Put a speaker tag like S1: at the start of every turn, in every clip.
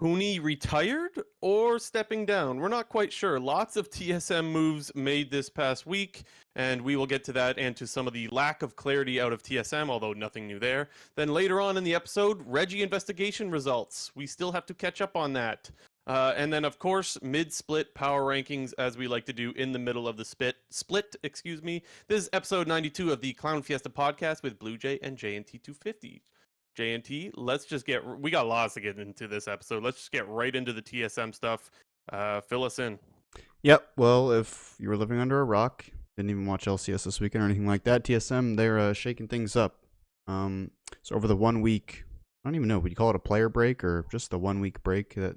S1: HUNI retired or stepping down? We're not quite sure. Lots of TSM moves made this past week, and we will get to that and to some of the lack of clarity out of TSM, although nothing new there. Then later on in the episode, Regi Investigation Results. We still have to catch up on that. And then, of course, mid-split power rankings, as we like to do in the middle of the split. Excuse me. This is episode 92 of the Clown Fiesta podcast with Blue Jay and JNT 250. JNT, we got lots to get into this episode. Let's just get right into the TSM stuff. Fill us in.
S2: Yep. Well, if you were living under a rock, didn't even watch LCS this weekend or anything like that, TSM, they're shaking things up. So over the 1 week, I don't even know, would you call it a player break or just the 1 week break that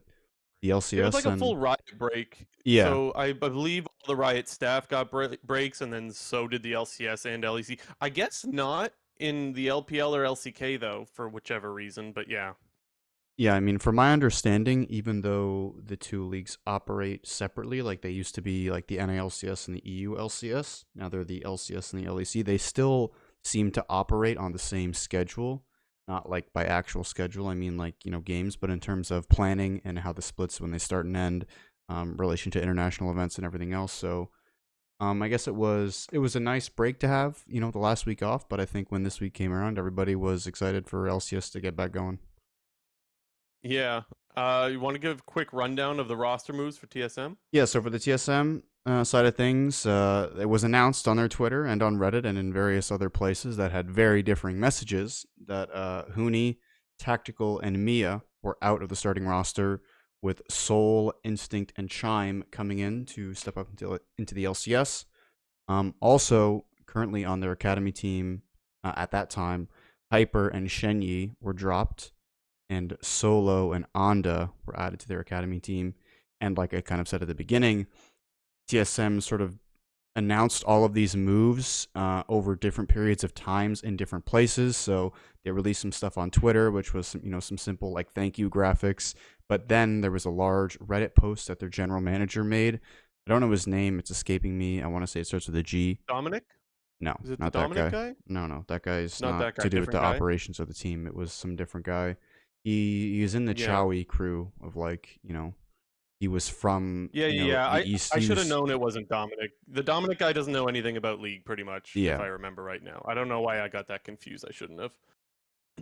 S2: the LCS?
S1: It was like a full Riot break.
S2: Yeah.
S1: So I believe all the Riot staff got breaks, and then so did the LCS and LEC. I guess not in the LPL or LCK, though, for whichever reason, but yeah.
S2: Yeah, I mean, from my understanding, even though the two leagues operate separately, like they used to be like the NALCS and the EU LCS, now they're the LCS and the LEC, they still seem to operate on the same schedule, not like by actual schedule, I mean like, games, but in terms of planning and how the splits when they start and end, relation to international events and everything else. So I guess it was a nice break to have, the last week off, but I think when this week came around, everybody was excited for LCS to get back going.
S1: Yeah. You want to give a quick rundown of the roster moves for TSM?
S2: Yeah, so for the TSM side of things, it was announced on their Twitter and on Reddit and in various other places that had very differing messages that HUNI, Tactical, and Mia were out of the starting roster, with Soul, Instinct, and Chime coming in to step up into the LCS. Also, currently on their academy team at that time, Hyper and Shenyi were dropped, and Solo and Anda were added to their academy team. And like I kind of said at the beginning, TSM sort of announced all of these moves over different periods of times in different places. So they released some stuff on Twitter, which was some simple like thank you graphics. But then there was a large Reddit post that their general manager made. I don't know his name; it's escaping me. I want to say it starts with a G.
S1: Dominic?
S2: No,
S1: Is it
S2: not
S1: the
S2: that
S1: Dominic
S2: guy.
S1: guy?
S2: No, that guy's
S1: Not
S2: not
S1: that guy,
S2: to do with the
S1: different guy?
S2: operations of the team. It was some different guy. He's in the
S1: Yeah.
S2: Chowie crew of like he was from
S1: Yeah.
S2: the East.
S1: I
S2: He
S1: should have
S2: was-
S1: known it wasn't Dominic. The Dominic guy doesn't know anything about League, pretty much, if
S2: Yeah.
S1: I remember right now. I don't know why I got that confused. I shouldn't have.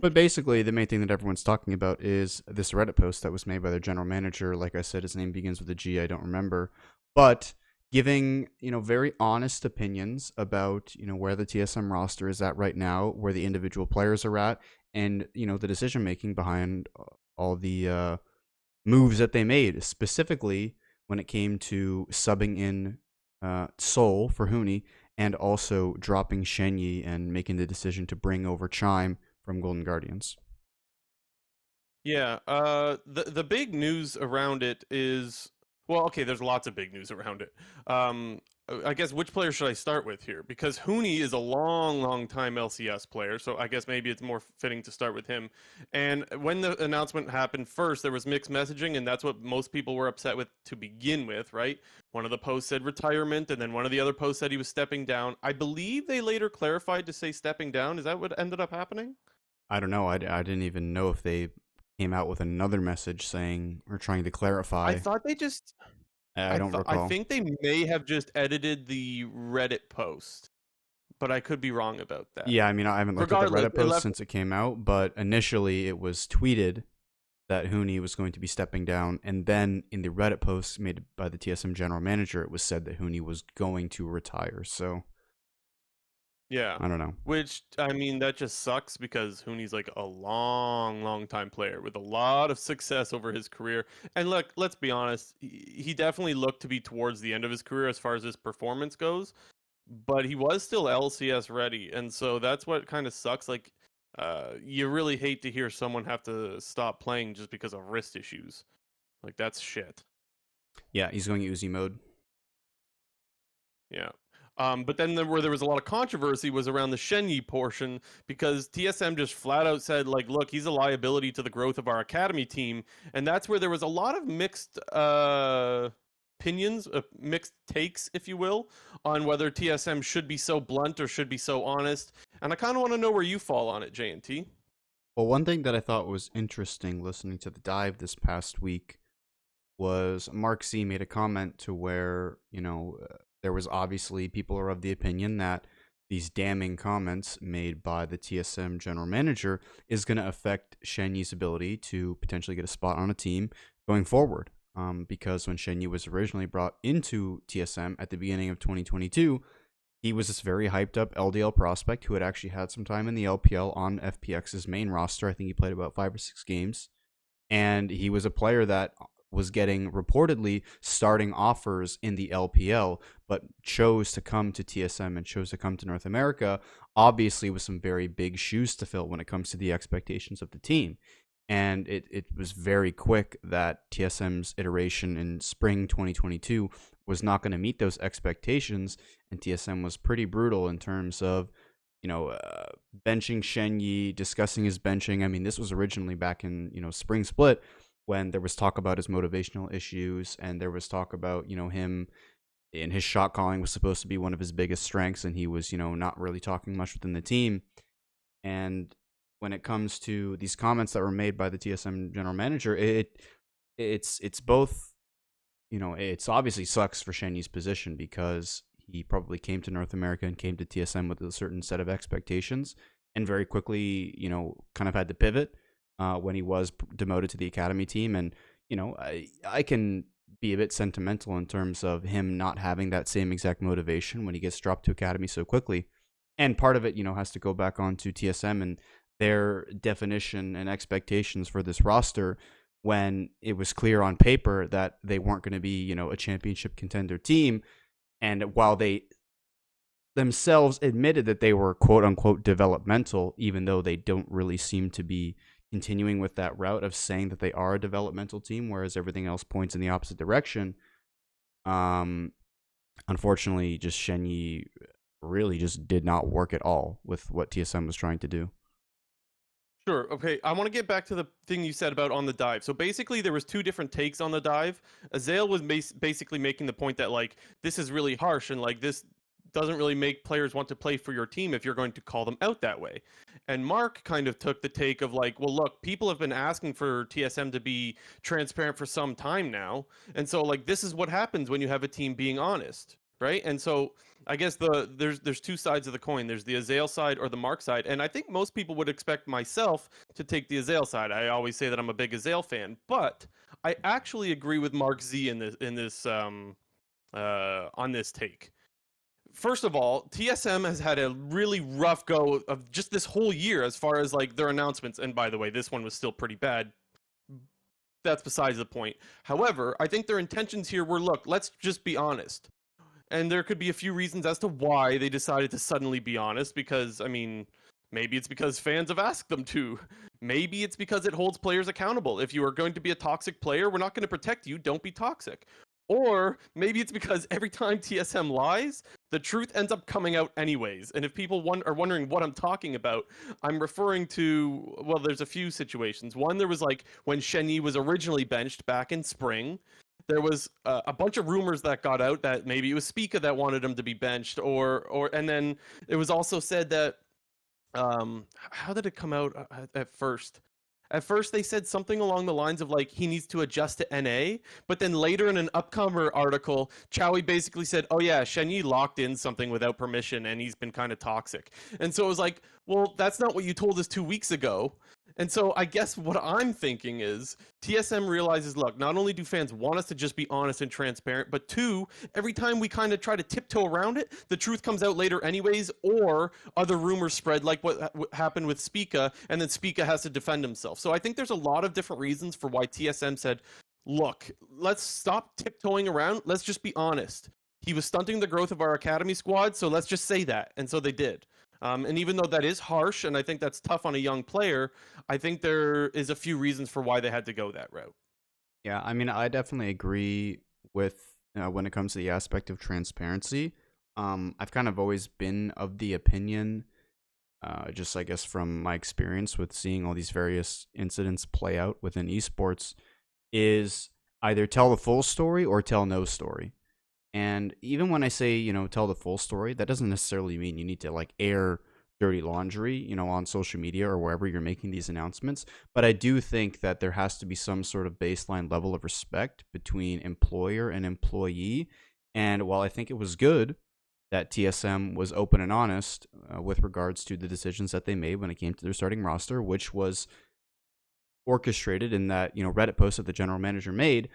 S2: But basically, the main thing that everyone's talking about is this Reddit post that was made by their general manager. Like I said, his name begins with a G. I don't remember, but giving very honest opinions about where the TSM roster is at right now, where the individual players are at, and the decision making behind all the moves that they made, specifically when it came to subbing in Soul for HUNI and also dropping Shenyi and making the decision to bring over Chime from Golden Guardians.
S1: Yeah. The big news around it is, well, okay, there's lots of big news around it. I guess which player should I start with here? Because HUNI is a long time LCS player, so I guess maybe it's more fitting to start with him. And when the announcement happened first, there was mixed messaging, and that's what most people were upset with to begin with, right? One of the posts said retirement, and then one of the other posts said he was stepping down. I believe they later clarified to say stepping down. Is that what ended up happening?
S2: I don't know. I didn't even know if they came out with another message saying or trying to clarify.
S1: I thought they just
S2: I don't recall.
S1: I think they may have just edited the Reddit post, but I could be wrong about that.
S2: Yeah, I mean, I haven't looked at the
S1: Regardless,
S2: Reddit post since it came out, but initially it was tweeted that HUNI was going to be stepping down, and then in the Reddit post made by the TSM general manager, it was said that HUNI was going to retire. So,
S1: yeah,
S2: I don't know.
S1: Which, I mean, that just sucks because HUNI's like a long time player with a lot of success over his career. And look, let's be honest, he definitely looked to be towards the end of his career as far as his performance goes, but he was still LCS ready. And so that's what kind of sucks. Like, you really hate to hear someone have to stop playing just because of wrist issues. Like, that's shit.
S2: Yeah, he's going Uzi mode.
S1: Yeah. But then where there was a lot of controversy was around the Shenyi portion, because TSM just flat out said, like, look, he's a liability to the growth of our academy team. And that's where there was a lot of mixed opinions, mixed takes, if you will, on whether TSM should be so blunt or should be so honest. And I kind of want to know where you fall on it, J&T.
S2: Well, one thing that I thought was interesting listening to the dive this past week was Mark C made a comment to where, there was obviously people are of the opinion that these damning comments made by the TSM general manager is going to affect Shen Yi's ability to potentially get a spot on a team going forward. Because when Shen Yi was originally brought into TSM at the beginning of 2022, he was this very hyped up LDL prospect who had actually had some time in the LPL on FPX's main roster. I think he played about 5 or 6 games. And he was a player that was getting reportedly starting offers in the LPL, but chose to come to TSM and chose to come to North America, obviously with some very big shoes to fill when it comes to the expectations of the team. And it was very quick that TSM's iteration in spring 2022 was not going to meet those expectations, and TSM was pretty brutal in terms of benching Shen Yi, discussing his benching. I mean, this was originally back in, spring split when there was talk about his motivational issues and there was talk about, him and his shot calling was supposed to be one of his biggest strengths, and he was, not really talking much within the team. And when it comes to these comments that were made by the TSM general manager, it's both, it's obviously sucks for Shen Yi's position because he probably came to North America and came to TSM with a certain set of expectations and very quickly, kind of had to pivot when he was demoted to the academy team. And, I can be a bit sentimental in terms of him not having that same exact motivation when he gets dropped to academy so quickly. And part of it, has to go back onto TSM and their definition and expectations for this roster when it was clear on paper that they weren't going to be, a championship contender team. And while they themselves admitted that they were quote unquote developmental, even though they don't really seem to be continuing with that route of saying that they are a developmental team, whereas everything else points in the opposite direction. Unfortunately, just Shen Yi really just did not work at all with what TSM was trying to do.
S1: Sure. Okay. I want to get back to the thing you said about on the dive. So basically, there was two different takes on the dive. Azale was basically making the point that like this is really harsh and like this doesn't really make players want to play for your team if you're going to call them out that way. And Mark kind of took the take of like, well, look, people have been asking for TSM to be transparent for some time now, and so like this is what happens when you have a team being honest, right? And so I guess there's two sides of the coin. There's the Azale side or the Mark side, and I think most people would expect myself to take the Azale side. I always say that I'm a big Azale fan, but I actually agree with Mark Z in this on this take. First of all, TSM has had a really rough go of just this whole year as far as like their announcements. And by the way, this one was still pretty bad. That's besides the point. However, I think their intentions here were look, let's just be honest. And there could be a few reasons as to why they decided to suddenly be honest, because, I mean, maybe it's because fans have asked them to. Maybe it's because it holds players accountable. If you are going to be a toxic player, we're not going to protect you. Don't be toxic. Or maybe it's because every time TSM lies, the truth ends up coming out anyways. And if people are wondering what I'm talking about, I'm referring to, well, there's a few situations. One, there was like when Shen Yi was originally benched back in spring. There was a bunch of rumors that got out that maybe it was Spica that wanted him to be benched, and then it was also said that how did it come out at first? At first, they said something along the lines of like he needs to adjust to NA, but then later in an upcomer article, Chowie basically said, "Oh yeah, Shen Yi locked in something without permission, and he's been kind of toxic." And so it was like, "Well, that's not what you told us 2 weeks ago." And so I guess what I'm thinking is TSM realizes, look, not only do fans want us to just be honest and transparent, but two, every time we kind of try to tiptoe around it, the truth comes out later anyways, or other rumors spread like what happened with Spica, and then Spica has to defend himself. So I think there's a lot of different reasons for why TSM said, look, let's stop tiptoeing around. Let's just be honest. He was stunting the growth of our academy squad, so let's just say that. And so they did. And even though that is harsh, and I think that's tough on a young player, I think there is a few reasons for why they had to go that route.
S2: Yeah, I mean, I definitely agree with when it comes to the aspect of transparency. I've kind of always been of the opinion, just I guess from my experience with seeing all these various incidents play out within esports, is either tell the full story or tell no story. And even when I say, tell the full story, that doesn't necessarily mean you need to like air dirty laundry, on social media or wherever you're making these announcements. But I do think that there has to be some sort of baseline level of respect between employer and employee. And while I think it was good that TSM was open and honest with regards to the decisions that they made when it came to their starting roster, which was orchestrated in that, Reddit post that the general manager made.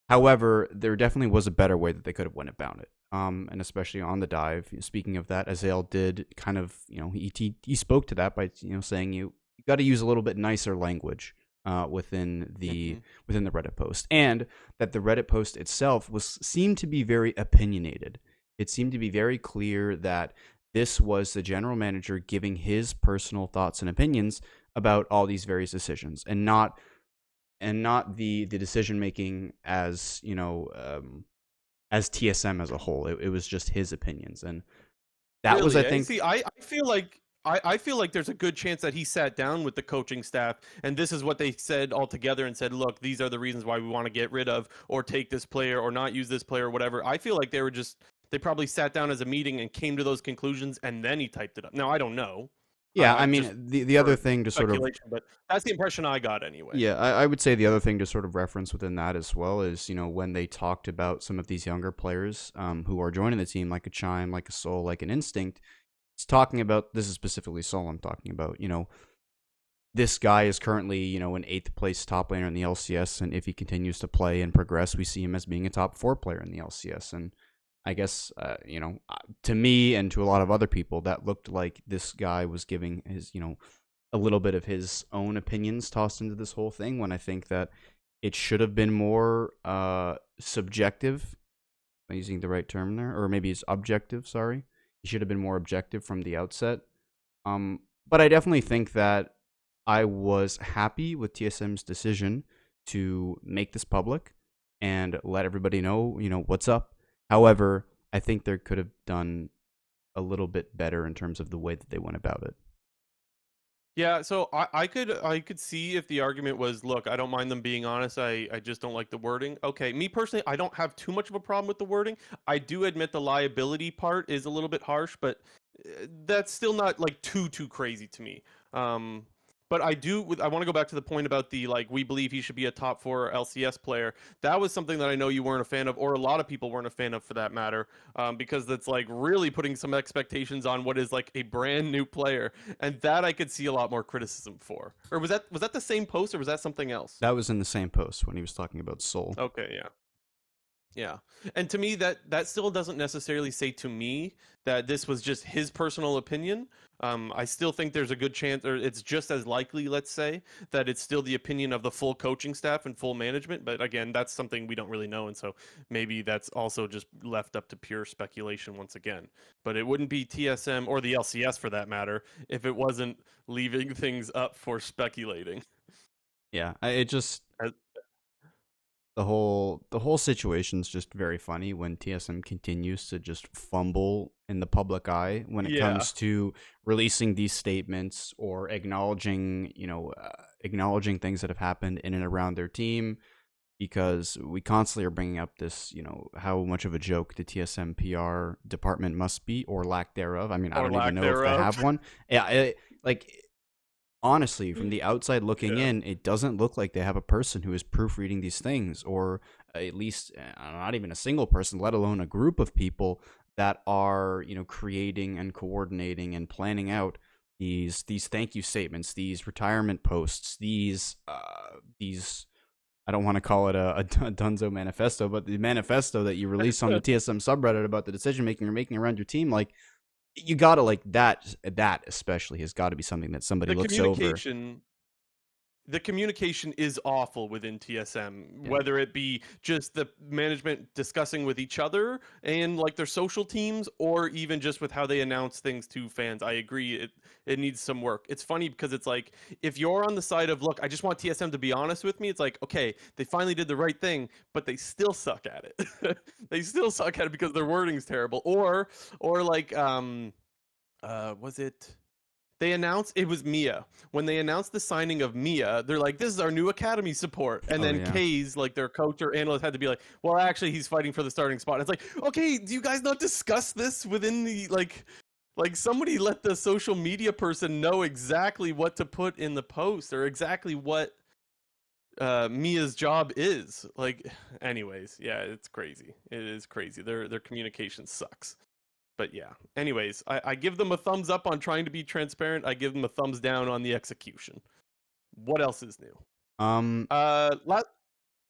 S2: However, there definitely was a better way that they could have went about it. And especially on the dive. Speaking of that, Azael did kind of, he spoke to that by, saying you got to use a little bit nicer language within the Reddit post, and that the Reddit post itself seemed to be very opinionated. It seemed to be very clear that this was the general manager giving his personal thoughts and opinions about all these various decisions, and not the decision making as as TSM as a whole. It was just his opinions, and that
S1: really,
S2: was, I think.
S1: See, I feel like I feel like there's a good chance that he sat down with the coaching staff and this is what they said all together and said, look, these are the reasons why we want to get rid of or take this player or not use this player or whatever. I feel like they probably sat down as a meeting and came to those conclusions and then he typed it up. Now, I don't know.
S2: Yeah, I mean, the other thing to sort of,
S1: but that's the impression I got anyway.
S2: yeah, I would say the other thing to sort of reference within that as well is, when they talked about some of these younger players who are joining the team, like a Chime, like a Soul, like an Instinct, it's talking about, this is specifically Soul I'm talking about, this guy is currently, an 8th place top laner in the LCS, and if he continues to play and progress, we see him as being a top 4 player in the LCS, and I guess, to me and to a lot of other people, that looked like this guy was giving his, a little bit of his own opinions tossed into this whole thing, when I think that it should have been more subjective. Am I using the right term there? Or maybe it's objective, sorry. He should have been more objective from the outset. But I definitely think that I was happy with TSM's decision to make this public and let everybody know, what's up. However, I think they could have done a little bit better in terms of the way that they went about it.
S1: Yeah, so I could see if the argument was, look, I don't mind them being honest. I just don't like the wording. Okay, me personally, I don't have too much of a problem with the wording. I do admit the liability part is a little bit harsh, but that's still not like too crazy to me. But I want to go back to the point about the, like, we believe he should be a top 4 LCS player. That was something that I know you weren't a fan of, or a lot of people weren't a fan of for that matter, because that's like really putting some expectations on what is like a brand new player, and that I could see a lot more criticism for. Or was that the same post, or was that something else?
S2: That was in the same post when he was talking about Soul.
S1: Okay, yeah. Yeah. And to me, that still doesn't necessarily say to me that this was just his personal opinion. I still think there's a good chance, or it's just as likely, let's say, that it's still the opinion of the full coaching staff and full management. But again, that's something we don't really know. And so maybe that's also just left up to pure speculation once again. But it wouldn't be TSM or the LCS for that matter if it wasn't leaving things up for speculating.
S2: Yeah, it just... The whole situation's just very funny when TSM continues to just fumble in the public eye when it comes to releasing these statements or acknowledging things that have happened in and around their team, because we constantly are bringing up this, how much of a joke the TSM PR department must be, or lack thereof. I mean, I don't even know if they have one. Yeah, honestly, from the outside looking in, it doesn't look like they have a person who is proofreading these things, or at least not even a single person, let alone a group of people that are, creating and coordinating and planning out these thank you statements, these retirement posts, these I don't want to call it a Dunzo manifesto, but the manifesto that you release on the TSM subreddit about the decision making you're making around your team, like, you gotta, like, that especially has got to be something that somebody looks over.
S1: The communication is awful within TSM, whether it be just the management discussing with each other and like their social teams, or even just with how they announce things to fans. I agree, it needs some work. It's funny because it's like, if you're on the side of, look, I just want TSM to be honest with me, it's like, okay, they finally did the right thing, but they still suck at it. They still suck at it because their wording's terrible. Or like, was it... They announced, it was Mia. When they announced the signing of Mia, they're like, this is our new academy support. And then Kaze, like their coach or analyst, had to be like, well, actually, he's fighting for the starting spot. It's like, okay, do you guys not discuss this within the, like, Like, somebody let the social media person know exactly what to put in the post or exactly what Mia's job is. Like, anyways, yeah, it's crazy. It is crazy. Their communication sucks. But yeah, anyways, I give them a thumbs up on trying to be transparent. I give them a thumbs down on the execution. What else is new?
S2: Um.
S1: Uh, la-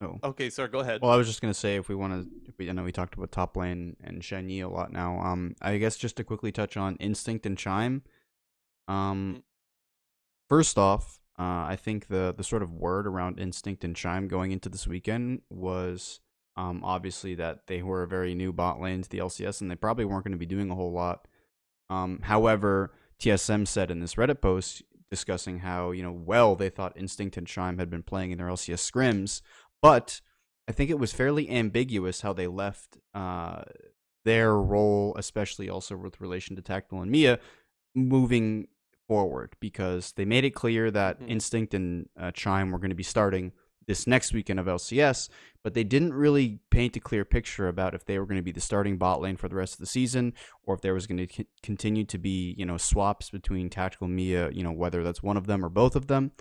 S2: Oh.
S1: okay, sir, go ahead.
S2: Well, I was just gonna say if we want to, I know we talked about top lane and Shen Yi a lot now. I guess just to quickly touch on Instinct and Chime. Um.
S1: Mm.
S2: First off, I think the sort of word around Instinct and Chime going into this weekend was obviously that they were a very new bot lane to the LCS and they probably weren't going to be doing a whole lot. However, TSM said in this Reddit post discussing how, well, they thought Instinct and Chime had been playing in their LCS scrims, but I think it was fairly ambiguous how they left their role, especially also with relation to Tactical and Mia, moving forward, because they made it clear that
S1: Mhm.
S2: Instinct and Chime were going to be starting this next weekend of LCS, but they didn't really paint a clear picture about if they were going to be the starting bot lane for the rest of the season, or if there was going to continue to be, swaps between Tactical and Mia, whether that's one of them or both of them.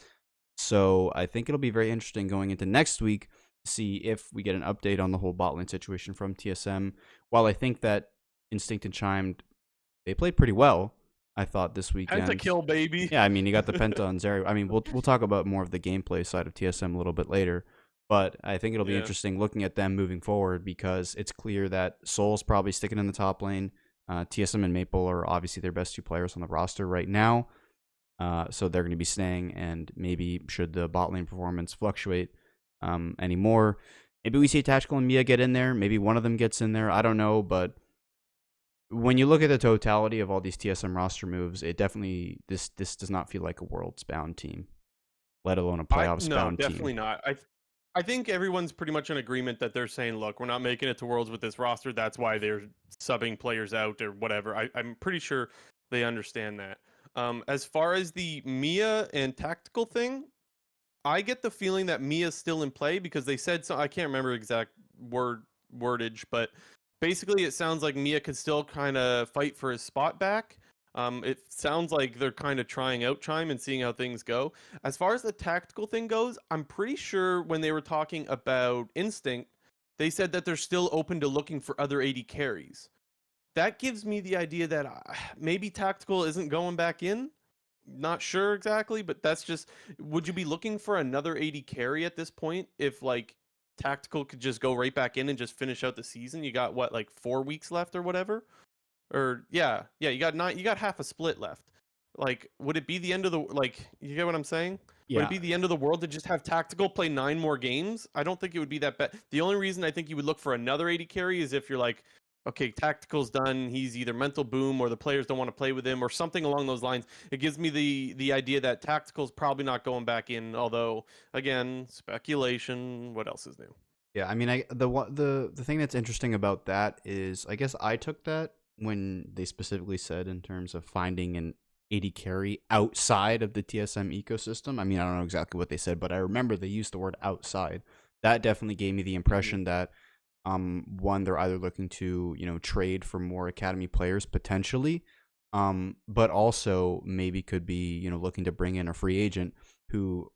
S2: So I think it'll be very interesting going into next week to see if we get an update on the whole bot lane situation from TSM. While I think that Instinct and Chime, they played pretty well, I thought, this weekend.
S1: Pentakill, baby.
S2: Yeah, I mean, you got the Penta on Zeri. I mean, we'll talk about more of the gameplay side of TSM a little bit later, but I think it'll be
S1: Yeah.
S2: interesting looking at them moving forward because it's clear that Soul's probably sticking in the top lane. TSM and Maple are obviously their best two players on the roster right now, so they're going to be staying. And maybe should the bot lane performance fluctuate anymore, maybe we see Tactical and Mia get in there. Maybe one of them gets in there. I don't know, but when you look at the totality of all these TSM roster moves, it definitely this does not feel like a worlds bound team, let alone a playoffs
S1: No,
S2: bound
S1: definitely
S2: team.
S1: not. I think everyone's pretty much in agreement that they're saying, look, we're not making it to Worlds with this roster. That's why they're subbing players out or whatever. I'm pretty sure they understand that. As far as the Mia and tactical thing, I get the feeling that Mia's still in play because they said so. I can't remember exact wordage, but basically it sounds like Mia could still kind of fight for his spot back. It sounds like they're kind of trying out Chime and seeing how things go. As far as the tactical thing goes, I'm pretty sure when they were talking about Instinct, they said that they're still open to looking for other AD carries. That gives me the idea that maybe tactical isn't going back in. Not sure exactly, but that's just. Would you be looking for another AD carry at this point if like tactical could just go right back in and just finish out the season? You got what, like 4 weeks left or whatever? Or yeah, you got nine. You got half a split left. Like, would it be the end of the like? You get what I'm saying? Would it
S2: Yeah,
S1: be the end of the world to just have tactical play 9 more games? I don't think it would be that bad. The only reason I think you would look for another AD carry is if you're like, okay, tactical's done. He's either mental boom or the players don't want to play with him or something along those lines. It gives me the idea that tactical's probably not going back in. Although, again, speculation. What else is new?
S2: yeah. I mean, the thing that's interesting about that is, I guess I took that when they specifically said in terms of finding an AD carry outside of the TSM ecosystem. I mean, I don't know exactly what they said, but I remember they used the word outside. That definitely gave me the
S1: Mm-hmm.
S2: impression that one, they're either looking to trade for more academy players potentially, but also maybe could be looking to bring in a free agent who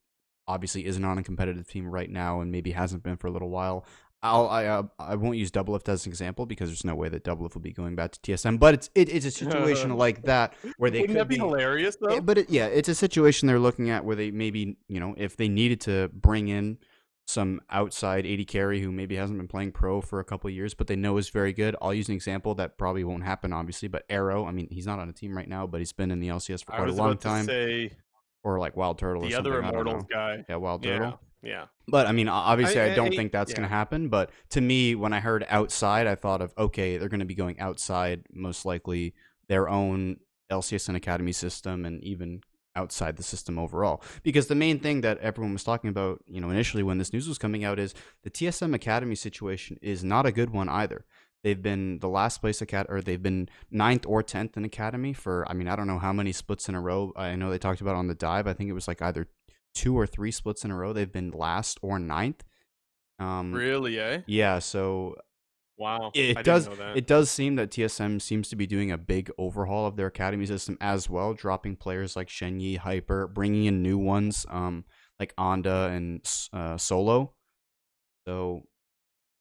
S2: obviously isn't on a competitive team right now and maybe hasn't been for a little while. I won't use Doublelift as an example because there's no way that Doublelift will be going back to TSM, but it's a situation like that where they
S1: Wouldn't
S2: could
S1: that be
S2: be.
S1: hilarious though?
S2: But yeah, it's a situation they're looking at where they maybe, if they needed to bring in some outside AD carry who maybe hasn't been playing pro for a couple of years, but they know is very good. I'll use an example that probably won't happen, obviously, but Arrow. I mean, he's not on a team right now, but he's been in the LCS for
S1: I
S2: quite a
S1: was
S2: long
S1: about to
S2: time,
S1: say
S2: or like Wild Turtle or
S1: the other
S2: something. I don't
S1: Immortals
S2: know.
S1: guy.
S2: Yeah, Wild
S1: Yeah,
S2: Turtle.
S1: yeah.
S2: But I mean, obviously, I don't think that's going
S1: Yeah.
S2: to happen. But to me, when I heard outside, I thought of, okay, they're going to be going outside, most likely their own LCS and Academy system, and even outside the system overall. Because the main thing that everyone was talking about, initially when this news was coming out, is the TSM Academy situation is not a good one either. They've been the last place or they've been 9th or 10th in Academy for, I mean, I don't know how many splits in a row. I know they talked about on the dive. I think it was like either 2 or 3 splits in a row. They've been last or 9th. Um,
S1: Really, eh?
S2: yeah, so
S1: Wow, I
S2: It
S1: didn't
S2: does.
S1: know that.
S2: It does seem that TSM seems to be doing a big overhaul of their academy system as well, dropping players like Shenyi, Hyper, bringing in new ones, like Anda and Solo. So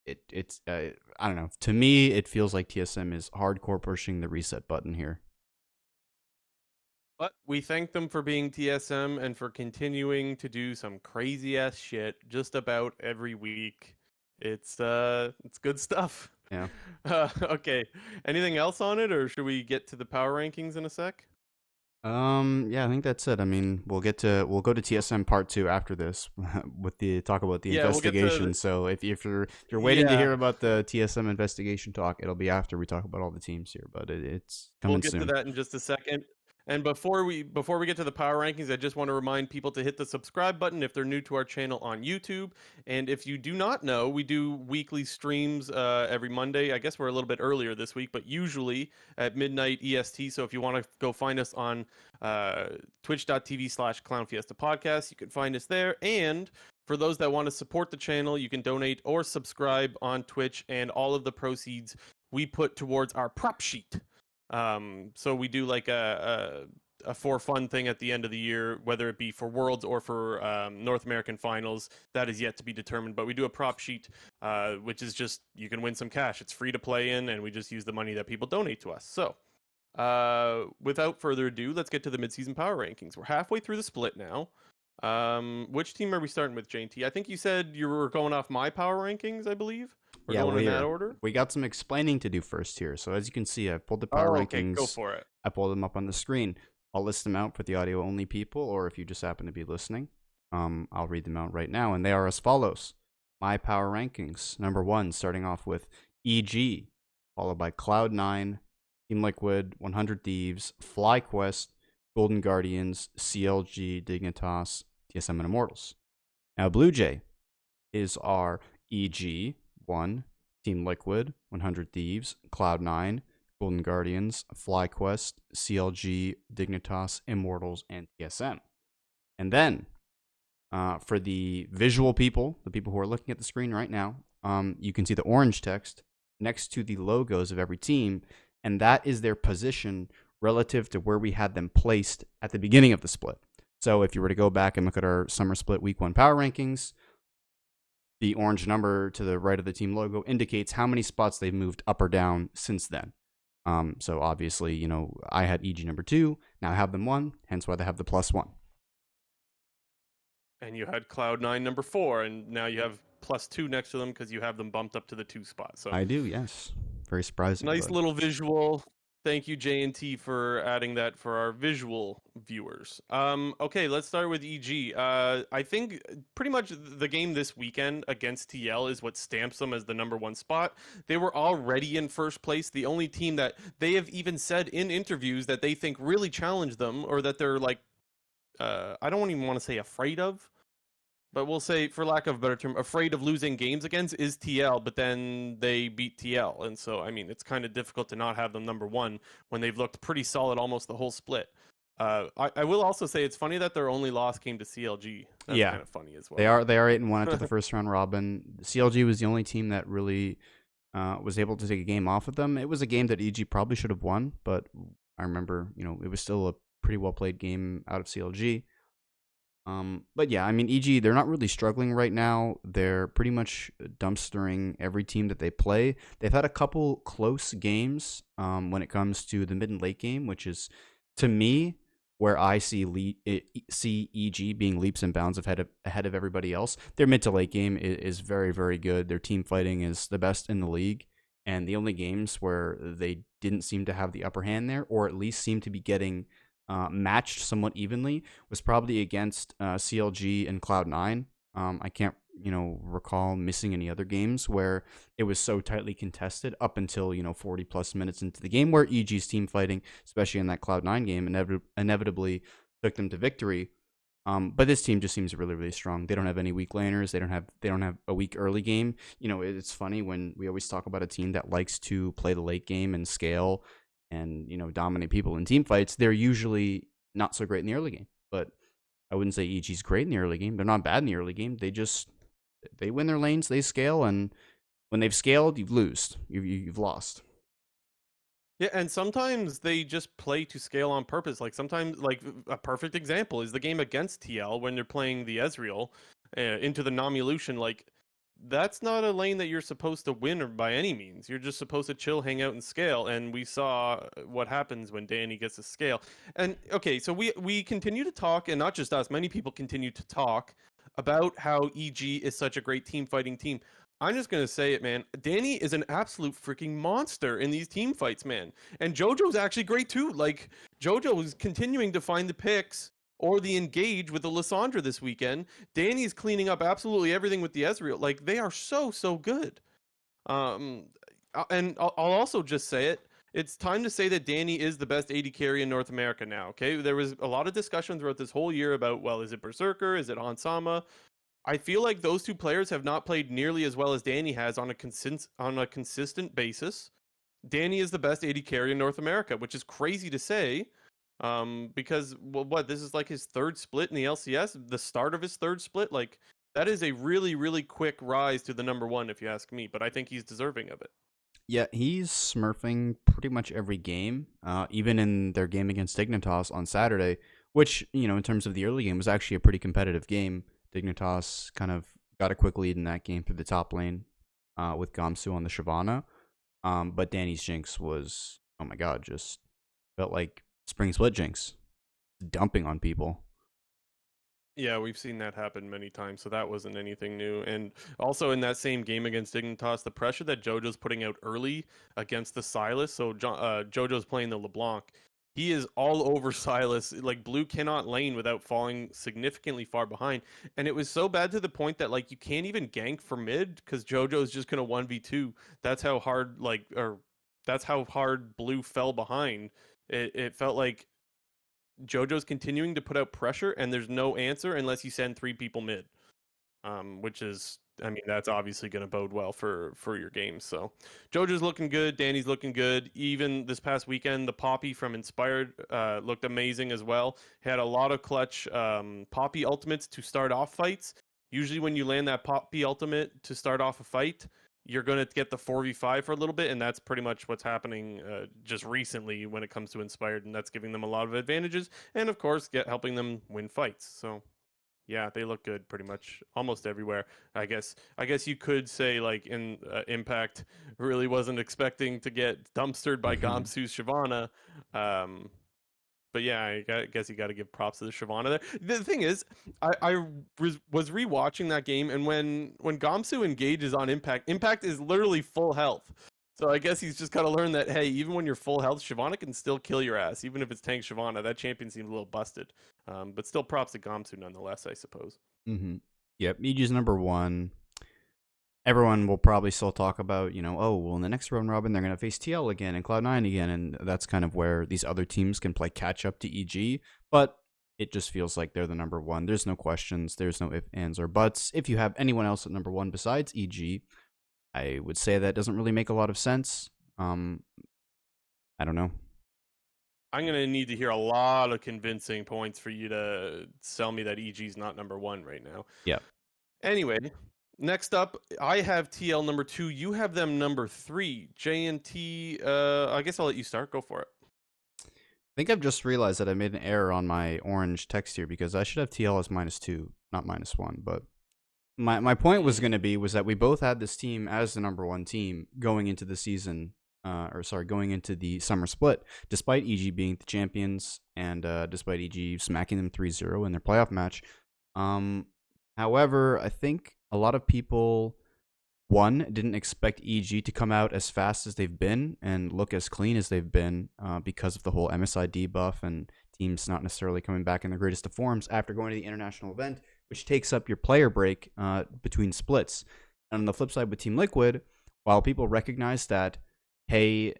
S2: it's I don't know. To me, it feels like TSM is hardcore pushing the reset button here.
S1: But we thank them for being TSM and for continuing to do some crazy ass shit just about every week. It's good stuff.
S2: Yeah.
S1: Okay. Anything else on it, or should we get to the power rankings in a sec?
S2: Yeah, I think that's it. I mean, we'll go to TSM part 2 after this with the talk about the
S1: Yeah, we'll get to
S2: investigation. So if you're waiting to
S1: yeah,
S2: hear about the TSM investigation talk, it'll be after we talk about all the teams here, but it's
S1: we'll
S2: coming
S1: get to
S2: soon.
S1: that in just a second. And before we get to the power rankings, I just want to remind people to hit the subscribe button if they're new to our channel on YouTube. And if you do not know, we do weekly streams every Monday. I guess we're a little bit earlier this week, but usually at midnight EST. So if you want to go find us on twitch.tv/Clown Fiesta Podcast, you can find us there. And for those that want to support the channel, you can donate or subscribe on Twitch, and all of the proceeds we put towards our prop sheet. So we do like a for fun thing at the end of the year, whether it be for Worlds or for North American Finals. That is yet to be determined. But we do a prop sheet, which is just you can win some cash. It's free to play in, and we just use the money that people donate to us. So without further ado, let's get to the midseason power rankings. We're halfway through the split now. Which team are we starting with, JT? I think you said you were going off my power rankings, I believe. We're
S2: Yeah,
S1: going
S2: well,
S1: in that
S2: here
S1: order.
S2: we got some explaining to do first here. So as you can see, I've pulled the power
S1: Oh, okay, go
S2: rankings.
S1: for it.
S2: I pulled them up on the screen. I'll list them out for the audio only people, or if you just happen to be listening, I'll read them out right now, and they are as follows. My power rankings: number 1, starting off with EG, followed by Cloud9, Team Liquid, 100 Thieves, FlyQuest, Golden Guardians, CLG, Dignitas, TSM, and Immortals. Now Blue Jay is our EG 1, Team Liquid, 100 Thieves, Cloud9, Golden Guardians, FlyQuest, CLG, Dignitas, Immortals, and TSM. And then, for the visual people, the people who are looking at the screen right now, you can see the orange text next to the logos of every team, and that is their position relative to where we had them placed at the beginning of the split. So if you were to go back and look at our summer split week 1 power rankings, the orange number to the right of the team logo indicates how many spots they've moved up or down since then. So obviously, I had EG number 2. Now I have them 1, hence why they have the +1.
S1: And you had Cloud9 number 4, and now you have +2 next to them because you have them bumped up to the 2 spot. So
S2: I do, yes. Very surprising.
S1: nice
S2: But
S1: little visual. Thank you, J&T, for adding that for our visual viewers. Okay, let's start with EG. I think pretty much the game this weekend against TL is what stamps them as the number 1 spot. They were already in first place. The only team that they have even said in interviews that they think really challenged them, or that they're like, I don't even want to say afraid of, but we'll say, for lack of a better term, afraid of losing games against is TL, but then they beat TL. And so, I mean, it's kind of difficult to not have them number 1 when they've looked pretty solid almost the whole split. I will also say it's funny that their only loss came to CLG. That's kind of funny as well.
S2: They are 8-1 after the first round robin. CLG was the only team that really was able to take a game off of them. It was a game that EG probably should have won, but I remember, it was still a pretty well played game out of CLG. But yeah, I mean, EG, they're not really struggling right now. They're pretty much dumpstering every team that they play. They've had a couple close games when it comes to the mid and late game, which is, to me, where I see EG being leaps and bounds ahead of everybody else. Their mid to late game is very, very good. Their team fighting is the best in the league. And the only games where they didn't seem to have the upper hand there, or at least seem to be getting matched somewhat evenly, was probably against CLG and Cloud9. I can't, recall missing any other games where it was so tightly contested up until, 40 plus minutes into the game, where EG's team fighting, especially in that Cloud9 game, inevitably took them to victory. But this team just seems really, really strong. They don't have any weak laners. They don't have a weak early game. It's funny when we always talk about a team that likes to play the late game and scale and dominate people in team fights. They're usually not so great in the early game. But I wouldn't say EG's great in the early game. They're not bad in the early game. They win their lanes, they scale, and when they've scaled, you've lost.
S1: Yeah, and sometimes they just play to scale on purpose. Like sometimes, like a perfect example is the game against TL when they're playing the Ezreal into the Nomi Like that's not a lane that you're supposed to win or by any means. You're just supposed to chill, hang out, and scale. And we saw what happens when Danny gets to scale. And okay, so we continue to talk, and not just us. Many people continue to talk about how EG is such a great team fighting team. I'm just gonna say it, man. Danny is an absolute freaking monster in these team fights, man. And JoJo's actually great too. Like JoJo is continuing to find the picks or the engage with the Lissandra this weekend. Danny's cleaning up absolutely everything with the Ezreal. Like they are so good. Um, and I'll also just say it. It's time to say that Danny is the best AD carry in North America now. Okay, there was a lot of discussion throughout this whole year about, well, is it Berserker, is it Hansama? I feel like those two players have not played nearly as well as Danny has on a consistent basis. Danny is the best AD carry in North America, which is crazy to say, because well, what this is like his third split in the LCS, the start of his third split. Like that is a really quick rise to the number one, if you ask me. But I think he's deserving of it.
S2: Yeah, he's smurfing pretty much every game, even in their game against Dignitas on Saturday, which, in terms of the early game, was actually a pretty competitive game. Dignitas kind of got a quick lead in that game through the top lane with Gamsu on the Shyvana. But Danny's Jinx was, oh my god, just felt like Spring Split Jinx, dumping on people.
S1: Yeah, we've seen that happen many times, so that wasn't anything new. And also in that same game against Dignitas, the pressure that JoJo's putting out early against the Sylas, so JoJo's playing the LeBlanc, he is all over Sylas. Like Blue cannot lane without falling significantly far behind. And it was so bad to the point that like you can't even gank for mid because JoJo's just gonna 1v2. That's how hard that's how hard Blue fell behind. It felt like JoJo's continuing to put out pressure, and there's no answer unless you send three people mid, which is, I mean, that's obviously going to bode well for your game. So JoJo's looking good, Danny's looking good. Even this past weekend, the Poppy from Inspired looked amazing as well. Had a lot of clutch Poppy ultimates to start off fights. Usually, when you land that Poppy ultimate to start off a fight, you're going to get the 4v5 for a little bit, and that's pretty much what's happening just recently when it comes to Inspired, and that's giving them a lot of advantages, and of course, helping them win fights. So, yeah, they look good pretty much almost everywhere. I guess you could say, like, in Impact really wasn't expecting to get dumpstered by Gamsu's Shyvana. But yeah, I guess you got to give props to the Shyvana there. The thing is, I was rewatching that game, and when Gamsu engages on Impact, Impact is literally full health. So I guess he's just got to learn that, hey, even when you're full health, Shyvana can still kill your ass, even if it's tank Shyvana. That champion seems a little busted. But still props to Gamsu nonetheless, I suppose.
S2: Mm-hmm. Yep, EG's number one. Everyone will probably still talk about, oh, well, in the next round robin, they're going to face TL again and Cloud9 again, and that's kind of where these other teams can play catch up to EG, but it just feels like they're the number one. There's no questions. There's no ifs, ands, or buts. If you have anyone else at number one besides EG, I would say that doesn't really make a lot of sense. I don't know.
S1: I'm going to need to hear a lot of convincing points for you to sell me that EG's not number one right now.
S2: Yeah.
S1: Anyway, next up, I have TL number 2. You have them number 3. J&T, I guess I'll let you start. Go for it.
S2: I think I've just realized that I made an error on my orange text here because I should have TL as -2, not -1. But my point was going to be was that we both had this team as the number one team going into the season, going into the summer split, despite EG being the champions and despite EG smacking them 3-0 in their playoff match. However, I think a lot of people, one, didn't expect EG to come out as fast as they've been and look as clean as they've been because of the whole MSI debuff and teams not necessarily coming back in the greatest of forms after going to the international event, which takes up your player break between splits. And on the flip side with Team Liquid, while people recognize that, hey,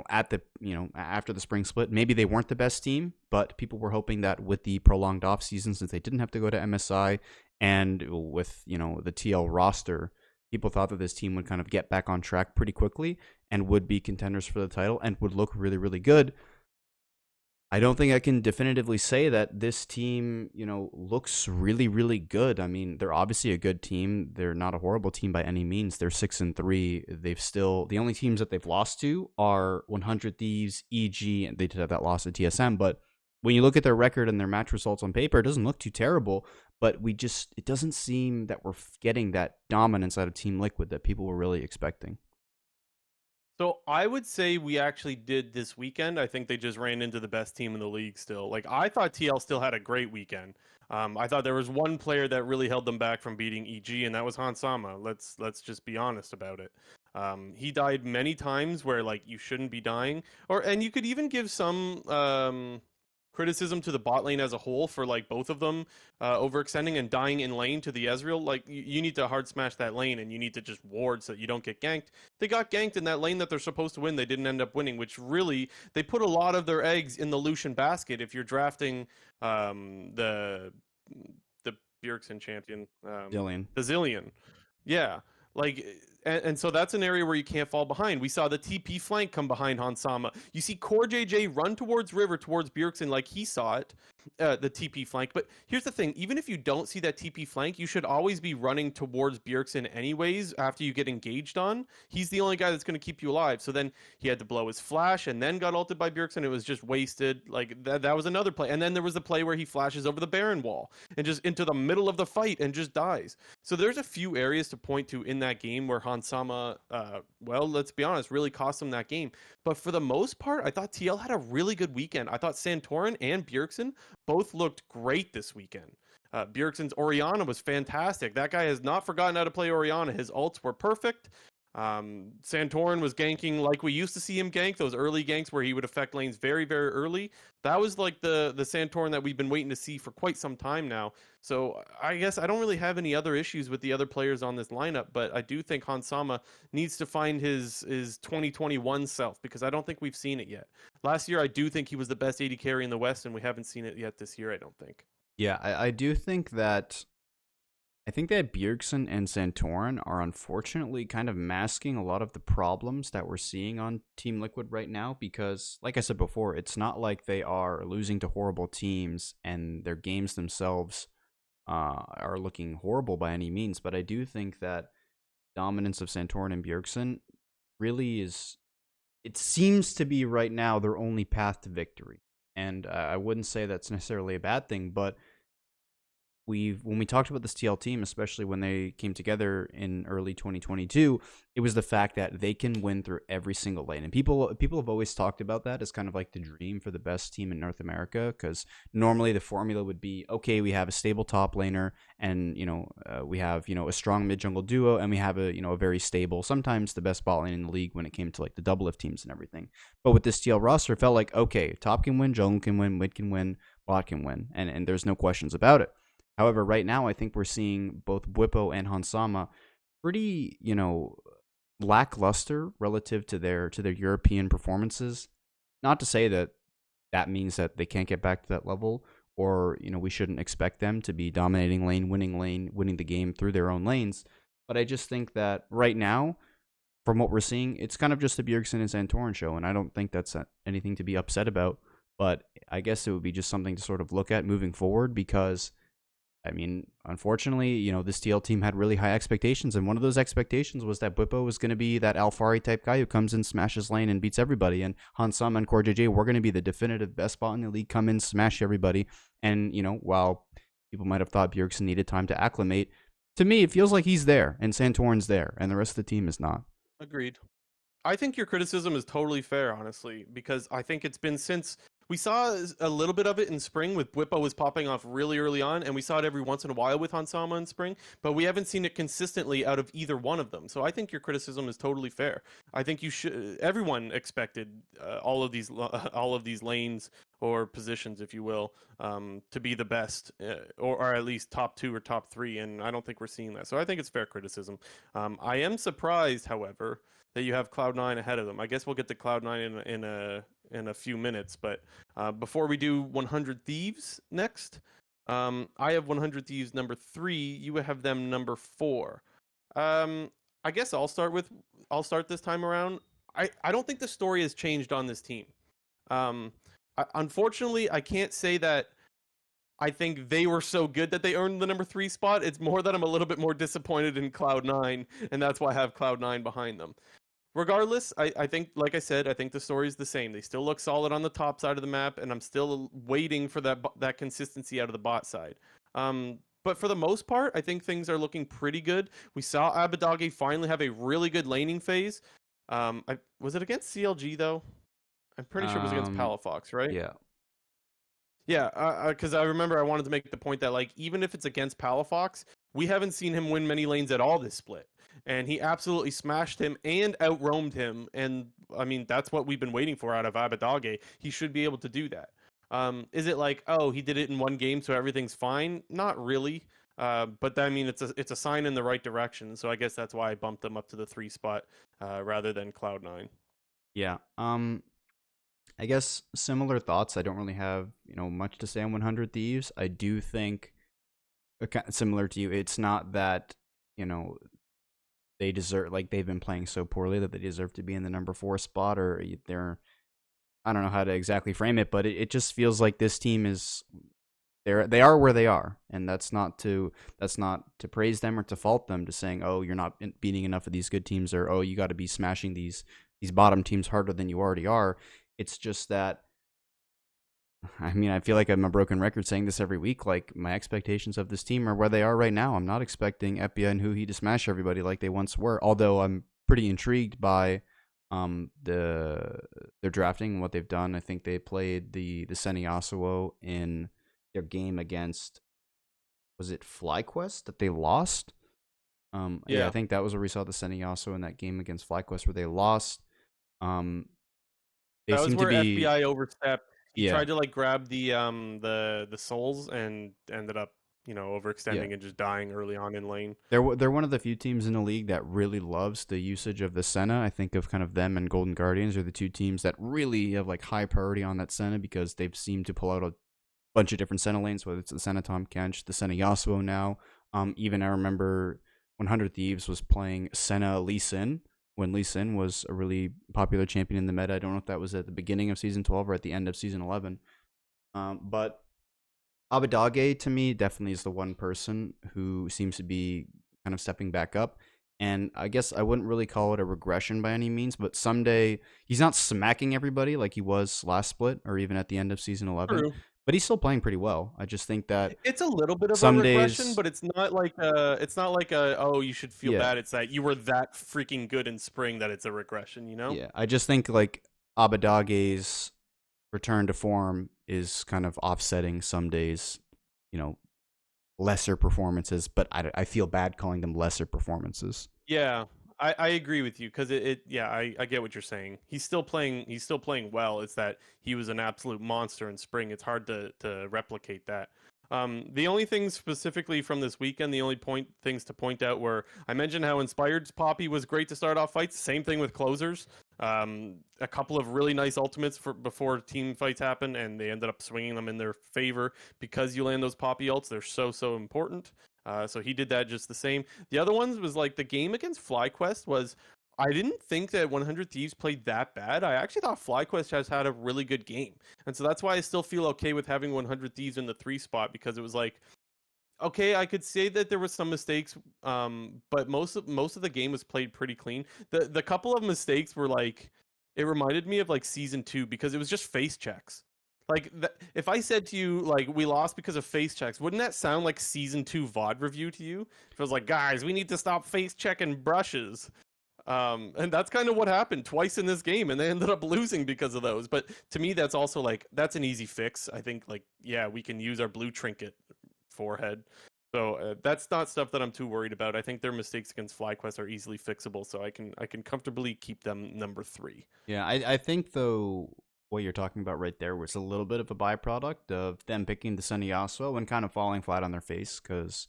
S2: after the spring split, maybe they weren't the best team, but people were hoping that with the prolonged off season, since they didn't have to go to MSI, and with the TL roster, people thought that this team would kind of get back on track pretty quickly and would be contenders for the title and would look really, really good. I don't think I can definitively say that this team, looks really, really good. I mean, they're obviously a good team. They're not a horrible team by any means. They're 6-3. The only teams that they've lost to are 100 Thieves, EG, and they did have that loss at TSM. But when you look at their record and their match results on paper, it doesn't look too terrible. But it doesn't seem that we're getting that dominance out of Team Liquid that people were really expecting.
S1: So I would say we actually did this weekend. I think they just ran into the best team in the league still. Like I thought TL still had a great weekend. I thought there was one player that really held them back from beating EG, and that was Hansama. Let's just be honest about it. He died many times where like you shouldn't be dying, and you could even give some criticism to the bot lane as a whole for like both of them overextending and dying in lane to the Ezreal. Like you need to hard smash that lane and you need to just ward so that you don't get ganked. They got ganked in that lane that they're supposed to win. They didn't end up winning, which really they put a lot of their eggs in the Lucian basket. If you're drafting the Bjergsen champion,
S2: Dillian.
S1: the Zillion, yeah. Like, and so that's an area where you can't fall behind. We saw the TP flank come behind Hansama. You see Core JJ run towards River, towards Bjergsen like he saw it, the TP flank. But here's the thing, even if you don't see that TP flank, you should always be running towards Bjergsen anyways after you get engaged on. He's the only guy that's going to keep you alive. So then he had to blow his flash and then got ulted by Bjergsen. It was just wasted. Like, that was another play. And then there was the play where he flashes over the Baron wall and just into the middle of the fight and just dies. So there's a few areas to point to in that game where Hansama, well, let's be honest, really cost them that game. But for the most part, I thought TL had a really good weekend. I thought Santorin and Bjergsen both looked great this weekend. Bjergsen's Orianna was fantastic. That guy has not forgotten how to play Orianna. His ults were perfect. Santorin was ganking like we used to see him gank, those early ganks where he would affect lanes very, very early. That was like the Santorin that we've been waiting to see for quite some time now. So I guess I don't really have any other issues with the other players on this lineup, but I do think Hansama needs to find his 2021 self because I don't think we've seen it yet. Last year, I do think he was the best AD carry in the West, and we haven't seen it yet this year, I don't think.
S2: Yeah, I do think that Bjergsen and Santorin are unfortunately kind of masking a lot of the problems that we're seeing on Team Liquid right now because, like I said before, it's not like they are losing to horrible teams and their games themselves are looking horrible by any means. But I do think that dominance of Santorin and Bjergsen really is, it seems to be right now their only path to victory. And I wouldn't say that's necessarily a bad thing, but when we talked about this TL team, especially when they came together in early 2022, it was the fact that they can win through every single lane. And people have always talked about that as kind of like the dream for the best team in North America, because normally the formula would be, okay, we have a stable top laner, and we have a strong mid jungle duo, and we have a very stable, sometimes the best bot lane in the league when it came to like the double lift teams and everything. But with this TL roster, it felt like, okay, top can win, jungle can win, mid can win, bot can win, and there's no questions about it. However, right now, I think we're seeing both Bwipo and Hansama pretty, lackluster relative to their European performances. Not to say that means that they can't get back to that level, or we shouldn't expect them to be dominating lane, winning the game through their own lanes. But I just think that right now, from what we're seeing, it's kind of just the Bjergsen and Santorin show, and I don't think that's anything to be upset about. But I guess it would be just something to sort of look at moving forward because, I mean, unfortunately, this TL team had really high expectations, and one of those expectations was that Bwipo was going to be that Alfari type guy who comes in, smashes lane, and beats everybody. And Hansama and Core JJ were going to be the definitive best spot in the league, come in, smash everybody. And, while people might have thought Bjergsen needed time to acclimate, to me, it feels like he's there, and Santorin's there, and the rest of the team is not.
S1: Agreed. I think your criticism is totally fair, honestly, because I think it's been since we saw a little bit of it in spring with Bwipo was popping off really early on, and we saw it every once in a while with Hansama in spring, but we haven't seen it consistently out of either one of them. So I think your criticism is totally fair. I think everyone expected all of these lanes or positions, if you will, to be the best, or at least top 2 or top 3, and I don't think we're seeing that. So I think it's fair criticism. I am surprised, however, that you have Cloud9 ahead of them. I guess we'll get to Cloud9 in a few minutes, but before we do 100 Thieves next, I have 100 Thieves number 3. You have them number 4. I guess I'll start this time around. I don't think the story has changed on this team. Unfortunately, I can't say that I think they were so good that they earned the number 3 spot. It's more that I'm a little bit more disappointed in Cloud9, and that's why I have Cloud9 behind them. Regardless, I think, like I said, I think the story is the same. They still look solid on the top side of the map, and I'm still waiting for that consistency out of the bot side. But for the most part, I think things are looking pretty good. We saw Abadage finally have a really good laning phase. Was it against CLG though? I'm pretty sure it was against Palafox, right?
S2: Yeah.
S1: Yeah, because I remember I wanted to make the point that, like, even if it's against Palafox, we haven't seen him win many lanes at all this split. And he absolutely smashed him and outroamed him. And, I mean, that's what we've been waiting for out of Abadage. He should be able to do that. Is it like, oh, he did it in one game, so everything's fine? Not really. But, I mean, it's a sign in the right direction. So I guess that's why I bumped them up to the 3 spot rather than Cloud9.
S2: Yeah. I guess similar thoughts. I don't really have, much to say on 100 Thieves. I do think, similar to you, it's not that, they deserve, like, they've been playing so poorly that they deserve to be in the number 4 spot, or they're, I don't know how to exactly frame it, but it just feels like this team is, they are where they are, and that's not to praise them or to fault them, to saying, oh, you're not beating enough of these good teams, or, oh, you got to be smashing these bottom teams harder than you already are. It's just that, I mean, I feel like I'm a broken record saying this every week. Like, my expectations of this team are where they are right now. I'm not expecting Epia and HUNI to smash everybody like they once were, although I'm pretty intrigued by their drafting and what they've done. I think they played the Seni Yasuo in their game against, was it FlyQuest that they lost? Yeah, I think that was where we saw the Seni Yasuo in that game against FlyQuest where they lost. They
S1: That was
S2: seem
S1: where
S2: to be
S1: FBI overstepped. He
S2: yeah.
S1: tried to, like, grab the souls and ended up,
S2: Yeah.
S1: overextending and just dying early on in lane.
S2: They're one of the few teams in the league that really loves the usage of the Senna. I think of kind of them and Golden Guardians are the two teams that really have, like, high priority on that Senna, because they've seemed to pull out a bunch of different Senna lanes, whether it's the Senna Tahm Kench, the Senna Yasuo now. Even I remember 100 Thieves was playing Senna Lee Sin when Lee Sin was a really popular champion in the meta. I don't know if that was at the beginning of Season 12 or at the end of Season 11. But Abadage, to me, definitely is the one person who seems to be kind of stepping back up. And I guess I wouldn't really call it a regression by any means, but someday he's not smacking everybody like he was last split or even at the end of Season 11.
S1: True.
S2: But he's still playing pretty well. I just think that
S1: It's a little bit of
S2: some
S1: a regression,
S2: days,
S1: but it's not like oh, you should feel
S2: yeah,
S1: bad. It's that you were that freaking good in spring that it's a regression, you know?
S2: yeah. I just think like Abadage's return to form is kind of offsetting some days, lesser performances. But I feel bad calling them lesser performances.
S1: Yeah, I agree with you because yeah, I get what you're saying. He's still playing well. It's that he was an absolute monster in spring. It's hard to replicate that. The only things specifically from this weekend, the only things to point out were I mentioned how Inspired's Poppy was great to start off fights. Same thing with closers. A couple of really nice ultimates before team fights happen, and they ended up swinging them in their favor because you land those Poppy ults. They're so important. So he did that just the same. The other ones was like the game against FlyQuest was. I didn't think that 100 Thieves played that bad. I actually thought FlyQuest has had a really good game. And so that's why I still feel okay with having 100 Thieves in the 3 spot, because it was like, okay, I could say that there was some mistakes, but most of the game was played pretty clean. The couple of mistakes were like, it reminded me of like Season 2 because it was just face checks. Like, if I said to you, like, we lost because of face checks, wouldn't that sound like Season 2 VOD review to you? If it was like, guys, we need to stop face checking brushes. And that's kind of what happened twice in this game, and they ended up losing because of those. But to me, that's also like, that's an easy fix. I think, like, yeah, we can use our blue trinket forehead. So that's not stuff that I'm too worried about. I think their mistakes against FlyQuest are easily fixable, so I can comfortably keep them number 3.
S2: Yeah, I think though what you're talking about right there was a little bit of a byproduct of them picking the Sunny Yasuo and kind of falling flat on their face, because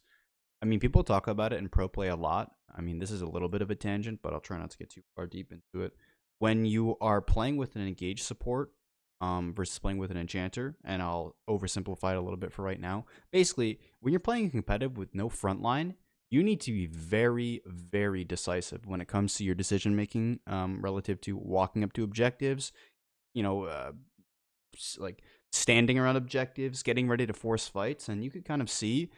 S2: I mean, people talk about it in pro play a lot. I mean, this is a little bit of a tangent, but I'll try not to get too far deep into it. When you are playing with an engaged support versus playing with an enchanter, and I'll oversimplify it a little bit for right now. Basically, when you're playing competitive with no front line, you need to be very, very decisive when it comes to your decision making relative to walking up to objectives, you know, like standing around objectives, getting ready to force fights, and you could kind of see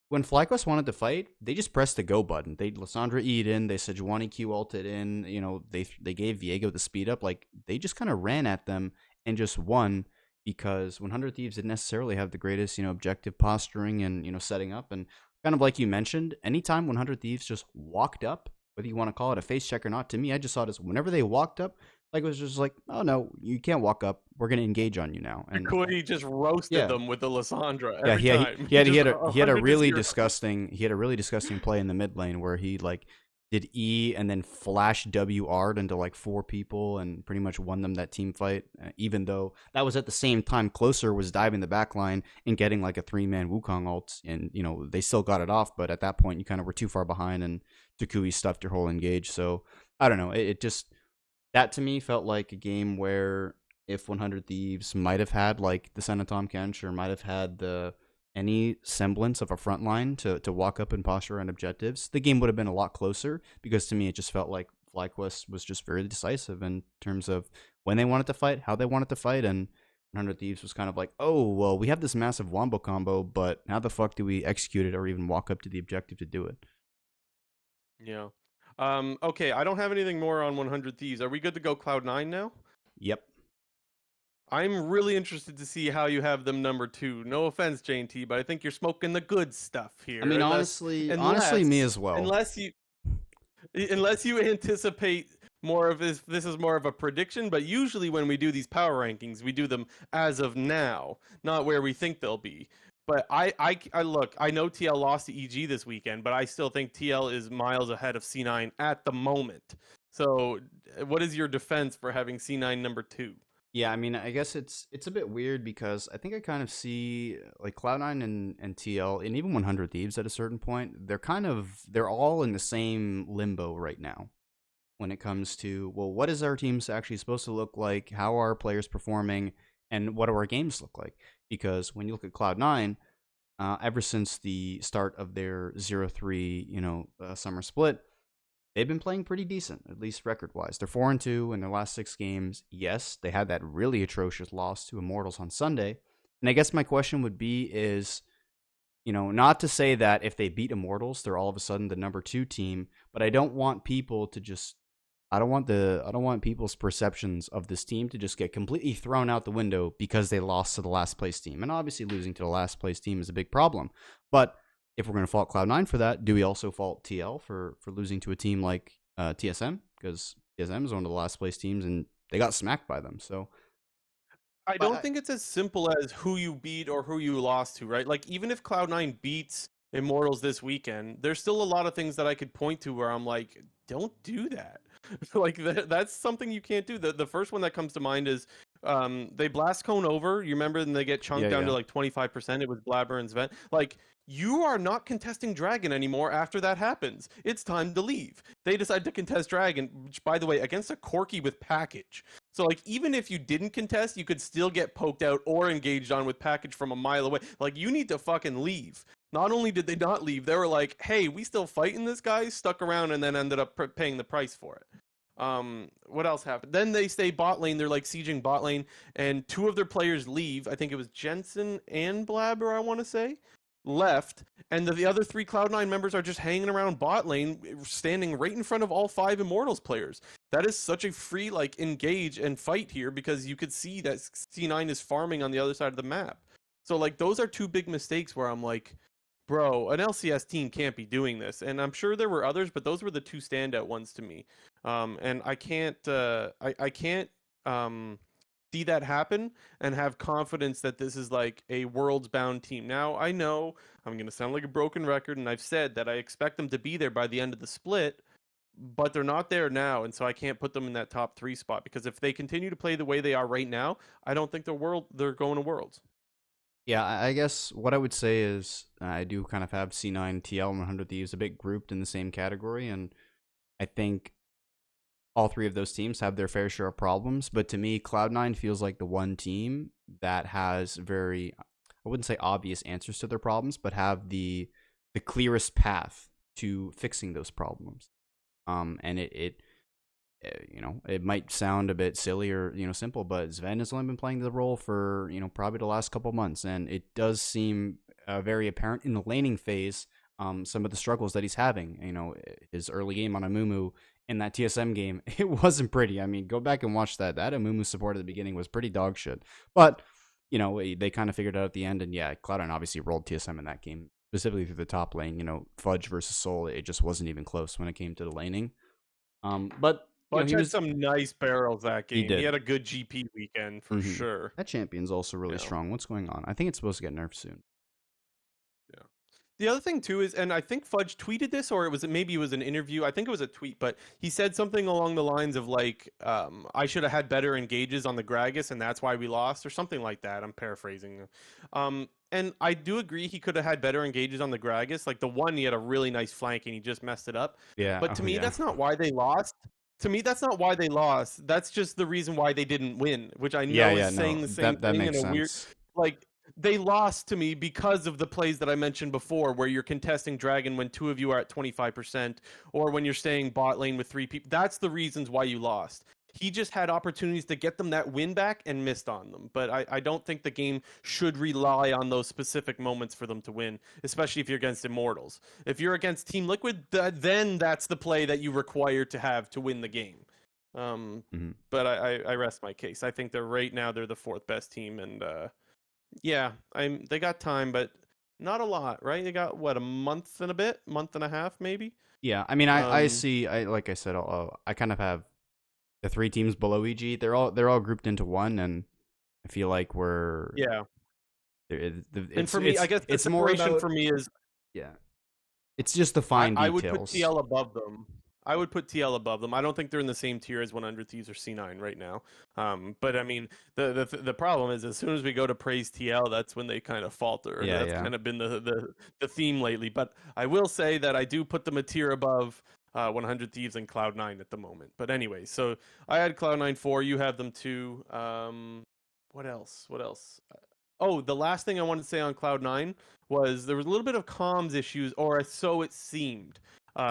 S2: when FlyQuest wanted to fight, they just pressed the go button. They Lissandra E'd in, they Sejuani Q ulted in, they gave Viego the speed up. Like they just kind of ran at them and just won because 100 Thieves didn't necessarily have the greatest, objective posturing and, setting up. And kind of like you mentioned, anytime 100 Thieves just walked up, whether you want to call it a face check or not, to me, I just saw it as whenever they walked up, like it was just like, oh no, you can't walk up. We're gonna engage on you now. And
S1: Kukui just roasted
S2: yeah,
S1: them with the Lissandra
S2: yeah,
S1: every time.
S2: he
S1: Just
S2: had a
S1: 100 to
S2: really
S1: 0.
S2: disgusting play in the mid lane where he like did E and then flash W R'd into like 4 people and pretty much won them that team fight. Even though that was at the same time Closer was diving the back line and getting like a 3-man Wukong ult, and they still got it off, but at that point you kind of were too far behind and Takui stuffed your whole engage. So I don't know. It just that to me felt like a game where if 100 Thieves might have had like the Senatom Kench or might have had any semblance of a front line to walk up and posture on objectives, the game would have been a lot closer, because to me it just felt like FlyQuest was just very decisive in terms of when they wanted to fight, how they wanted to fight, and 100 Thieves was kind of like, oh, well, we have this massive wombo combo, but how the fuck do we execute it or even walk up to the objective to do it?
S1: Yeah. Okay, I don't have anything more on 100 Thieves. Are we good to go Cloud9 now?
S2: Yep.
S1: I'm really interested to see how you have them number 2. No offense, JT, but I think you're smoking the good stuff here.
S2: I mean, honestly, me as well.
S1: Unless you anticipate more of this is more of a prediction, but usually when we do these power rankings, we do them as of now, not where we think they'll be. But I look, I know TL lost to EG this weekend, but I still think TL is miles ahead of C9 at the moment. So what is your defense for having C9 number 2?
S2: Yeah, I mean, I guess it's a bit weird because I think I kind of see like Cloud9 and TL and even 100 Thieves at a certain point, they're all in the same limbo right now when it comes to, well, what is our teams actually supposed to look like? How are our players performing? And what do our games look like? Because when you look at Cloud9, ever since the start of their 0-3, summer split, they've been playing pretty decent, at least record-wise. They're 4-2 in their last 6 games. Yes, they had that really atrocious loss to Immortals on Sunday. And I guess my question would be is, not to say that if they beat Immortals, they're all of a sudden the number 2 team, but I don't want people to just I don't want people's perceptions of this team to just get completely thrown out the window because they lost to the last place team. And obviously losing to the last place team is a big problem. But if we're going to fault Cloud9 for that, do we also fault TL for losing to a team like TSM? Because TSM is one of the last place teams and they got smacked by them. So
S1: I don't think it's as simple as who you beat or who you lost to, right? Like, even if Cloud9 beats Immortals this weekend, there's still a lot of things that I could point to where I'm like, don't do that. Like, that's something you can't do. The first one that comes to mind is they blast cone over. You remember, and they get chunked down to like 25%. It was Blabber's vent. Like, you are not contesting Dragon anymore after that happens. It's time to leave. They decide to contest Dragon, which, by the way, against a Corki with package. So, like, even if you didn't contest, you could still get poked out or engaged on with package from a mile away. Like, you need to fucking leave. Not only did they not leave, they were like, hey, we still fighting this guy, stuck around, and then ended up paying the price for it. What else happened? Then they stay bot lane. They're like sieging bot lane, and 2 of their players leave. I think it was Jensen and Blabber, I want to say, left, and the other 3 Cloud9 members are just hanging around bot lane, standing right in front of all 5 Immortals players. That is such a free, like, engage and fight here, because you could see that C9 is farming on the other side of the map. So, like, those are 2 big mistakes where I'm like, bro, an LCS team can't be doing this. And I'm sure there were others, but those were the 2 standout ones to me. And I can't see that happen and have confidence that this is like a worlds bound team. Now, I know I'm going to sound like a broken record, and I've said that I expect them to be there by the end of the split, but they're not there now, and so I can't put them in that top 3 spot, because if they continue to play the way they are right now, I don't think they're going to worlds.
S2: Yeah, I guess what I would say is I do kind of have C9, TL, and 100 Thieves a bit grouped in the same category, and I think all 3 of those teams have their fair share of problems. But to me, Cloud9 feels like the one team that has very, I wouldn't say obvious answers to their problems, but have the clearest path to fixing those problems. And it it might sound a bit silly or simple, but Sven has only been playing the role for probably the last couple months, and it does seem very apparent in the laning phase. Some of the struggles that he's having, his early game on Amumu in that TSM game, it wasn't pretty. I mean, go back and watch that. That Amumu support at the beginning was pretty dog shit, but they kind of figured it out at the end, and yeah, Cloud9 obviously rolled TSM in that game, specifically through the top lane. Fudge versus Soul, it just wasn't even close when it came to the laning. But
S1: Fudge had some nice barrels that game.
S2: He did.
S1: He had a good GP weekend for sure.
S2: That champion's also really strong. What's going on? I think it's supposed to get nerfed soon.
S1: Yeah. The other thing too is, and I think Fudge tweeted this, or maybe it was an interview. I think it was a tweet, but he said something along the lines of like, "I should have had better engages on the Gragas, and that's why we lost," or something like that. I'm paraphrasing. And I do agree he could have had better engages on the Gragas. Like the one, he had a really nice flank, and he just messed it up.
S2: Yeah.
S1: But to me, that's not why they lost. To me, that's not why they lost. That's just the reason why they didn't win, which I know is saying the same thing in a weird, like, they lost to me because of the plays that I mentioned before, where you're contesting Dragon when two of you are at 25%, or when you're staying bot lane with three people. That's the reasons why you lost. He just had opportunities to get them that win back and missed on them. But I don't think the game should rely on those specific moments for them to win, especially if you're against Immortals. If you're against Team Liquid, then that's the play that you require to have to win the game. But I rest my case. I think right now they're the fourth best team, and yeah, they got time, but not a lot, right? They got what, a month and a bit, month and a half, maybe.
S2: Yeah, I mean, I see. Like I said, I kind of have the three teams below EG. They're all grouped into one, and I feel like we're
S1: and for me, I guess the separation for me is
S2: it's just the fine details.
S1: I would put TL above them. I don't think they're in the same tier as 100 Thieves or C9 right now. But I mean, the problem is, as soon as we go to praise TL, that's when they kind of falter.
S2: Yeah,
S1: that's kind of been the theme lately. But I will say that I do put them a tier above 100 Thieves and Cloud9 at the moment. But anyway, so I had Cloud9 4. You have them 2. What else? Oh, the last thing I wanted to say on Cloud9 was there was a little bit of comms issues, or so it seemed.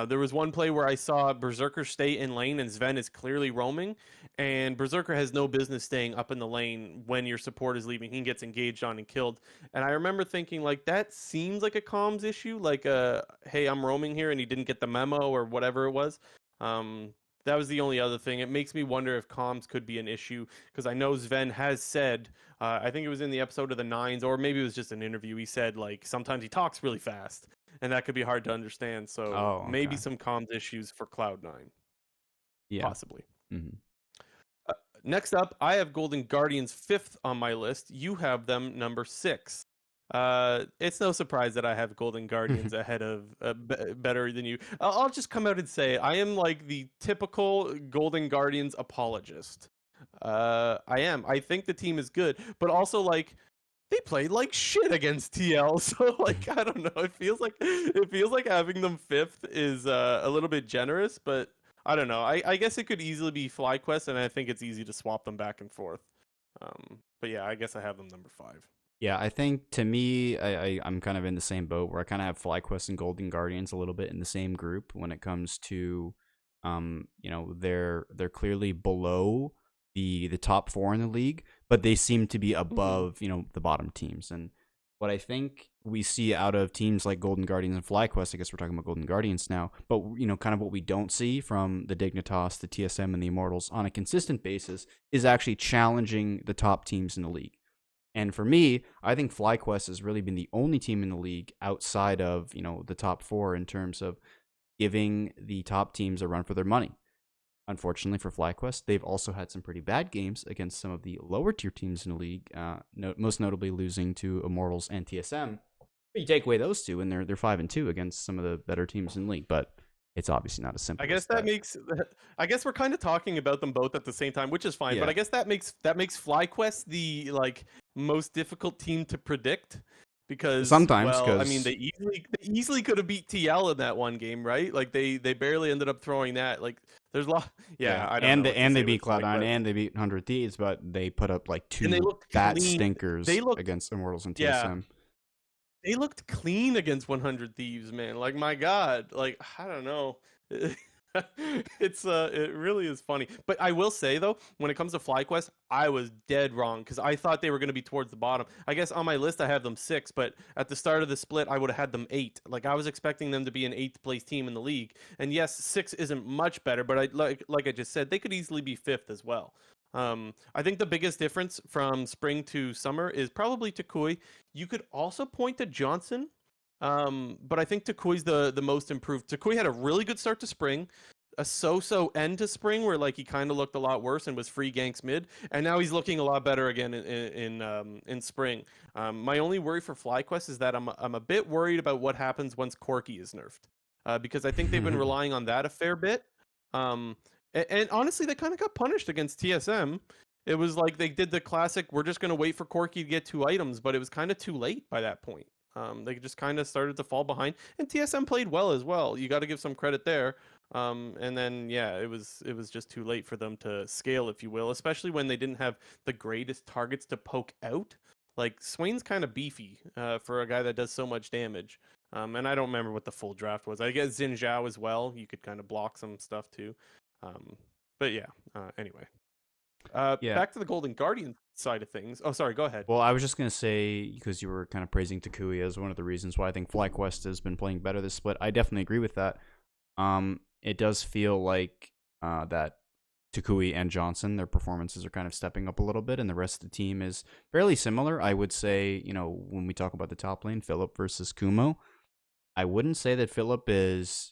S1: There was one play where I saw Berserker stay in lane and Sven is clearly roaming, and Berserker has no business staying up in the lane when your support is leaving. He gets engaged on and killed. And I remember thinking, like, that seems like a comms issue, like, hey, I'm roaming here, and he didn't get the memo or whatever it was. That was the only other thing. It makes me wonder if comms could be an issue, because I know Sven has said, I think it was in the episode of the Nines, or maybe it was just an interview, he said, like, sometimes he talks really fast, and that could be hard to understand. So maybe some comms issues for Cloud9. Yeah. Possibly.
S2: Mm-hmm.
S1: Next up, I have Golden Guardians 5th on my list. You have them number 6. It's no surprise that I have Golden Guardians ahead of better than you. I'll just come out and say I am like the typical Golden Guardians apologist. I am. I think the team is good, but also like they played like shit against TL. So like I don't know. It feels like having them 5th is a little bit generous, but I don't know. I guess it could easily be FlyQuest, and I think it's easy to swap them back and forth. But yeah, I guess I have them number 5.
S2: Yeah, I think to me, I'm kind of in the same boat where I kind of have FlyQuest and Golden Guardians a little bit in the same group when it comes to, they're clearly below the top 4 in the league, but they seem to be above, the bottom teams. And what I think we see out of teams like Golden Guardians and FlyQuest, I guess we're talking about Golden Guardians now, but kind of what we don't see from the Dignitas, the TSM, and the Immortals on a consistent basis is actually challenging the top teams in the league. And for me, I think FlyQuest has really been the only team in the league outside of, the top 4 in terms of giving the top teams a run for their money. Unfortunately for FlyQuest, they've also had some pretty bad games against some of the lower tier teams in the league, most notably losing to Immortals and TSM. But you take away those two, and they're 5-2 against some of the better teams in the league. But it's obviously not as simple.
S1: I guess I guess we're kind of talking about them both at the same time, which is fine. Yeah. But I guess that makes FlyQuest the most difficult team to predict, because
S2: sometimes,
S1: I mean, they easily could have beat TL in that one game, right? Like they barely ended up throwing that. Like there's a lot. Yeah, I don't know
S2: and they beat Cloud9 and they beat 100 Thieves, but they put up like 2 bad stinkers against Immortals and TSM.
S1: Yeah. They looked clean against 100 Thieves, man. Like, my God. Like, I don't know. It really is funny. But I will say though, when it comes to FlyQuest, I was dead wrong because I thought they were going to be towards the bottom. I guess on my list I have them 6, but at the start of the split I would have had them 8. Like I was expecting them to be an 8th place team in the league. And yes, 6 isn't much better, but like I just said, they could easily be 5th as well. I think the biggest difference from spring to summer is probably Takui. You could also point to Johnson, but I think Takui's the most improved. Takui had a really good start to spring, a so-so end to spring where like he kind of looked a lot worse and was free ganks mid, and now he's looking a lot better again in spring. My only worry for FlyQuest is that I'm a bit worried about what happens once Corki is nerfed, because I think they've been relying on that a fair bit. And honestly, they kind of got punished against TSM. It was like they did the classic, we're just going to wait for Corki to get 2 items, but it was kind of too late by that point. They just kind of started to fall behind, and TSM played well as well. You got to give some credit there. And then yeah, it was just too late for them to scale, if you will, especially when they didn't have the greatest targets to poke out. Like Swain's kind of beefy for a guy that does so much damage. And I don't remember what the full draft was. I guess Xin Zhao as well. You could kind of block some stuff too. But yeah. Anyway,
S2: Yeah.
S1: back to the Golden Guardian side of things. Oh, sorry. Go ahead.
S2: Well, I was just gonna say, because you were kind of praising Takui as one of the reasons why I think FlyQuest has been playing better this split. I definitely agree with that. It does feel like that Takui and Johnson, their performances are kind of stepping up a little bit, and the rest of the team is fairly similar. I would say, when we talk about the top lane, Philip versus Kumo, I wouldn't say that Philip is,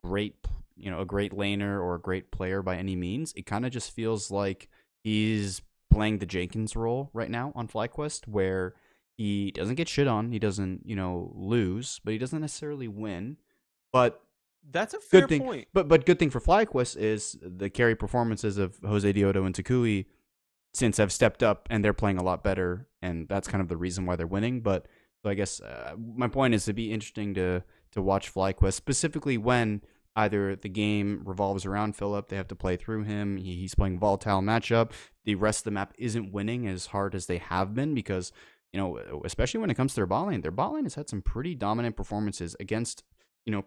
S2: great, a great laner or a great player by any means. It kind of just feels like he's playing the Jenkins role right now on FlyQuest, where he doesn't get shit on, he doesn't, lose, but he doesn't necessarily win. But
S1: That's a
S2: good
S1: fair
S2: thing,
S1: point.
S2: but good thing for FlyQuest is the carry performances of Jose Dioto and Takui since have stepped up and they're playing a lot better, and that's kind of the reason why they're winning. But so I guess my point is to be interesting to watch FlyQuest, specifically when either the game revolves around Philip, they have to play through him, he's playing volatile matchup, the rest of the map isn't winning as hard as they have been because, especially when it comes to their bot lane has had some pretty dominant performances against,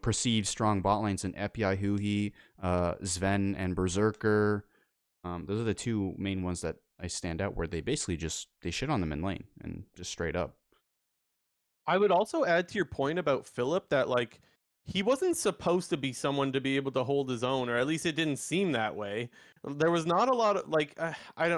S2: perceived strong bot lanes in Epi, Huhi, Sven, and Berserker. Those are the 2 main ones that I stand out where they basically they shit on them in lane and just straight up.
S1: I would also add to your point about Philip that like he wasn't supposed to be someone to be able to hold his own, or at least it didn't seem that way. There was not a lot of like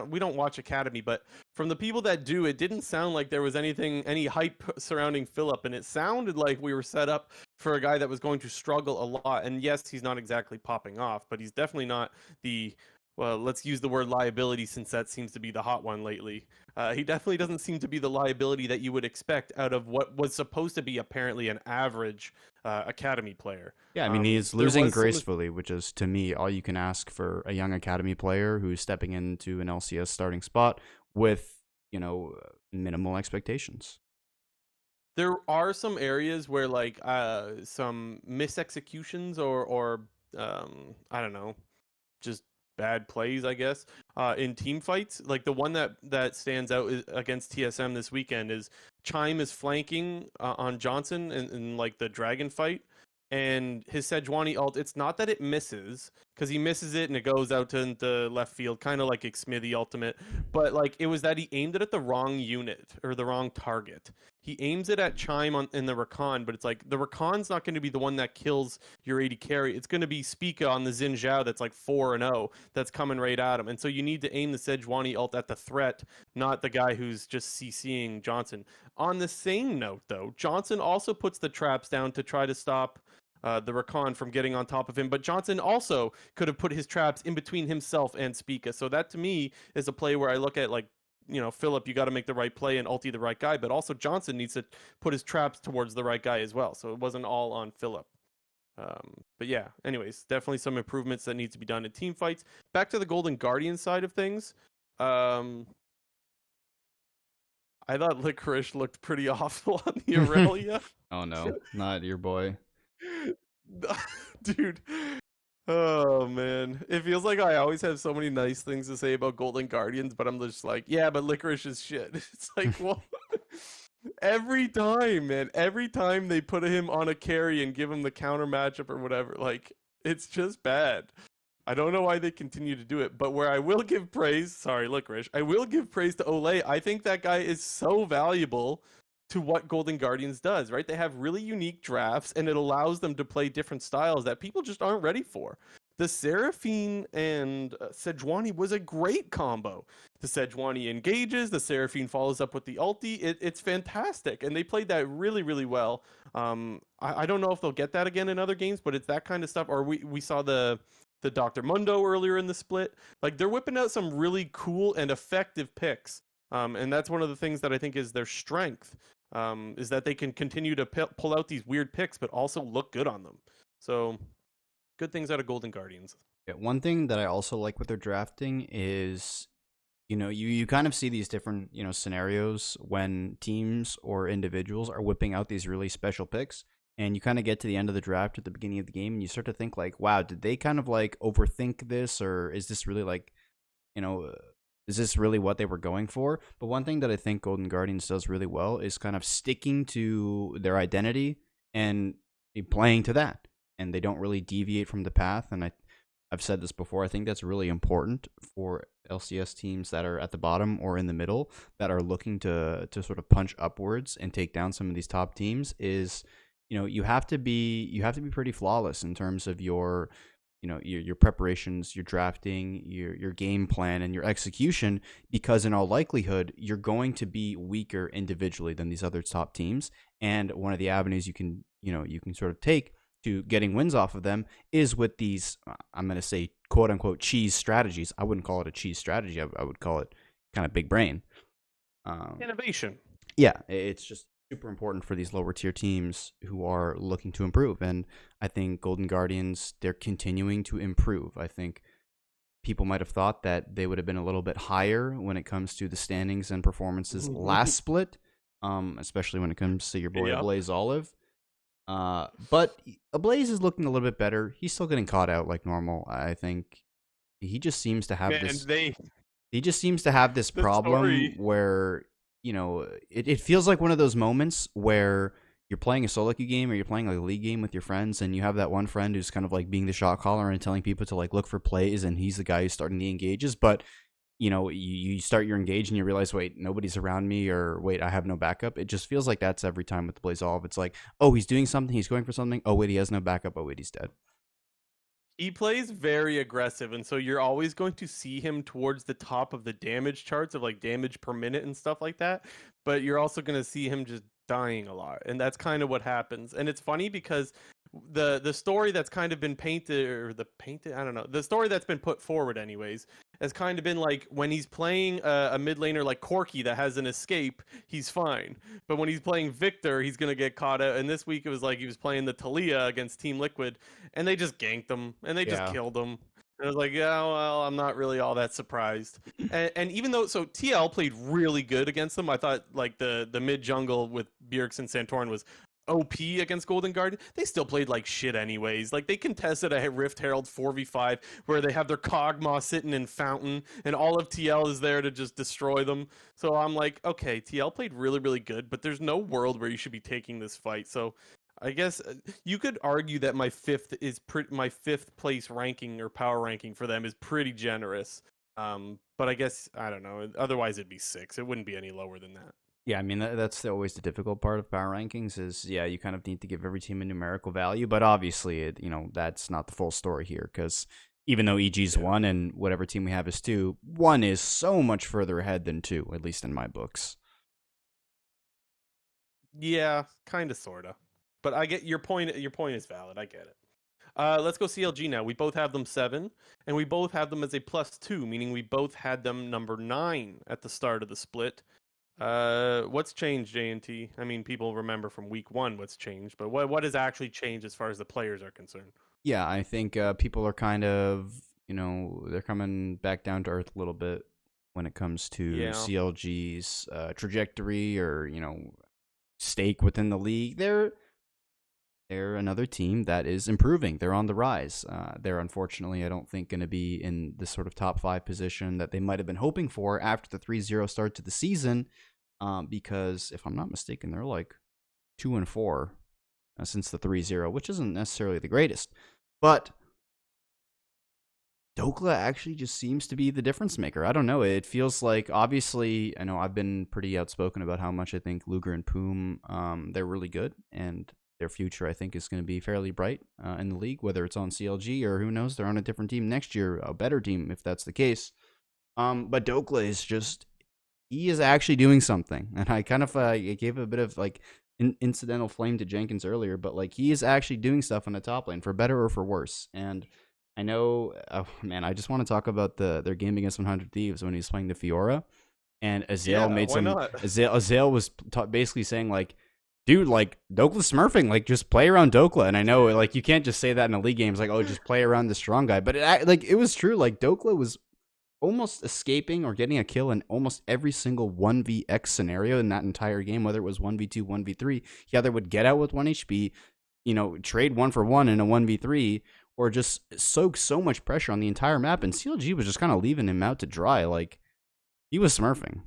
S1: we don't watch Academy, but from the people that do, it didn't sound like there was any hype surrounding Philip, and it sounded like we were set up for a guy that was going to struggle a lot. And yes, he's not exactly popping off, but he's definitely not the well, let's use the word liability since that seems to be the hot one lately. He definitely doesn't seem to be the liability that you would expect out of what was supposed to be apparently an average academy player.
S2: Yeah, I mean, he's losing gracefully, which is, to me, all you can ask for a young academy player who's stepping into an LCS starting spot with, minimal expectations.
S1: There are some areas where, like, some misexecutions or I don't know, just bad plays, I guess, in team fights. Like the one that stands out against TSM this weekend is Chime is flanking on Johnson in like the dragon fight, and his Sejuani ult. It's not that it misses because he misses it and it goes out to the left field, kind of like Xmithy ultimate. But like it was that he aimed it at the wrong unit or the wrong target. He aims it at Chime in the Rakan, but it's like the Rakan's not going to be the one that kills your AD carry. It's going to be Spica on the Xin Zhao that's like 4-0 that's coming right at him. And so you need to aim the Sejuani ult at the threat, not the guy who's just CCing Johnson. On the same note, though, Johnson also puts the traps down to try to stop the Rakan from getting on top of him. But Johnson also could have put his traps in between himself and Spica. So that to me is a play where I look at like, Philip, you got to make the right play and ulti the right guy, but also Johnson needs to put his traps towards the right guy as well. So it wasn't all on Philip. But yeah, anyways, definitely some improvements that need to be done in team fights. Back to the Golden Guardian side of things. I thought Licorice looked pretty awful on the Aurelia.
S2: Oh no, not your boy.
S1: Dude. Oh man. It feels like I always have so many nice things to say about Golden Guardians, but I'm just like, yeah, but Licorice is shit. It's like, well, every time, man. Every time they put him on a carry and give him the counter matchup or whatever, like It's just bad. I don't know why they continue to do it, but where I will give praise, sorry, licorice, I will give praise to Olay. I think that guy is so valuable to what Golden Guardians does, right? They have really unique drafts, and it allows them to play different styles that people just aren't ready for. The Seraphine and Sejuani was a great combo. The Sejuani engages, the Seraphine follows up with the ulti. It's fantastic, and they played that really, really well. I don't know if they'll get that again in other games, but it's that kind of stuff. Or we saw the Dr. Mundo earlier in the split. Like they're whipping out some really cool and effective picks. And that's one of the things that I think is their strength, is that they can continue to pull out these weird picks, but also look good on them. So good things out of Golden Guardians.
S2: Yeah, one thing that I also like with their drafting is, you kind of see these different, scenarios when teams or individuals are whipping out these really special picks. And you kind of get to the end of the draft at the beginning of the game and you start to think like, wow, did they kind of like overthink this, or is this really like, is this really what they were going for? But one thing that I think Golden Guardians does really well is kind of sticking to their identity and playing to that. And they don't really deviate from the path. And I've said this before, I think that's really important for LCS teams that are at the bottom or in the middle that are looking to sort of punch upwards and take down some of these top teams is, you have to be pretty flawless in terms of your preparations, your drafting, your game plan, and your execution, because in all likelihood you're going to be weaker individually than these other top teams. And one of the avenues you can sort of take to getting wins off of them is with these, I'm going to say, quote unquote, cheese strategies. I wouldn't call it a cheese strategy. I would call it kind of big brain.
S1: Innovation.
S2: Yeah, it's just super important for these lower tier teams who are looking to improve. And I think Golden Guardians, they're continuing to improve. I think people might have thought that they would have been a little bit higher when it comes to the standings and performances last split, especially when it comes to your boy Ablaze Olive. But Ablaze is looking a little bit better. He's still getting caught out like normal. I think he just seems to have he just seems to have this problem where, it feels like one of those moments where you're playing a solo queue game or you're playing like a league game with your friends, and you have that one friend who's kind of like being the shot caller and telling people to like look for plays, and he's the guy who's starting the engages. But you start your engage and you realize, wait, nobody's around me, or wait, I have no backup. It just feels like that's every time with the Blaze Olive. It's like, oh, he's doing something, he's going for something. Oh wait, he has no backup. Oh wait, he's dead.
S1: He plays very aggressive, and so you're always going to see him towards the top of the damage charts of like damage per minute and stuff like that. But you're also going to see him just dying a lot, and that's kind of what happens. And it's funny because the story that's kind of been the story that's been put forward anyways has kind of been like, when he's playing a mid laner like Corki that has an escape, he's fine, but when he's playing Victor, he's gonna get caught out. And this week it was like he was playing the Talia against Team Liquid, and they just ganked him and they just killed him. And I was like, yeah, well, I'm not really all that surprised. And even though, so TL played really good against them, I thought like the mid jungle with Bjergsen and Santorin was OP against Golden Guard. They still played like shit anyways. Like they contested a Rift Herald 4v5 where they have their Kog'Maw sitting in Fountain and all of TL is there to just destroy them. So I'm like, okay, TL played really, really good, but there's no world where you should be taking this fight. So I guess you could argue that my fifth place ranking or power ranking for them is pretty generous. But I guess, I don't know. Otherwise it'd be 6. It wouldn't be any lower than that.
S2: Yeah, I mean, that's always the difficult part of power rankings is, yeah, you kind of need to give every team a numerical value, but obviously, that's not the full story here, because even though EG's 1 and whatever team we have is 2, 1 is so much further ahead than 2, at least in my books.
S1: Yeah, kind of, sort of. But I get your point. Your point is valid. I get it. Let's go CLG now. We both have them 7, and we both have them as a +2, meaning we both had them number 9 at the start of the split. What's changed, JNT? I mean, people remember from week 1 what's changed, but what has actually changed as far as the players are concerned?
S2: Yeah, I think people are kind of, they're coming back down to earth a little bit when it comes to CLG's trajectory or, stake within the league. They're another team that is improving. They're on the rise. They're unfortunately, I don't think, going to be in this sort of top 5 position that they might have been hoping for after the 3-0 start to the season. Because if I'm not mistaken, they're like 2-4 since the 3-0, which isn't necessarily the greatest. But Dokla actually just seems to be the difference maker. I don't know. It feels like, obviously, I know I've been pretty outspoken about how much I think Luger and Poom, they're really good, and their future, I think, is going to be fairly bright in the league, whether it's on CLG or who knows, they're on a different team next year, a better team if that's the case. But Dokla is just, he is actually doing something. And I kind of gave a bit of like incidental flame to Jenkins earlier, but like he is actually doing stuff on the top lane for better or for worse. And I know, oh, man, I just want to talk about their game against 100 Thieves when he was playing the Fiora, and Azale
S1: Yeah,
S2: made
S1: why
S2: some.
S1: not?
S2: Azale was basically saying like, dude, like Dokla's smurfing, like just play around Dokla. And I know like you can't just say that in a league game. It's like, oh, just play around the strong guy, but it was true. Like Dokla was almost escaping or getting a kill in almost every single 1vx scenario in that entire game, whether it was 1v2, 1v3. He either would get out with 1 HP, trade 1-for-1 in a 1v3, or just soak so much pressure on the entire map, and CLG was just kind of leaving him out to dry. Like, he was smurfing.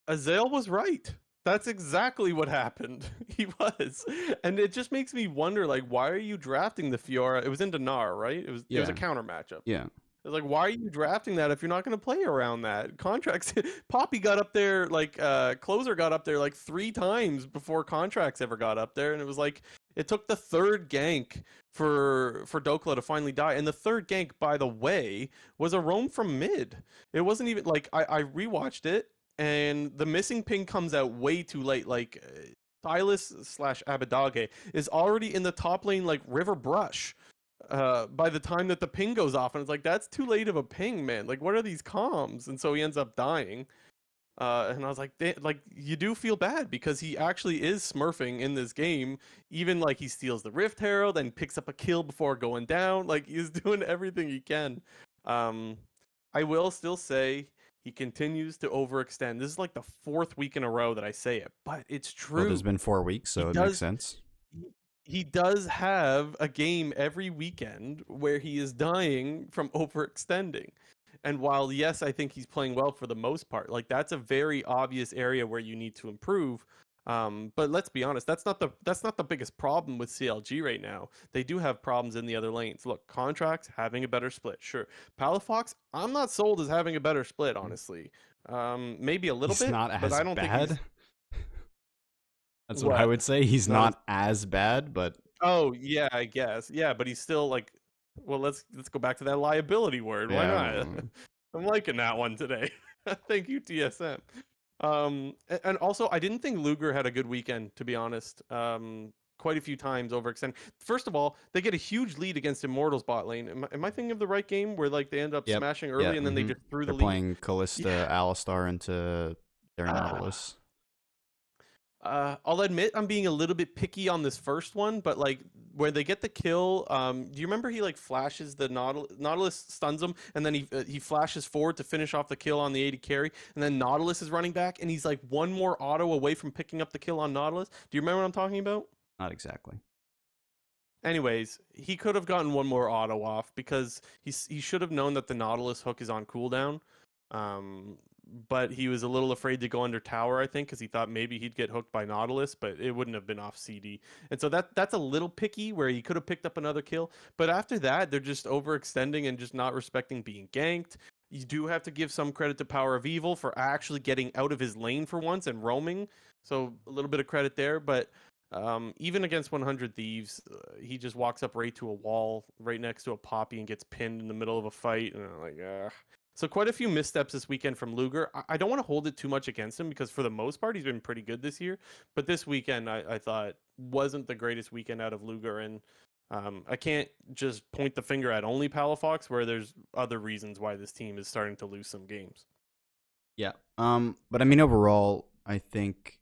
S1: Azale was right. That's exactly what happened. He was. And it just makes me wonder, like, why are you drafting the Fiora? It was in Dinar, right? It was a counter matchup.
S2: Yeah.
S1: It's like, why are you drafting that if you're not going to play around that? Contracts, Poppy got up there, like, Closer got up there like 3 times before Contracts ever got up there. And it was like, it took the third gank for Dokla to finally die. And the third gank, by the way, was a roam from mid. It wasn't even, like, I rewatched it, and the missing ping comes out way too late. Like, Silas / Abadage is already in the top lane, like, River Brush by the time that the ping goes off, and it's like, that's too late of a ping, man. Like, what are these comms? And so he ends up dying. And I was like, like, you do feel bad because he actually is smurfing in this game. Even like he steals the Rift Herald and picks up a kill before going down. Like, he's doing everything he can. I will still say he continues to overextend. This is like the 4th week in a row that I say it, but it's true.
S2: Well, there's been 4 weeks, so it makes sense.
S1: He does have a game every weekend where he is dying from overextending. And while, yes, I think he's playing well for the most part, like, that's a very obvious area where you need to improve. But let's be honest, that's not the biggest problem with CLG right now. They do have problems in the other lanes. Look, Contracts having a better split, sure. Palafox, I'm not sold as having a better split, honestly. Maybe a little bit, but I don't think he's...
S2: That's what I would say. He's not as bad, but...
S1: Oh, yeah, I guess. Yeah, but he's still like... Well, let's go back to that liability word. Why not? I'm liking that one today. Thank you, TSM. And also, I didn't think Luger had a good weekend, to be honest. Quite a few times overextended. First of all, they get a huge lead against Immortals bot lane. Am I thinking of the right game where like they end up smashing early and then they just threw the lead?
S2: They're playing Callista, Alistar into their Nautilus.
S1: I'll admit I'm being a little bit picky on this first one, but like where they get the kill, do you remember he like flashes the Nautilus stuns him, and then he flashes forward to finish off the kill on the AD carry, and then Nautilus is running back, and he's like one more auto away from picking up the kill on Nautilus. Do you remember what I'm talking about?
S2: Not exactly.
S1: Anyways, he could have gotten one more auto off because he should have known that the Nautilus hook is on cooldown. But he was a little afraid to go under tower, I think, because he thought maybe he'd get hooked by Nautilus, but it wouldn't have been off CD. And so that's a little picky where he could have picked up another kill. But after that, they're just overextending and just not respecting being ganked. You do have to give some credit to Power of Evil for actually getting out of his lane for once and roaming. So a little bit of credit there. But even against 100 Thieves, he just walks up right to a wall right next to a Poppy and gets pinned in the middle of a fight. And I'm like, So quite a few missteps this weekend from Luger. I don't want to hold it too much against him because for the most part, he's been pretty good this year. But this weekend, I thought wasn't the greatest weekend out of Luger. And I can't just point the finger at only Palafox, where there's other reasons why this team is starting to lose some games.
S2: Yeah. But I mean, overall, I think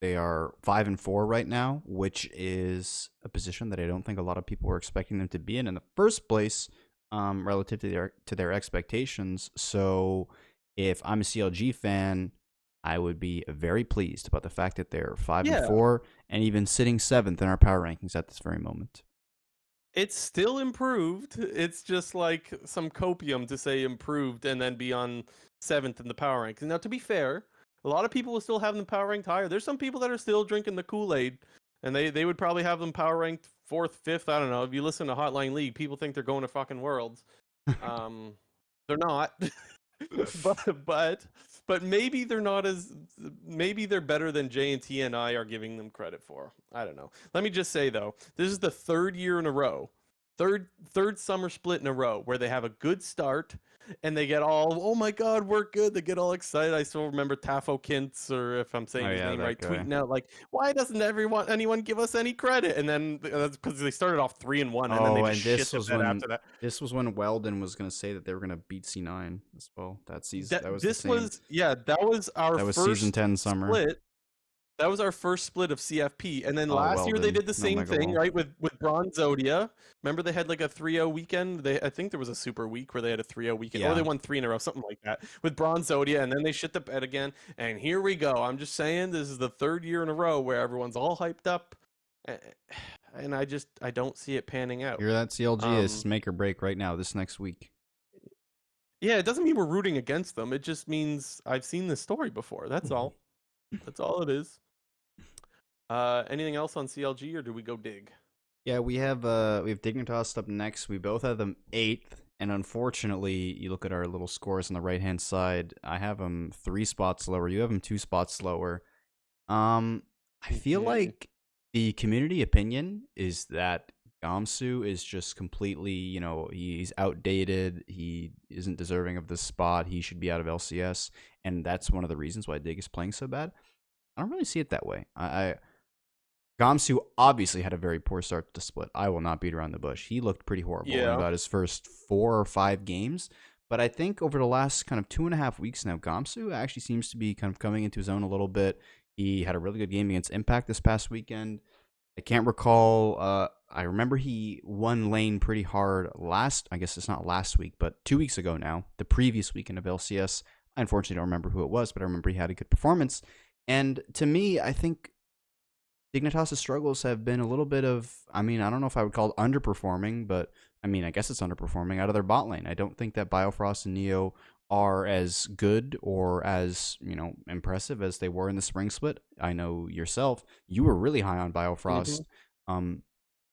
S2: they are 5-4 right now, which is a position that I don't think a lot of people were expecting them to be in the first place. Relative to their expectations. So if I'm a CLG fan, I would be very pleased about the fact that they're 5-4 and even sitting 7th in our power rankings at this very moment.
S1: It's still improved. It's just like some copium to say improved and then be on 7th in the power rankings. Now, to be fair, a lot of people will still have them power ranked higher. There's some people that are still drinking the Kool-Aid, and they would probably have them power ranked 4th, 5th. I don't know. If you listen to Hotline League, people think they're going to fucking Worlds. Um, they're not, but maybe they're not as maybe they're better than J and T and I are giving them credit for. I don't know. Let me just say though, this is the third year in a row, third summer split in a row where they have a good start and they get all, oh my god, we're good. They get all excited. I still remember Tafo Kintz, or if I'm
S2: Oh
S1: saying his
S2: yeah,
S1: name
S2: that
S1: right,
S2: guy.
S1: tweeting out like, why doesn't anyone give us any credit? And then that's because they started off 3-1 and then they
S2: Oh,
S1: just
S2: and
S1: shit the bed after that.
S2: this was when Weldon was gonna say that they were gonna beat C9 as well. That season,
S1: That
S2: that was the
S1: this
S2: same.
S1: was yeah, that was our
S2: That was season
S1: first
S2: 10 summer.
S1: split. That was our first split of CFP. And then
S2: Oh,
S1: last year they
S2: Weldon,
S1: did the
S2: no
S1: same
S2: mega
S1: thing,
S2: ball.
S1: right? With Bronze Zodia. Remember they had like a 3-0 weekend? I think there was a super week where they had a 3-0 weekend, or they
S2: Yeah,
S1: won 3 in a row, something like that. With Bronze Zodia, and then they shit the bed again. And here we go. I'm just saying this is the third year in a row where everyone's all hyped up. And I don't see it panning out.
S2: hear that CLG is
S1: Um
S2: make or break right now. This next week.
S1: yeah, it doesn't mean we're rooting against them. It just means I've seen this story before. That's all. That's all it is. Anything else on CLG, or do we go dig?
S2: Yeah, we have Dignitas up next. We both have them eighth, and unfortunately, you look at our little scores on the right hand side. I have them 3 spots lower. You have them 2 spots lower. I feel
S1: Mhm.
S2: like the community opinion is that Gamsu is just completely, he's outdated. He isn't deserving of this spot. He should be out of LCS, and that's one of the reasons why Dig is playing so bad. I don't really see it that way. Gamsu obviously had a very poor start to the split. I will not beat around the bush. He looked pretty horrible in
S1: Yeah.
S2: about his first 4 or 5 games. But I think over the last kind of 2.5 weeks now, Gamsu actually seems to be kind of coming into his own a little bit. He had a really good game against Impact this past weekend. I can't recall. I remember he won lane pretty hard I guess it's not last week, but 2 weeks ago now, the previous weekend of LCS. I unfortunately don't remember who it was, but I remember he had a good performance. And to me, I think Dignitas' struggles have been a little bit of, I mean, I don't know if I would call it underperforming, but I mean, I guess it's underperforming out of their bot lane. I don't think that Biofrost and Neo are as good or as, impressive as they were in the spring split. I know yourself, you were really high on
S1: Hmm.
S2: Biofrost um,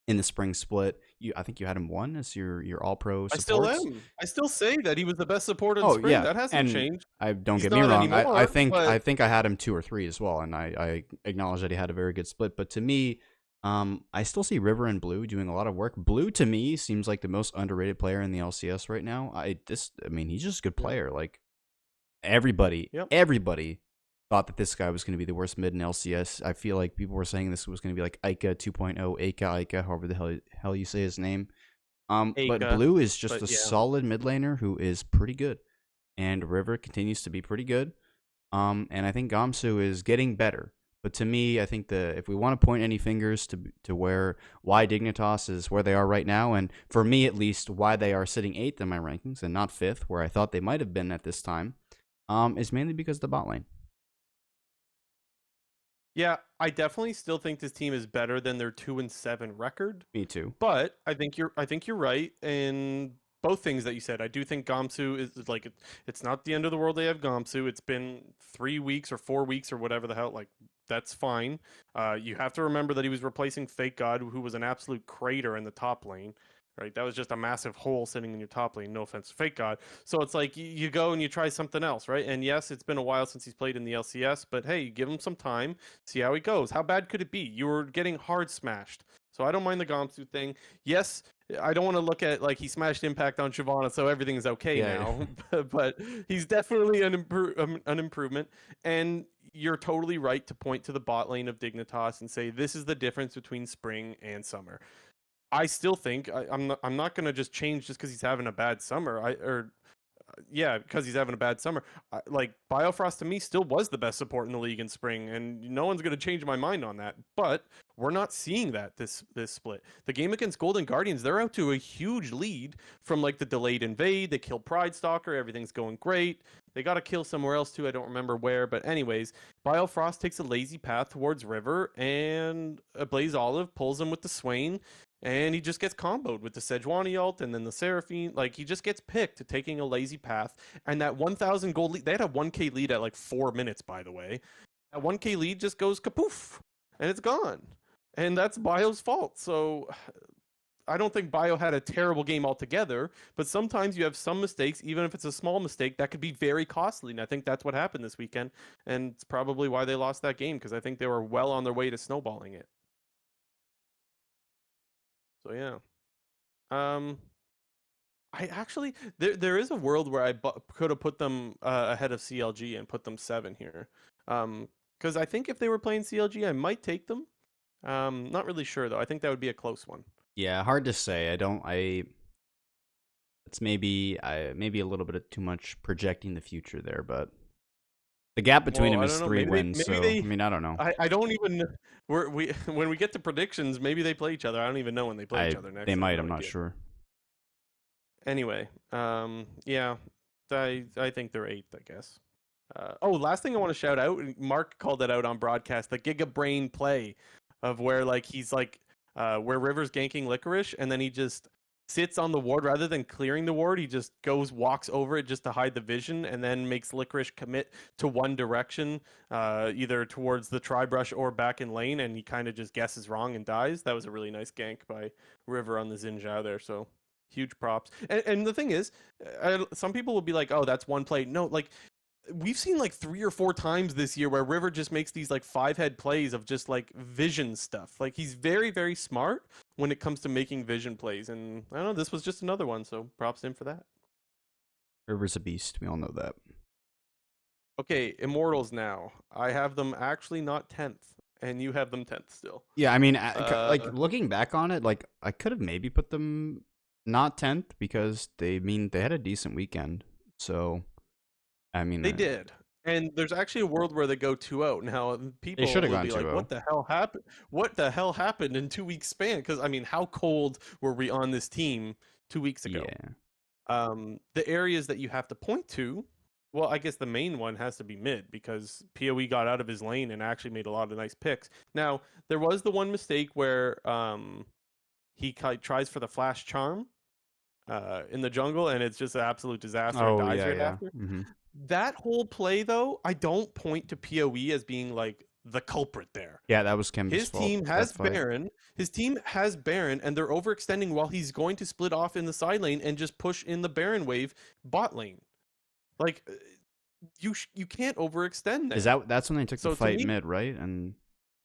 S2: in the spring split. I think you had him one as your all pro
S1: I still
S2: supports.
S1: am. I still say that he was the best support in
S2: Oh
S1: spring.
S2: yeah,
S1: That hasn't
S2: and
S1: changed.
S2: I don't
S1: He's
S2: get me
S1: not
S2: wrong. I
S1: anymore,
S2: think
S1: but
S2: I had him 2 or 3 as well, and I acknowledge that he had a very good split. But to me, I still see River and Blue doing a lot of work. Blue to me seems like the most underrated player in the LCS right now. I mean, he's just a good
S1: yep,
S2: player. Like everybody,
S1: yep.
S2: everybody thought that this guy was going to be the worst mid in LCS. I feel like people were saying this was going to be like Ica 2.0, Ica, however the hell you say his name. But
S1: Aka,
S2: Blue is just
S1: but
S2: a
S1: yeah.
S2: solid mid laner who is pretty good, and River continues to be pretty good. And I think Gamsu is getting better. But to me, I think if we want to point any fingers to why Dignitas is where they are right now, and for me at least, why they are sitting eighth in my rankings and not fifth, where I thought they might have been at this time, is mainly because of the bot lane.
S1: Yeah, I definitely still think this team is better than their 2-7 record.
S2: Me too.
S1: But I think you're right in both things that you said. I do think Gamsu is like it's not the end of the world they have Gamsu. It's been 3 weeks or 4 weeks or whatever the hell. Like that's fine. You have to remember that he was replacing Fake God, who was an absolute crater in the top lane. Right, that was just a massive hole sitting in your top lane. No offense to Fake God. So it's like you go and you try something else, right? And yes, it's been a while since he's played in the LCS, but hey, you give him some time, see how he goes. How bad could it be? You were getting hard smashed. So I don't mind the Gamsu thing. Yes, I don't want to look at like he smashed Impact on Shyvana, so everything's okay
S2: Yeah.
S1: now. But he's definitely an improvement. And you're totally right to point to the bot lane of Dignitas and say this is the difference between spring and summer. I still think I'm not gonna just change just because he's having a bad summer. Yeah, because he's having a bad summer. Like Biofrost to me still was the best support in the league in spring, and no one's going to change my mind on that. But we're not seeing that this split. The game against Golden Guardians, they're out to a huge lead from like the delayed invade. They killed Pride Stalker. Everything's going great. They got a kill somewhere else too. I don't remember where, but anyways, Biofrost takes a lazy path towards River, and Blaze Olive pulls him with the Swain, and he just gets comboed with the Sejuani ult and then the Seraphine. Like, he just gets picked to taking a lazy path. And that 1,000 gold lead, they had a 1K lead at like 4 minutes, by the way. That 1K lead just goes kapoof, and it's gone. And that's Bio's fault. So I don't think Bio had a terrible game altogether, but sometimes you have some mistakes, even if it's a small mistake, that could be very costly. And I think that's what happened this weekend. And it's probably why they lost that game, because I think they were well on their way to snowballing it. So yeah. Um, I actually there is a world where could have put them ahead of CLG and put them 7 here. Because I think if they were playing CLG, I might take them. Not really sure though. I think that would be a close one.
S2: Yeah, hard to say. It's maybe a little bit of too much projecting the future there, but the gap between
S1: Well,
S2: them
S1: I
S2: is
S1: don't know.
S2: 3 wins.
S1: Maybe
S2: So
S1: they.
S2: I mean, I don't know.
S1: I don't even. We when we get to predictions, maybe they play each other. I don't even know when they play each other next.
S2: They
S1: I have
S2: might.
S1: no
S2: I'm not
S1: idea.
S2: sure.
S1: Anyway, yeah, I think they're 8th, I guess. Oh, last thing I want to shout out. Mark called it out on broadcast. The Giga Brain play of where like he's like where River's ganking Licorice, and then he just sits on the ward rather than clearing the ward. He just walks over it just to hide the vision, and then makes Licorice commit to one direction, either towards the tri-brush or back in lane, and he kind of just guesses wrong and dies. That was a really nice gank by River on the Xin Zhao there. So huge props. And the thing is, some people will be like, "Oh, that's one play." No, like we've seen like 3 or 4 times this year where River just makes these like 5-head plays of just like vision stuff. Like he's very, very smart when it comes to making vision plays. And I don't know, this was just another one. So props to him for that.
S2: River's a beast. We all know that.
S1: Okay, Immortals now. I have them actually not 10th, and you have them 10th still.
S2: Yeah, I mean, like looking back on it, like I could have maybe put them not 10th because they had a decent weekend. So I mean,
S1: They did. And there's actually a world where they go 2-0. Now, people
S2: should have
S1: will
S2: gone
S1: be like,
S2: 2-0.
S1: what the hell happened? What the hell happened in 2 weeks span? Because, I mean, how cold were we on this team 2 weeks ago?
S2: Yeah.
S1: The areas that you have to point to, well, I guess the main one has to be mid because PoE got out of his lane and actually made a lot of nice picks. Now, there was the one mistake where he tries for the flash charm in the jungle, and it's just an absolute disaster and dies right after.
S2: Mm-hmm.
S1: That whole play, though, I don't point to PoE as being like the culprit there.
S2: Yeah, that was Kem's
S1: His
S2: fault.
S1: team has Baron. His team has Baron, and they're overextending while he's going to split off in the side lane and just push in the Baron wave bot lane. Like you can't overextend that.
S2: Is that's when they took the fight mid, right? And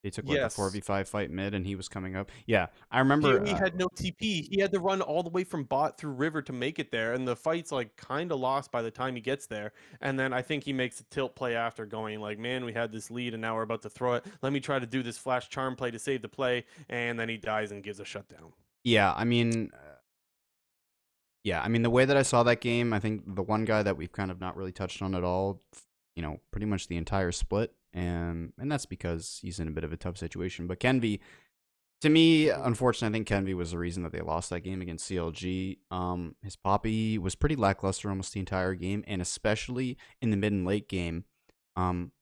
S2: they took like a 4v5 fight mid, and he was coming up. Yeah, I remember.
S1: He had no TP. He had to run all the way from bot through river to make it there, and the fight's like kind of lost by the time he gets there. And then I think he makes a tilt play after, going like, "Man, we had this lead, and now we're about to throw it. Let me try to do this flash charm play to save the play." And then he dies and gives a shutdown.
S2: Yeah, I mean, the way that I saw that game, I think the one guy that we've kind of not really touched on at all, pretty much the entire split. And that's because he's in a bit of a tough situation. But Kenvi, to me, unfortunately, I think Kenvi was the reason that they lost that game against CLG. His Poppy was pretty lackluster almost the entire game, and especially in the mid and late game,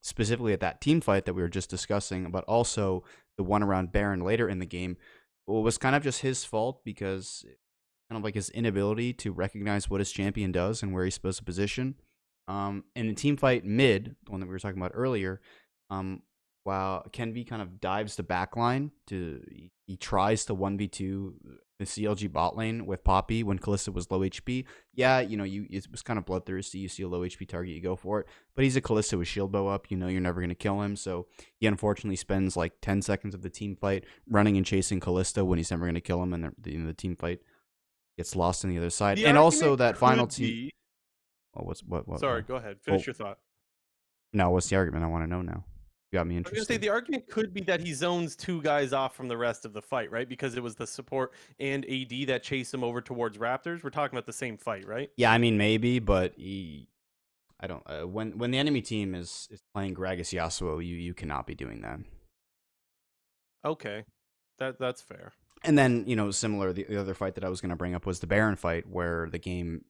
S2: specifically at that team fight that we were just discussing, but also the one around Baron later in the game. It was kind of just his fault because kind of like his inability to recognize what his champion does and where he's supposed to position. In the team fight mid, the one that we were talking about earlier, while Kenvi kind of dives the backline he tries to 1v2 the CLG bot lane with Poppy when Kalista was low HP. Yeah, it was kind of bloodthirsty. You see a low HP target, you go for it. But he's a Kalista with shield bow up. You're never going to kill him. So he unfortunately spends like 10 seconds of the team fight running and chasing Kalista when he's never going to kill him, and the team fight gets lost on the other side. And also that final team. What?
S1: Sorry, go ahead. Finish your thought.
S2: No, what's the argument? I want to know now. You got me interested.
S1: I was going to say the argument could be that he zones 2 guys off from the rest of the fight, right? Because it was the support and AD that chased him over towards Raptors. We're talking about the same fight, right?
S2: Yeah, I mean maybe, but I don't. When the enemy team is playing Gragas Yasuo, you cannot be doing that.
S1: Okay, that's fair.
S2: And then, similar, the other fight that I was going to bring up was the Baron fight, where the game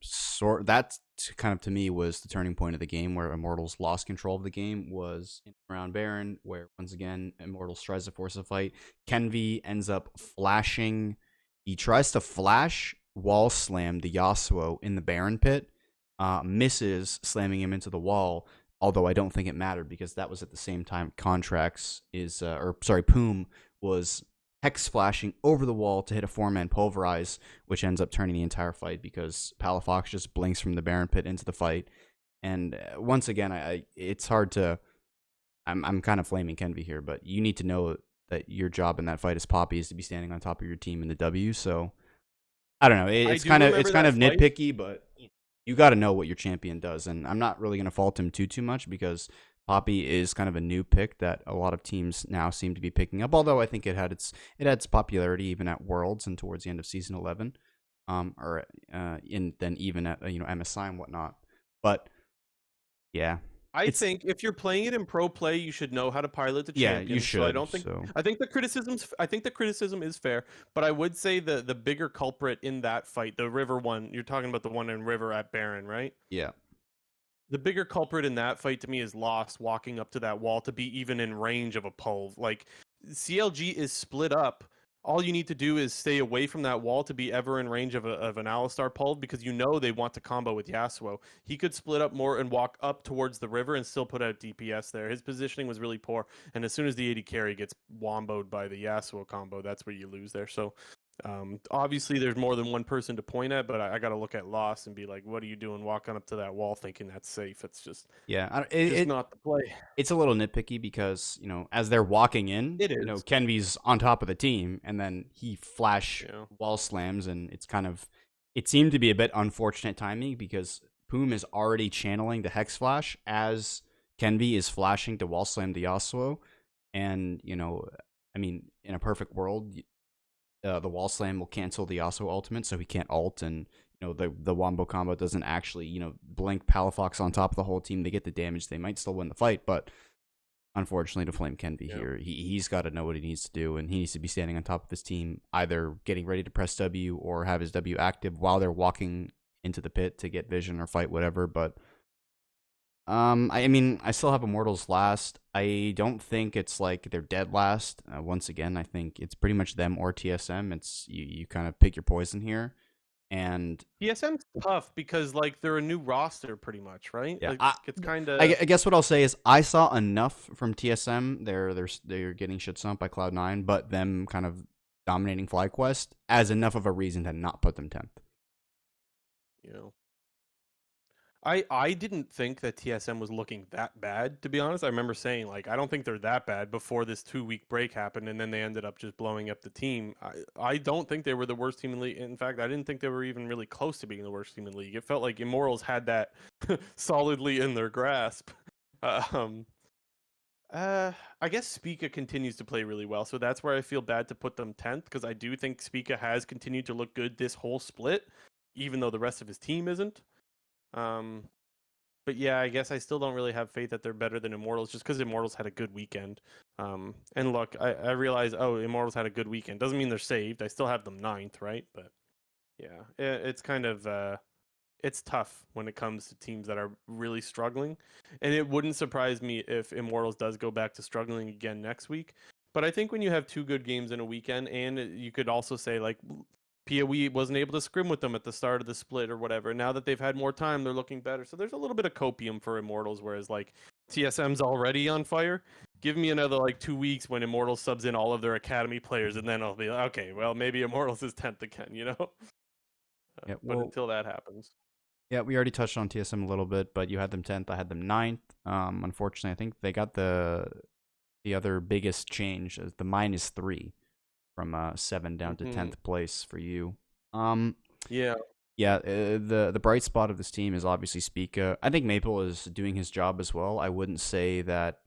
S2: that kind of to me was the turning point of the game, where Immortals lost control of the game, was around Baron, where once again Immortals tries to force a fight. Kenvi ends up flashing. He tries to flash wall slam the Yasuo in the Baron pit, misses slamming him into the wall. Although I don't think it mattered because that was at the same time Poom was hex flashing over the wall to hit a 4-man pulverize, which ends up turning the entire fight because Palafox just blinks from the Baron pit into the fight. And once again, it's hard to. I'm kind of flaming Kenvi here, but you need to know that your job in that fight as Poppy is to be standing on top of your team in the W. So I don't know.
S1: I
S2: It's
S1: do
S2: kind of
S1: remember that fight.
S2: nitpicky, but you got to know what your champion does, and I'm not really going to fault him too much because Poppy is kind of a new pick that a lot of teams now seem to be picking up. Although I think it had its popularity even at Worlds and towards the end of season 11, or then even at MSI and whatnot. But yeah,
S1: I think if you're playing it in pro play, you should know how to pilot the
S2: yeah,
S1: champion.
S2: you should.
S1: So I don't think
S2: so.
S1: I think the criticism is fair, but I would say the bigger culprit in that fight, the River one, you're talking about the one in River at Baron, right?
S2: Yeah.
S1: The bigger culprit in that fight to me is Lost walking up to that wall to be even in range of a pulve. Like CLG is split up. All you need to do is stay away from that wall to be ever in range of an Alistar pulve because you know they want to combo with Yasuo. He could split up more and walk up towards the river and still put out DPS there. His positioning was really poor, and as soon as the AD carry gets womboed by the Yasuo combo, that's where you lose there. So obviously there's more than one person to point at, but I got to look at Lost and be like, what are you doing walking up to that wall thinking that's safe? It's just not the play.
S2: It's a little nitpicky because as they're walking in,
S1: It is.
S2: Kenvy's on top of the team, and then he flash wall slams, and it seemed to be a bit unfortunate timing because Poom is already channeling the hex flash as Kenvy is flashing to wall slam the Yasuo, and I mean, in a perfect world, the wall slam will cancel the Yasuo ultimate, so he can't ult, and the wombo combo doesn't actually blink Palafox on top of the whole team. They get the damage, they might still win the fight, but unfortunately to flame Kenvi here, he's got to know what he needs to do, and he needs to be standing on top of his team, either getting ready to press W or have his W active while they're walking into the pit to get vision or fight whatever. But I mean, I still have Immortals last. I don't think it's like they're dead last. Once again, I think it's pretty much them or TSM. It's you kind of pick your poison here. And
S1: TSM's tough because like they're a new roster pretty much, right?
S2: Yeah,
S1: like, it's kind of.
S2: I guess what I'll say is I saw enough from TSM. They're getting shit stomped by Cloud9, but them kind of dominating FlyQuest as enough of a reason to not put them 10th.
S1: I didn't think that TSM was looking that bad, to be honest. I remember saying, like, I don't think they're that bad before this 2-week break happened, and then they ended up just blowing up the team. I don't think they were the worst team in the league. In fact, I didn't think they were even really close to being the worst team in the league. It felt like Immortals had that solidly in their grasp. I guess Spica continues to play really well, so that's where I feel bad to put them 10th, because I do think Spica has continued to look good this whole split, even though the rest of his team isn't. But yeah, I guess I still don't really have faith that they're better than Immortals just because Immortals had a good weekend. And look, I realize, Immortals had a good weekend. Doesn't mean they're saved. I still have them 9th, right? But yeah, it's kind of, it's tough when it comes to teams that are really struggling. And it wouldn't surprise me if Immortals does go back to struggling again next week. But I think when you have 2 good games in a weekend, and you could also say, like, PoE wasn't able to scrim with them at the start of the split or whatever. Now that they've had more time, they're looking better. So there's a little bit of copium for Immortals, whereas like TSM's already on fire. Give me another like 2 weeks when Immortals subs in all of their academy players, and then I'll be like, okay, well maybe Immortals is 10th again,
S2: Yeah,
S1: but until that happens.
S2: Yeah, we already touched on TSM a little bit, but you had them 10th. I had them 9th. Unfortunately, I think they got the other biggest change as the -3. From 7 down to 10th place for you.
S1: Yeah.
S2: The bright spot of this team is obviously Spica. I think Maple is doing his job as well. I wouldn't say that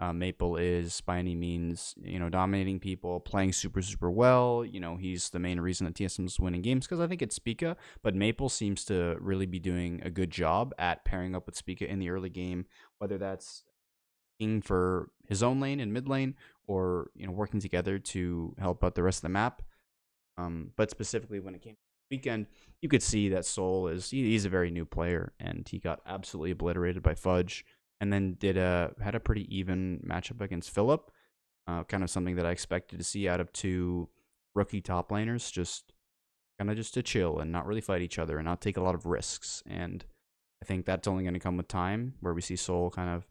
S2: Maple is by any means, dominating people, playing super well. He's the main reason that TSM is winning games because I think it's Spica. But Maple seems to really be doing a good job at pairing up with Spica in the early game, whether that's for his own lane and mid lane, or working together to help out the rest of the map. But specifically when it came to the weekend, you could see that Soul he's a very new player, and he got absolutely obliterated by Fudge, and then had a pretty even matchup against Philip. Kind of something that I expected to see out of 2 rookie top laners, just to chill and not really fight each other and not take a lot of risks. And I think that's only going to come with time, where we see Soul kind of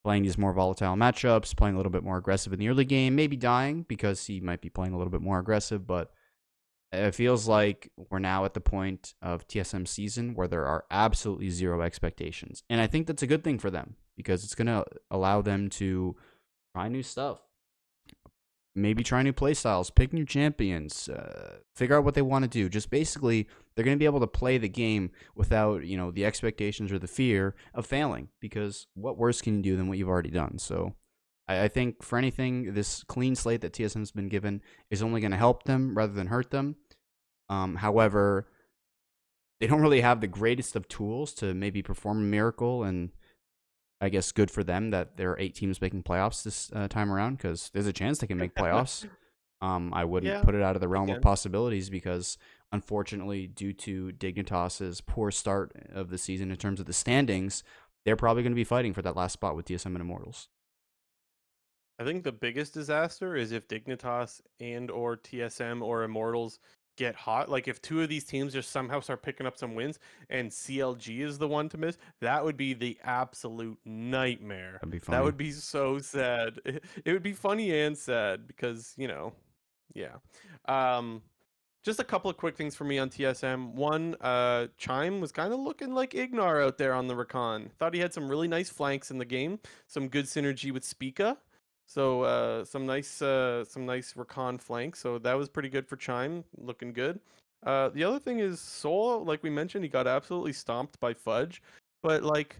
S2: playing these more volatile matchups, playing a little bit more aggressive in the early game, maybe dying because he might be playing a little bit more aggressive, but it feels like we're now at the point of TSM season where there are absolutely zero expectations. And I think that's a good thing for them because it's going to allow them to try new stuff. Maybe try new playstyles, pick new champions, figure out what they want to do. Just basically, they're going to be able to play the game without, the expectations or the fear of failing. Because what worse can you do than what you've already done? So, I think for anything, this clean slate that TSM's been given is only going to help them rather than hurt them. However, they don't really have the greatest of tools to maybe perform a miracle, and I guess good for them that there are 8 teams making playoffs this time around because there's a chance they can make playoffs. I wouldn't
S1: Yeah,
S2: put it out of the realm of
S1: again.
S2: possibilities because, unfortunately, due to Dignitas's poor start of the season in terms of the standings, they're probably going to be fighting for that last spot with TSM and Immortals.
S1: I think the biggest disaster is if Dignitas and or TSM or Immortals get hot. Like if two of these teams just somehow start picking up some wins and CLG is the one to miss, that would be the absolute nightmare.
S2: That'd be
S1: That
S2: funny.
S1: would be so sad. It would be funny and sad because, yeah. Um just a couple of quick things for me on TSM. One, Chime was kind of looking like Ignar out there on the recon. Thought he had some really nice flanks in the game, some good synergy with Spica. So some nice recon flanks. So that was pretty good for Chime, looking good. The other thing is Soul, like we mentioned, he got absolutely stomped by Fudge, but like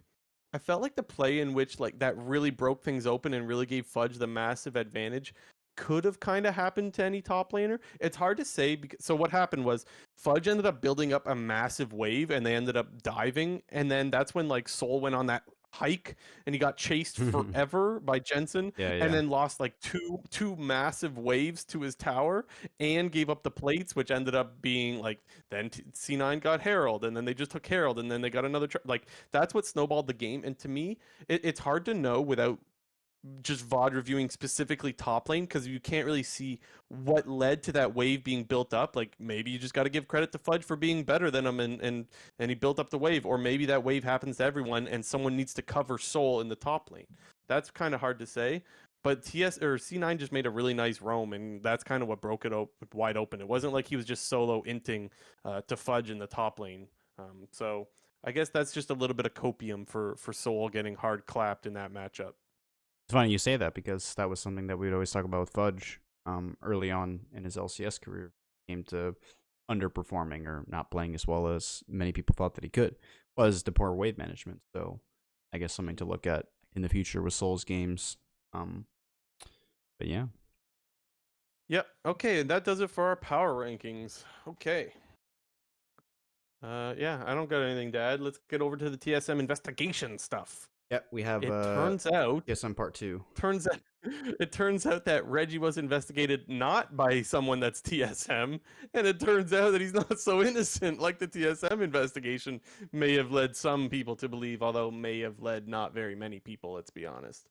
S1: I felt like the play in which like that really broke things open and really gave Fudge the massive advantage could have kind of happened to any top laner. It's hard to say because so what happened was Fudge ended up building up a massive wave and they ended up diving, and then that's when like Soul went on that hike and he got chased forever by Jensen
S2: Yeah,
S1: and
S2: yeah.
S1: then lost like two massive waves to his tower and gave up the plates, which ended up being like then C9 got Herald and then they just took Herald and then they got another like that's what snowballed the game. And to me it's hard to know without just VOD reviewing specifically top lane because you can't really see what led to that wave being built up. Like maybe you just got to give credit to Fudge for being better than him and he built up the wave, or maybe that wave happens to everyone and someone needs to cover Soul in the top lane. That's kind of hard to say. But TS or C9 just made a really nice roam, and that's kind of what broke it wide open. It wasn't like he was just solo inting to Fudge in the top lane. So I guess that's just a little bit of copium for Soul getting hard clapped in that matchup.
S2: It's funny you say that because that was something that we'd always talk about with Fudge early on in his LCS career. Came to underperforming or not playing as well as many people thought that he could was the poor wave management. So I guess something to look at in the future with Souls games. But yeah.
S1: Yep. Okay, and that does it for our power rankings. Okay. Yeah, I don't got anything to add. Let's get over to the TSM investigation stuff.
S2: Yeah, we have
S1: It turns out
S2: TSM Part 2.
S1: turns out it turns out that Regi was investigated not by someone that's TSM, and it turns out that he's not so innocent like the TSM investigation may have led some people to believe, although may have led not very many people, let's be honest.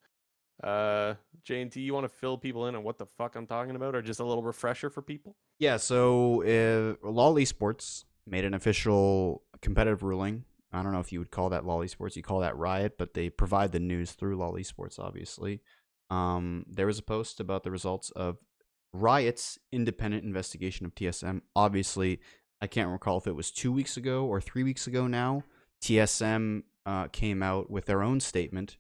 S1: J&T, you want to fill people in on what the fuck I'm talking about, or just a little refresher for people?
S2: Yeah, so LoL Esports made an official competitive ruling. I don't know if you would call that LoL Esports, you call that Riot, but they provide the news through LoL Esports, obviously. There was a post about the results of Riot's independent investigation of TSM. Obviously, I can't recall if it was 2 weeks ago or 3 weeks ago now. TSM came out with their own statement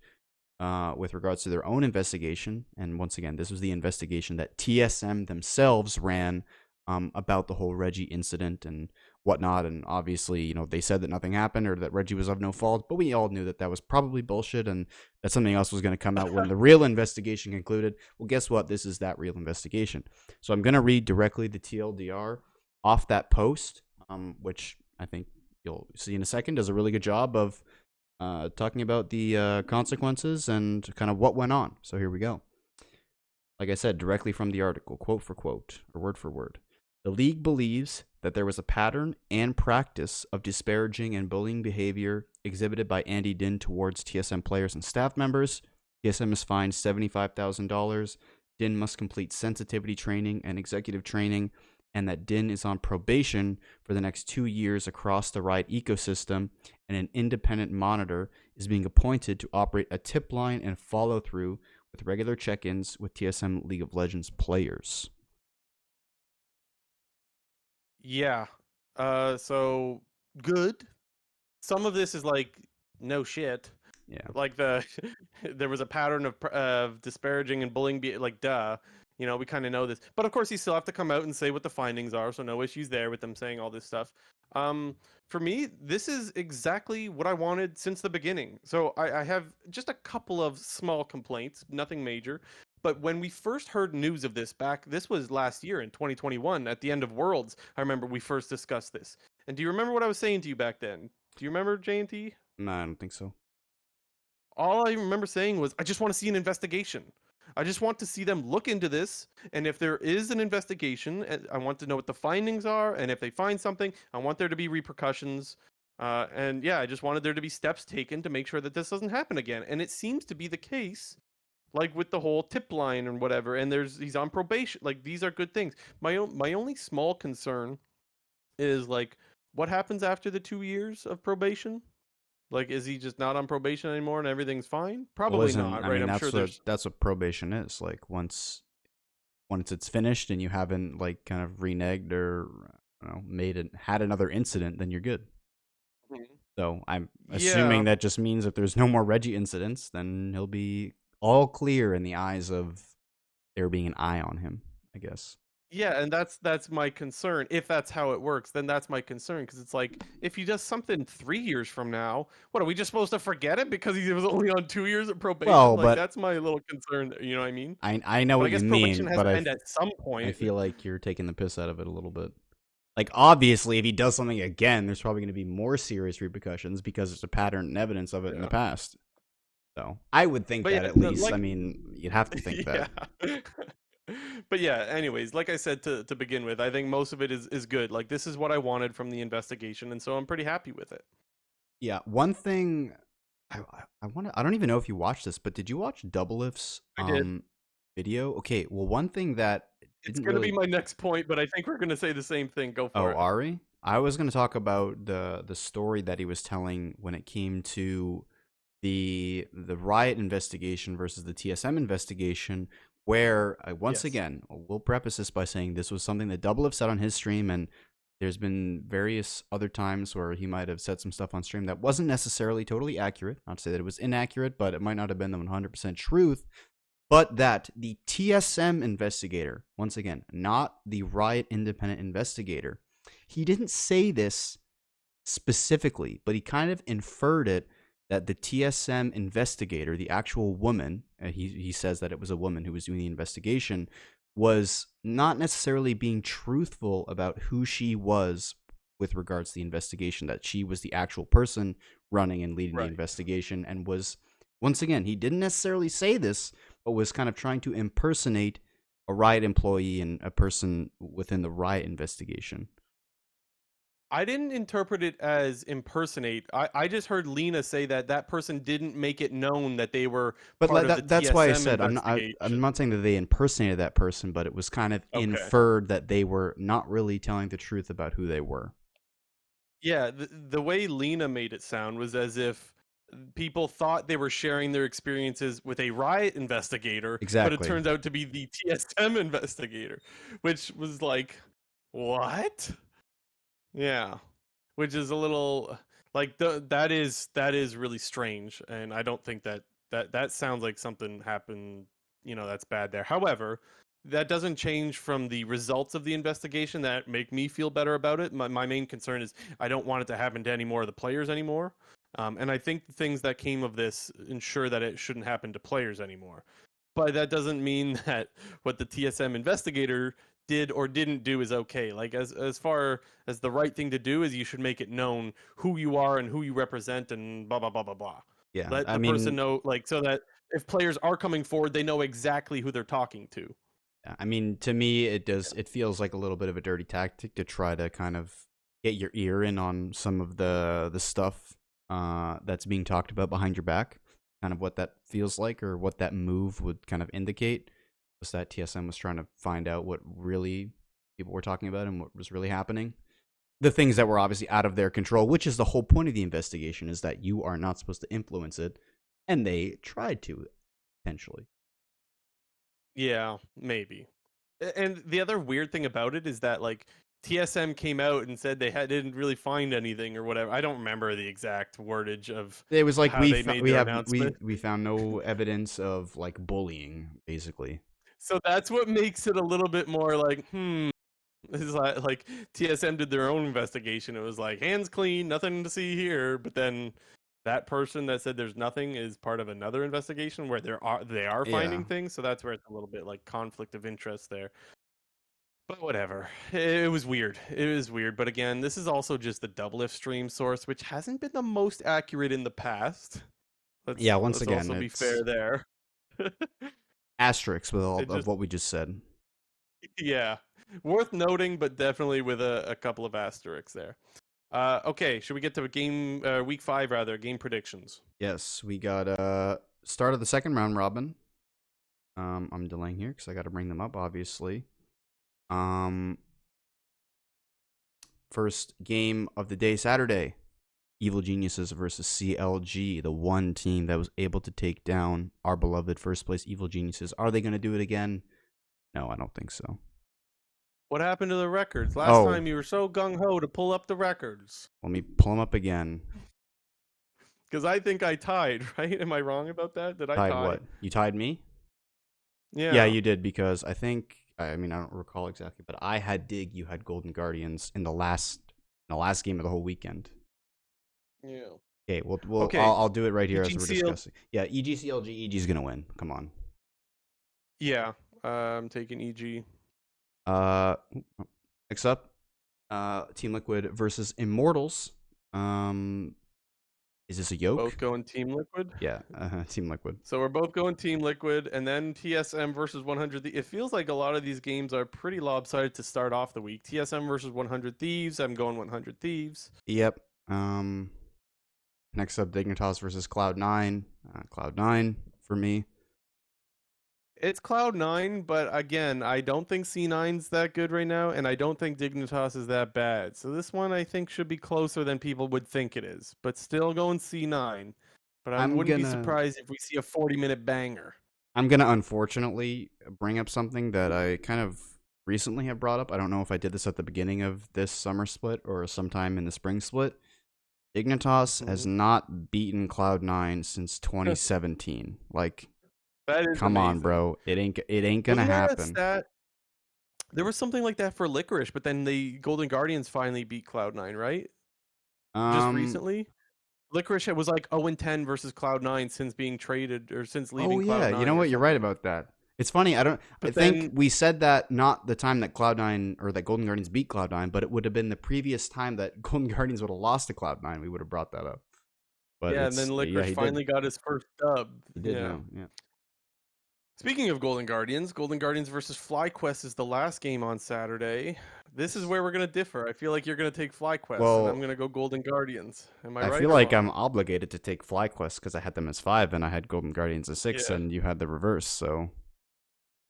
S2: with regards to their own investigation. And once again, this was the investigation that TSM themselves ran about the whole Regi incident and whatnot. And obviously, they said that nothing happened or that Regi was of no fault, but we all knew that that was probably bullshit and that something else was going to come out when the real investigation concluded. Well, guess what? This is that real investigation. So I'm going to read directly the TLDR off that post, which I think you'll see in a second does a really good job of talking about the consequences and kind of what went on. So here we go. Like I said, directly from the article, quote for quote, or word for word. The league believes that there was a pattern and practice of disparaging and bullying behavior exhibited by Andy Din towards TSM players and staff members. TSM is fined $75,000. Din must complete sensitivity training and executive training and that Din is on probation for the next 2 years across the Riot ecosystem, and an independent monitor is being appointed to operate a tip line and follow through with regular check-ins with TSM League of Legends players.
S1: Yeah. So good. Some of this is like no shit.
S2: Yeah.
S1: Like there was a pattern of disparaging and bullying. Like duh. We kind of know this, but of course you still have to come out and say what the findings are. So no issues there with them saying all this stuff. For me, this is exactly what I wanted since the beginning. So I have just a couple of small complaints, nothing major. But when we first heard news of this was last year in 2021 at the end of Worlds. I remember we first discussed this. And do you remember what I was saying to you back then? Do you remember, J&T?
S2: No, I don't think so.
S1: All I remember saying was, I just want to see an investigation. I just want to see them look into this. And if there is an investigation, I want to know what the findings are. And if they find something, I want there to be repercussions. And yeah, I just wanted there to be steps taken to make sure that this doesn't happen again. And it seems to be the case, like with the whole tip line and whatever. And he's on probation. Like, these are good things. My only small concern is, like, what happens after the 2 years of probation? Like, is he just not on probation anymore and everything's fine? Probably not, right? I'm sure
S2: that's what probation is. Like, once it's finished and you haven't, like, kind of reneged or had another incident, then you're good.
S1: Mhm.
S2: So I'm assuming that just means if there's no more Regi incidents, then he'll be all clear in the eyes of there being an eye on him, I guess.
S1: Yeah, and that's my concern. If that's how it works, then that's my concern, because it's like, if he does something 3 years from now, what, are we just supposed to forget it because he was only on 2 years of probation?
S2: Well,
S1: like,
S2: but
S1: that's my little concern. You know what I mean?
S2: I know
S1: But I
S2: what you
S1: guess probation
S2: mean,
S1: has
S2: but
S1: to end at some point.
S2: I feel like you're taking the piss out of it a little bit. Like, obviously, if he does something again, there's probably going to be more serious repercussions because there's a pattern and evidence of it in the past. So I would think that at least. I mean, you'd have to think that.
S1: But yeah, anyways, like I said to begin with, I think most of it is good. Like, this is what I wanted from the investigation, and so I'm pretty happy with it.
S2: Yeah, one thing I don't even know if you watched this, but did you watch Doublelift's video? Okay, well, one thing that
S1: it's going to be my next point, but I think we're going to say the same thing. Go for it.
S2: Oh, Ari? I was going to talk about the story that he was telling when it came to the Riot investigation versus the TSM investigation, where once again, we'll preface this by saying this was something that Doublelift said on his stream, and there's been various other times where he might have said some stuff on stream that wasn't necessarily totally accurate. Not to say that it was inaccurate, but it might not have been the 100% truth. But that the TSM investigator, once again, not the Riot independent investigator, he didn't say this specifically, but he kind of inferred it, that the TSM investigator, the actual woman, he says that it was a woman who was doing the investigation, was not necessarily being truthful about who she was with regards to the investigation, that she was the actual person running and leading the investigation, and was, once again, he didn't necessarily say this, but was kind of trying to impersonate a Riot employee and a person within the Riot investigation.
S1: I didn't interpret it as impersonate. I just heard Lena say that person didn't make it known that they were part of the
S2: that's
S1: TSM
S2: why I said I'm not saying that they impersonated that person, but it was kind of inferred that they were not really telling the truth about who they were.
S1: Yeah, the way Lena made it sound was as if people thought they were sharing their experiences with a Riot investigator,
S2: exactly.
S1: But it turns out to be the TSM investigator, which was like, what? Yeah, which is a little like that is really strange, and I don't think that sounds like something happened, that's bad there. However, that doesn't change from the results of the investigation that make me feel better about it. My main concern is I don't want it to happen to any more of the players anymore. And I think the things that came of this ensure that it shouldn't happen to players anymore. But that doesn't mean that what the TSM investigator did or didn't do is okay. Like, as far as the right thing to do is, you should make it known who you are and who you represent and blah blah blah blah blah.
S2: Yeah,
S1: let the person know, like, so that if players are coming forward, they know exactly who they're talking to.
S2: I mean, to me, it feels like a little bit of a dirty tactic to try to kind of get your ear in on some of the stuff that's being talked about behind your back. Kind of what that feels like, or what that move would kind of indicate, was that TSM was trying to find out what really people were talking about and what was really happening. The things that were obviously out of their control, which is the whole point of the investigation, is that you are not supposed to influence it, and they tried to, potentially.
S1: Yeah, maybe. And the other weird thing about it is that like TSM came out and said didn't really find anything or whatever. I don't remember the exact wordage of
S2: It was like
S1: how they made their announcement.
S2: we found no evidence of like bullying, basically.
S1: So that's what makes it a little bit more like, it's like TSM did their own investigation. It was like hands clean, nothing to see here. But then that person that said there's nothing is part of another investigation where they are
S2: Yeah.
S1: finding things. So that's where it's a little bit like conflict of interest there. But whatever. It was weird. It was weird. But again, this is also just the double stream source, which hasn't been the most accurate in the past.
S2: Yeah, once
S1: Let's
S2: again,
S1: also be
S2: it's
S1: fair there.
S2: asterisks with all
S1: It
S2: of
S1: just
S2: what we just said.
S1: yeah. Worth noting, but definitely with a couple of asterisks there. Okay, should we get to week 5 rather, game predictions?
S2: Yes, we got start of the second round robin. I'm delaying here because I got to bring them up, obviously. First game of the day, Saturday. Evil Geniuses versus CLG, the one team that was able to take down our beloved first place Evil Geniuses. Are they going to do it again? No, I don't think so.
S1: What happened to the records? Last
S2: Oh,
S1: time you were so gung-ho to pull up the records.
S2: let me pull them up again.
S1: Because I think I tied, right? Am I wrong about that? Did I
S2: Tied
S1: tie?
S2: what? You tied me? Yeah,
S1: Yeah.
S2: you did, because I think, I mean, I don't recall exactly, but I had Dig, you had Golden Guardians in the last game of the whole weekend.
S1: Yeah.
S2: Okay,
S1: Okay.
S2: I'll do it right here as we're
S1: EGCL.
S2: discussing. Yeah, EGCLG, EG's gonna win. Come on.
S1: Yeah. I'm taking EG.
S2: Next up, Team Liquid versus Immortals. Is this a yoke?
S1: Both going Team Liquid.
S2: Yeah, Team Liquid.
S1: So we're both going Team Liquid, and then TSM versus 100. It feels like a lot of these games are pretty lopsided to start off the week. TSM versus 100 Thieves. I'm going 100 Thieves.
S2: Yep. Next up, Dignitas versus Cloud9. Cloud9 for me.
S1: It's Cloud9, but again, I don't think C9's that good right now, and I don't think Dignitas is that bad. So this one I think should be closer than people would think it is, but still going C9. But I wouldn't be surprised if we see a 40-minute banger.
S2: I'm gonna unfortunately bring up something that I kind of recently have brought up. I don't know if I did this at the beginning of this summer split or sometime in the spring split. Dignitas has not beaten Cloud9 since 2017. Like,
S1: that is
S2: come
S1: amazing.
S2: on, bro. It ain't gonna happen.
S1: There was something like that for Licorice, but then the Golden Guardians finally beat Cloud9, right? Just recently? Licorice was like 0-10 versus Cloud9 since being traded or since leaving Cloud9.
S2: Oh yeah, you know what? You're right about that. It's funny. I think we said that not the time that Cloud9 or that Golden Guardians beat Cloud9, but it would have been the previous time that Golden Guardians would have lost to Cloud9. We would have brought that up. But
S1: yeah, and then Licorice finally got his first dub.
S2: He did, yeah.
S1: Speaking of Golden Guardians versus FlyQuest is the last game on Saturday. This is where we're going to differ. I feel like you're going to take FlyQuest, and I'm going to go Golden Guardians. Am I right?
S2: I feel like I'm obligated to take FlyQuest because I had them as 5 and I had Golden Guardians as 6, and you had the reverse, so...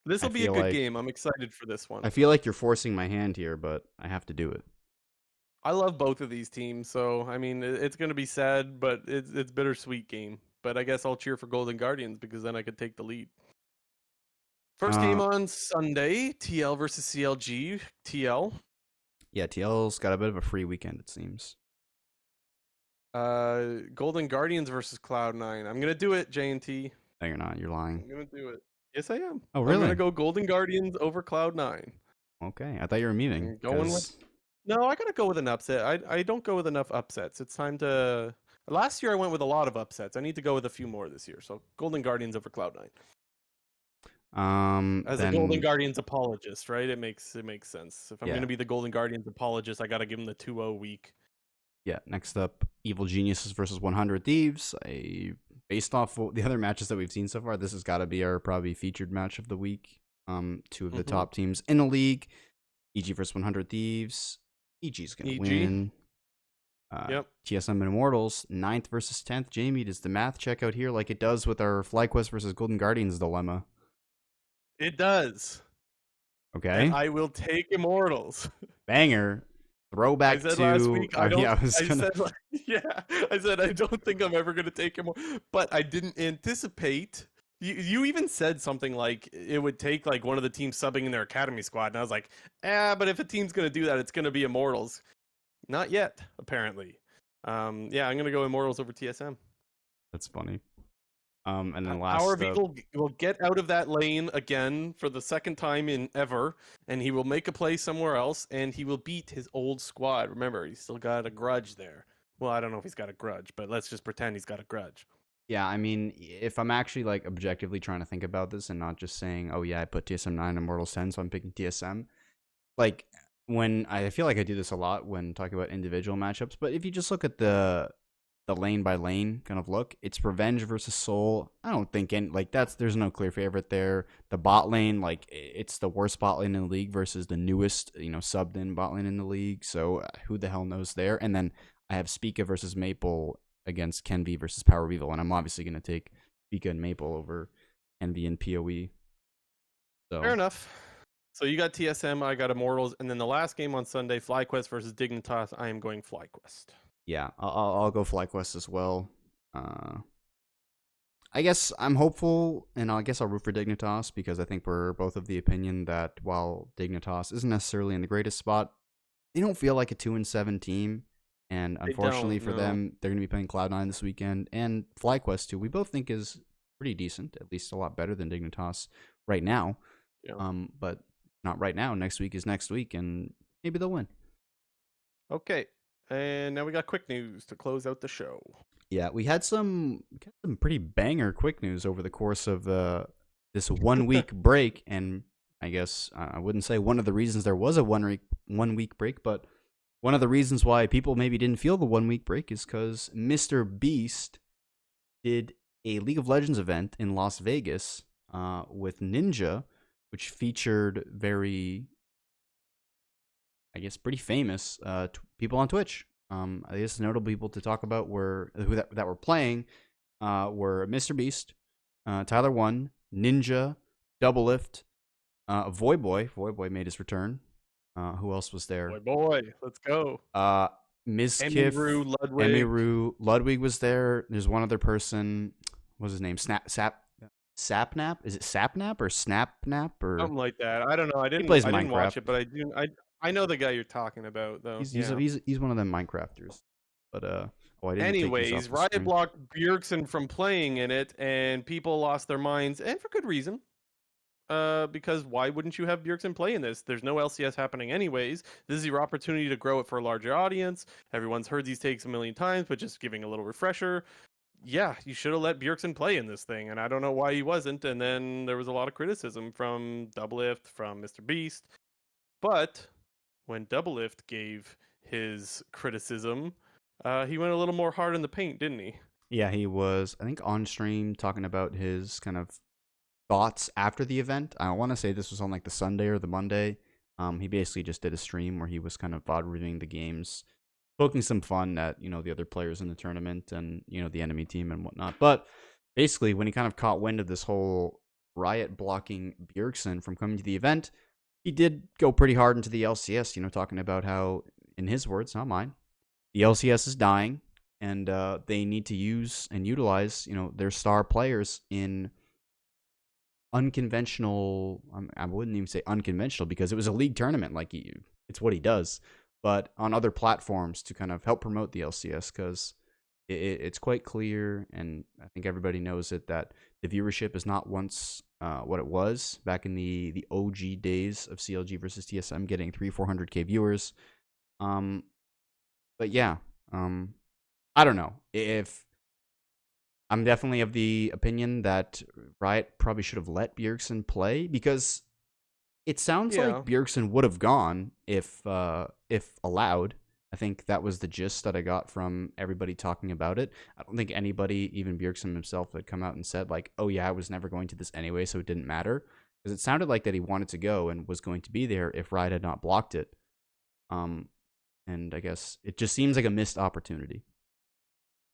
S1: This will be a good game. I'm excited for this one.
S2: I feel like you're forcing my hand here, but I have to do it.
S1: I love both of these teams, so I mean, it's going to be sad, but it's bittersweet game. But I guess I'll cheer for Golden Guardians because then I could take the lead. First game on Sunday, TL versus CLG. TL.
S2: Yeah, TL's got a bit of a free weekend, it seems.
S1: Golden Guardians versus Cloud9. I'm going to do it, J&T.
S2: No, you're not. You're lying.
S1: I'm going to do it. Yes, I am.
S2: Oh, really?
S1: I'm going to go Golden Guardians over Cloud9.
S2: Okay. I thought you were memeing.
S1: No, I got to go with an upset. I don't go with enough upsets. It's time to... Last year I went with a lot of upsets. I need to go with a few more this year. So Golden Guardians over Cloud9. As a Golden Guardians apologist, right? It makes sense. If I'm going to be the Golden Guardians apologist, I got to give them the 2-0 week.
S2: Yeah, next up, Evil Geniuses versus 100 Thieves. Based off the other matches that we've seen so far, this has got to be our probably featured match of the week. Two of the top teams in the league. EG versus 100 Thieves. EG's going to win. TSM and Immortals, 9th versus 10th. Jamie, does the math check out here like it does with our FlyQuest versus Golden Guardians dilemma?
S1: It does. and
S2: Okay.
S1: I will take Immortals.
S2: Banger.
S1: I
S2: Throwback
S1: said last
S2: to.
S1: week I don't.
S2: Yeah, I was
S1: I
S2: gonna.
S1: said like, yeah. I said I don't think I'm ever gonna take him, but I didn't anticipate. You even said something like it would take like one of the teams subbing in their academy squad, and I was like, but if a team's gonna do that, it's gonna be Immortals. Not yet, apparently. Yeah, I'm gonna go Immortals over TSM.
S2: That's funny. And then
S1: Power
S2: last
S1: of
S2: up.
S1: Evil will get out of that lane again for the second time in ever, and he will make a play somewhere else, and he will beat his old squad. Remember, he's still got a grudge there. Well, I don't know if he's got a grudge, but let's just pretend he's got a grudge.
S2: Yeah, I mean, if I'm actually like objectively trying to think about this and not just saying, "Oh yeah, I put TSM 9 Immortals 10, so I'm picking TSM." Like when I feel like I do this a lot when talking about individual matchups, but if you just look at the lane by lane kind of look, it's Revenge versus Soul. I don't think any like there's no clear favorite there. The bot lane, like it's the worst bot lane in the league versus the newest, subbed in bot lane in the league. So who the hell knows there? And then I have Spica versus Maple against Kenvi versus Power of Evil, and I'm obviously gonna take Spica and Maple over Envy and PoE.
S1: Fair
S2: So
S1: enough. So you got TSM, I got Immortals, and then the last game on Sunday, FlyQuest versus Dignitas. I am going FlyQuest.
S2: yeah, I'll go FlyQuest as well. Uh, I guess I'm hopeful, and I guess I'll root for Dignitas because I think we're both of the opinion that while Dignitas isn't necessarily in the greatest spot, they don't feel like a 2-7 team. And
S1: They
S2: unfortunately
S1: don't
S2: for
S1: know.
S2: them, they're going to be playing Cloud9 this weekend. And FlyQuest, too, we both think is pretty decent, at least a lot better than Dignitas right now.
S1: Yeah.
S2: But not right now. Next week is next week, and maybe they'll win.
S1: Okay. And now we got quick news to close out the show.
S2: Yeah, we had some pretty banger quick news over the course of this 1 week break, and I guess I wouldn't say one of the reasons there was a 1 week break, but one of the reasons why people maybe didn't feel the 1 week break is because Mr. Beast did a League of Legends event in Las Vegas with Ninja, which featured very, I guess, pretty famous people on Twitch. I guess notable people to talk about were that were playing were Mr. Beast, Tyler One, Ninja, Doublelift, Voyboy. Voyboy made his return. Who else was there?
S1: Boy, let's go.
S2: Mizkif,
S1: Ludwig.
S2: Emiru, Ludwig was there. There's one other person. What's his name? Sapnap? Is it Sapnap or Snapnap or?
S1: Something like that. I don't know.
S2: He plays
S1: I didn't watch
S2: Minecraft.
S1: it, but I do. I know the guy you're talking about, though.
S2: He's one of them Minecrafters. But I didn't take this off
S1: Anyways,
S2: the
S1: Riot
S2: screen.
S1: blocked Bjergsen from playing in it, and people lost their minds, and for good reason. Because why wouldn't you have Bjergsen play in this? There's no LCS happening anyways. This is your opportunity to grow it for a larger audience. Everyone's heard these takes a million times, but just giving a little refresher. Yeah, you should have let Bjergsen play in this thing, and I don't know why he wasn't. And then there was a lot of criticism from Doublelift, from Mr. Beast. But when Doublelift gave his criticism, he went a little more hard in the paint, didn't he?
S2: Yeah, he was, I think, on stream talking about his kind of thoughts after the event. I want to say this was on like the Sunday or the Monday. He basically just did a stream where he was kind of VOD reviewing the games, poking some fun at, the other players in the tournament and, the enemy team and whatnot. But basically, when he kind of caught wind of this whole Riot blocking Bjergsen from coming to the event, he did go pretty hard into the LCS, talking about how, in his words, not mine, the LCS is dying and they need to use and utilize, their star players in unconventional. I wouldn't even say unconventional because it was a league tournament. Like it's what he does, but on other platforms to kind of help promote the LCS because it's quite clear, and I think everybody knows it, that the viewership is not once what it was back in the OG days of CLG versus TSM, getting 300-400K viewers. But yeah, I don't know if. I'm definitely of the opinion that Riot probably should have let Bjergsen play because it sounds
S1: Yeah.
S2: like Bjergsen would have gone if allowed. I think that was the gist that I got from everybody talking about it. I don't think anybody, even Bjergsen himself, had come out and said like, "Oh yeah, I was never going to this anyway, so it didn't matter." Because it sounded like that he wanted to go and was going to be there if Riot had not blocked it. And I guess it just seems like a missed opportunity.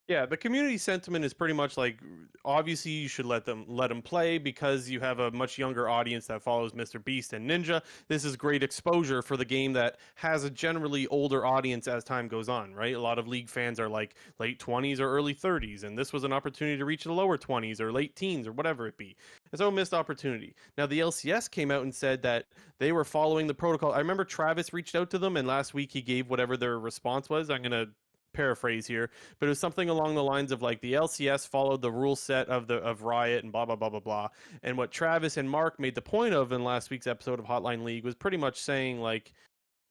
S1: Yeah, the community sentiment is pretty much like obviously you should let them play because you have a much younger audience that follows Mr. Beast and Ninja. This is great exposure for the game that has a generally older audience as time goes on, right? A lot of League fans are like late 20s or early 30s, and this was an opportunity to reach the lower 20s or late teens or whatever it be. And so a missed opportunity. Now the LCS came out and said that they were following the protocol. I remember Travis reached out to them and last week he gave whatever their response was. I'm going to paraphrase here, but it was something along the lines of like the LCS followed the rule set of Riot and blah blah blah blah blah. And what Travis and Mark made the point of in last week's episode of Hotline League was pretty much saying like,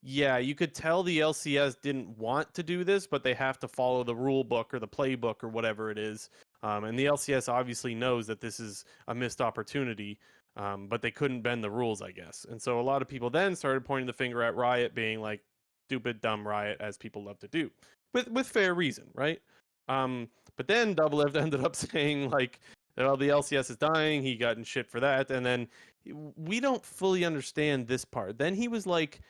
S1: yeah, you could tell the LCS didn't want to do this, but they have to follow the rule book or the playbook or whatever it is. And the LCS obviously knows that this is a missed opportunity, but they couldn't bend the rules, I guess. And so a lot of people then started pointing the finger at Riot, being like, stupid, dumb Riot, as people love to do with fair reason, right? But then Double Lift ended up saying like, well, the LCS is dying. He got in shit for that, and then we don't fully understand this part. Then he was like,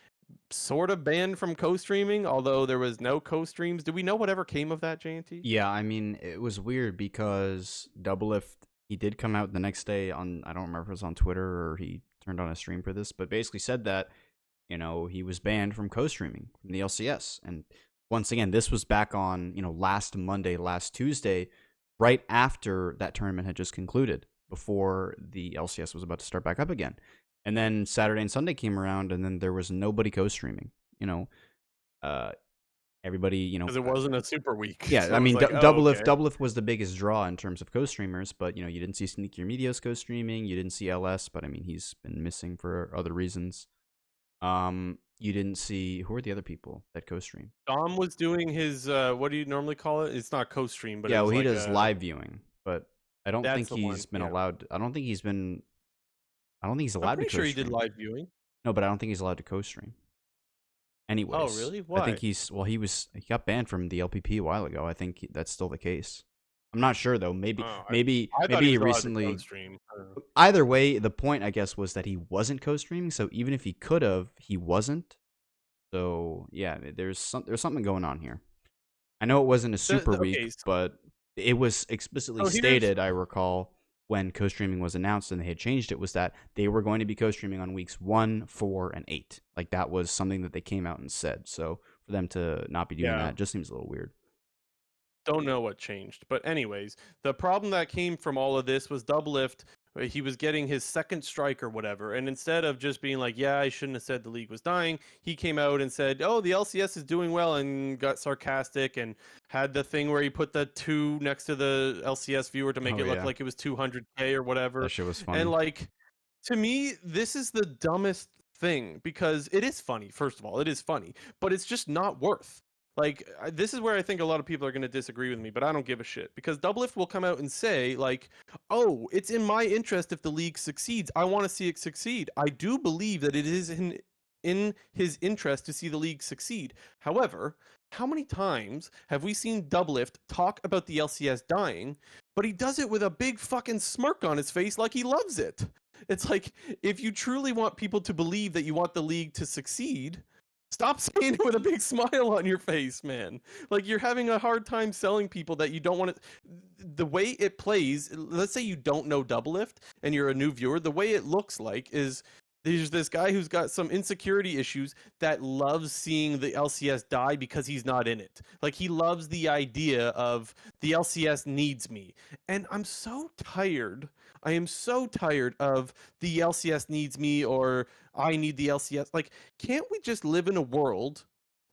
S1: sort of banned from co-streaming, although there was no co-streams. Do we know whatever came of that, JNT?
S2: Yeah, I mean, it was weird because Doublelift, he did come out the next day on, I don't remember if it was on Twitter or he turned on a stream for this, but basically said that, you know, he was banned from co-streaming from the LCS. And once again, this was back on, you know, last Monday, last Tuesday, right after that tournament had just concluded, before the LCS was about to start back up again. And then Saturday and Sunday came around, and then there was nobody co-streaming. You know, everybody, you know,
S1: Because it wasn't a super week.
S2: yeah.
S1: So
S2: I
S1: it was
S2: mean,
S1: like,
S2: Doublelift,
S1: okay.
S2: Doublelift was the biggest draw in terms of co-streamers, but you know, you didn't see Sneak Your Medios co-streaming. You didn't see LS, but I mean, he's been missing for other reasons. You didn't see, who are the other people that co-stream?
S1: Dom was doing his what do you normally call it? It's not co-stream, but
S2: Yeah,
S1: it
S2: well,
S1: was
S2: he
S1: like
S2: does live viewing, but I don't
S1: that's
S2: think
S1: the one.
S2: he's been
S1: Yeah.
S2: allowed. I don't think he's been. I don't think he's
S1: I'm
S2: allowed to
S1: pretty sure he did
S2: co-stream.
S1: live viewing.
S2: No, but I don't think he's allowed to co-stream.
S1: Oh,
S2: Anyways,
S1: really?
S2: I think
S1: Why?
S2: he got banned from the LPP a while ago. I think that's still the case. I'm not sure though. Maybe
S1: Oh,
S2: maybe
S1: I thought
S2: maybe
S1: he
S2: he
S1: was allowed to
S2: recently.
S1: co-stream. I don't know.
S2: Either way, the point I guess was that he wasn't co-streaming. So even if he could have, he wasn't. So yeah, there's something going on here. I know it wasn't a super week,
S1: Okay,
S2: but it was explicitly
S1: so here's
S2: stated, I recall, when co-streaming was announced and they had changed it, was that they were going to be co-streaming on weeks 1, 4, and 8. Like that was something that they came out and said. So for them to not be doing
S1: yeah.
S2: that just seems a little weird.
S1: Don't know what changed. But anyways, the problem that came from all of this was Doublelift. He was getting his second strike or whatever, and instead of just being like, "Yeah, I shouldn't have said the league was dying," he came out and said, "Oh, the LCS is doing well," and got sarcastic and had the thing where he put the 2 next to the LCS viewer to make
S2: Oh
S1: it look
S2: yeah,
S1: like it was 200K or whatever.
S2: that shit was
S1: And
S2: funny.
S1: like, to me, this is the dumbest thing because it is funny. First of all, it is funny, but it's just not worth. Like, this is where I think a lot of people are going to disagree with me, but I don't give a shit because Doublelift will come out and say like, "Oh, it's in my interest if the league succeeds. I want to see it succeed." I do believe that it is in his interest to see the league succeed. However, how many times have we seen Doublelift talk about the LCS dying, but he does it with a big fucking smirk on his face like he loves it? It's like, if you truly want people to believe that you want the league to succeed, stop saying it with a big smile on your face, man. Like, you're having a hard time selling people that you don't want to. The way it plays, let's say you don't know Doublelift and you're a new viewer, the way it looks like is there's this guy who's got some insecurity issues that loves seeing the LCS die because he's not in it. Like, he loves the idea of the LCS needs me. And I'm so tired. I am so tired of the LCS needs me or I need the LCS. Like, can't we just live in a world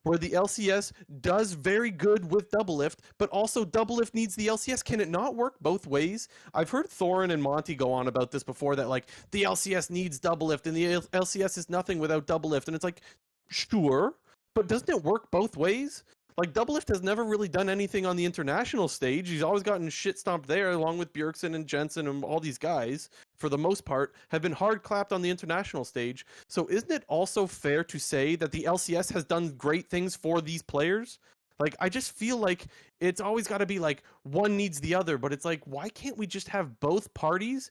S1: where the LCS does very good with Doublelift, but also Doublelift needs the LCS? Can it not work both ways? I've heard Thorin and Monty go on about this before, that like the LCS needs Doublelift and the LCS is nothing without Doublelift. And it's like, sure, but doesn't it work both ways? Like, Doublelift has never really done anything on the international stage. He's always gotten shit stomped there, along with Bjergsen and Jensen and all these guys, for the most part, have been hard clapped on the international stage. So isn't it also fair to say that the LCS has done great things for these players? Like, I just feel like it's always got to be like one needs the other, but it's like, why can't we just have both parties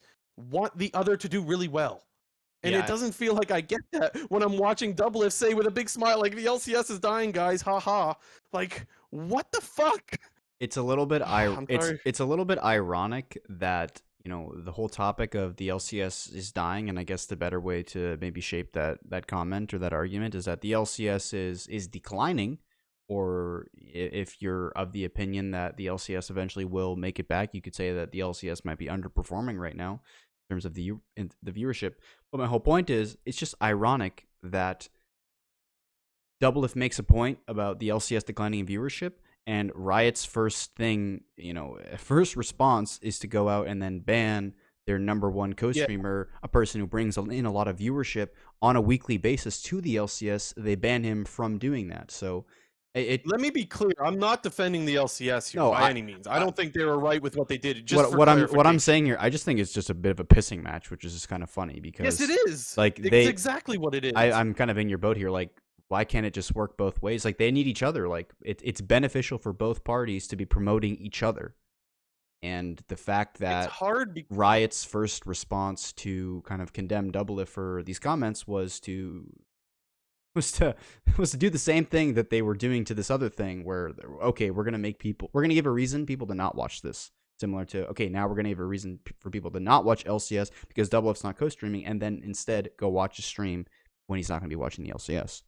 S1: want the other to do really well? And it
S2: Yeah,
S1: doesn't feel like I get that when I'm watching Doublelift say with a big smile, like, the LCS is dying, guys, haha. Like, what the fuck?
S2: It's a little bit
S1: I'm sorry.
S2: it's a little bit ironic that, the whole topic of the LCS is dying, and I guess the better way to maybe shape that comment or that argument is that the LCS is declining, or if you're of the opinion that the LCS eventually will make it back, you could say that the LCS might be underperforming right now in terms of the viewership. But my whole point is, it's just ironic that Doublelift makes a point about the LCS declining in viewership, and Riot's first thing, first response is to go out and then ban their number one
S1: Yeah,
S2: co-streamer, a person who brings in a lot of viewership on a weekly basis to the LCS. They ban him from doing that. So it
S1: let me be clear. I'm not defending the LCS here
S2: no,
S1: by any means. I don't think they were right with what they did. Just for
S2: what I'm
S1: clarification.
S2: saying here, I just think it's just a bit of a pissing match, which is just kind of funny
S1: Yes, it
S2: because
S1: is.
S2: like
S1: It's exactly what it is.
S2: I'm kind of in your boat here. Like, why can't it just work both ways? Like, they need each other. Like, it's beneficial for both parties to be promoting each other. And the fact
S1: It's
S2: that
S1: hard.
S2: Riot's first response to kind of condemn Doublelift for these comments was to was to do the same thing that they were doing to this other thing, where okay, we're gonna give a reason people to not watch this. Similar to, okay, now we're gonna give a reason for people to not watch LCS because Doublelift's not co-streaming, and then instead go watch a stream when he's not gonna be watching the LCS.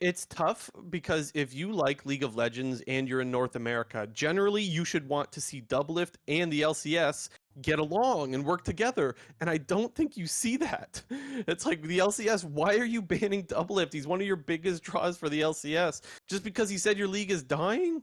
S1: It's tough because if you like League of Legends and you're in North America, generally you should want to see Doublelift and the LCS get along and work together. And I don't think you see that. It's like the LCS, why are you banning Doublelift? He's one of your biggest draws for the LCS. Just because he said your league is dying?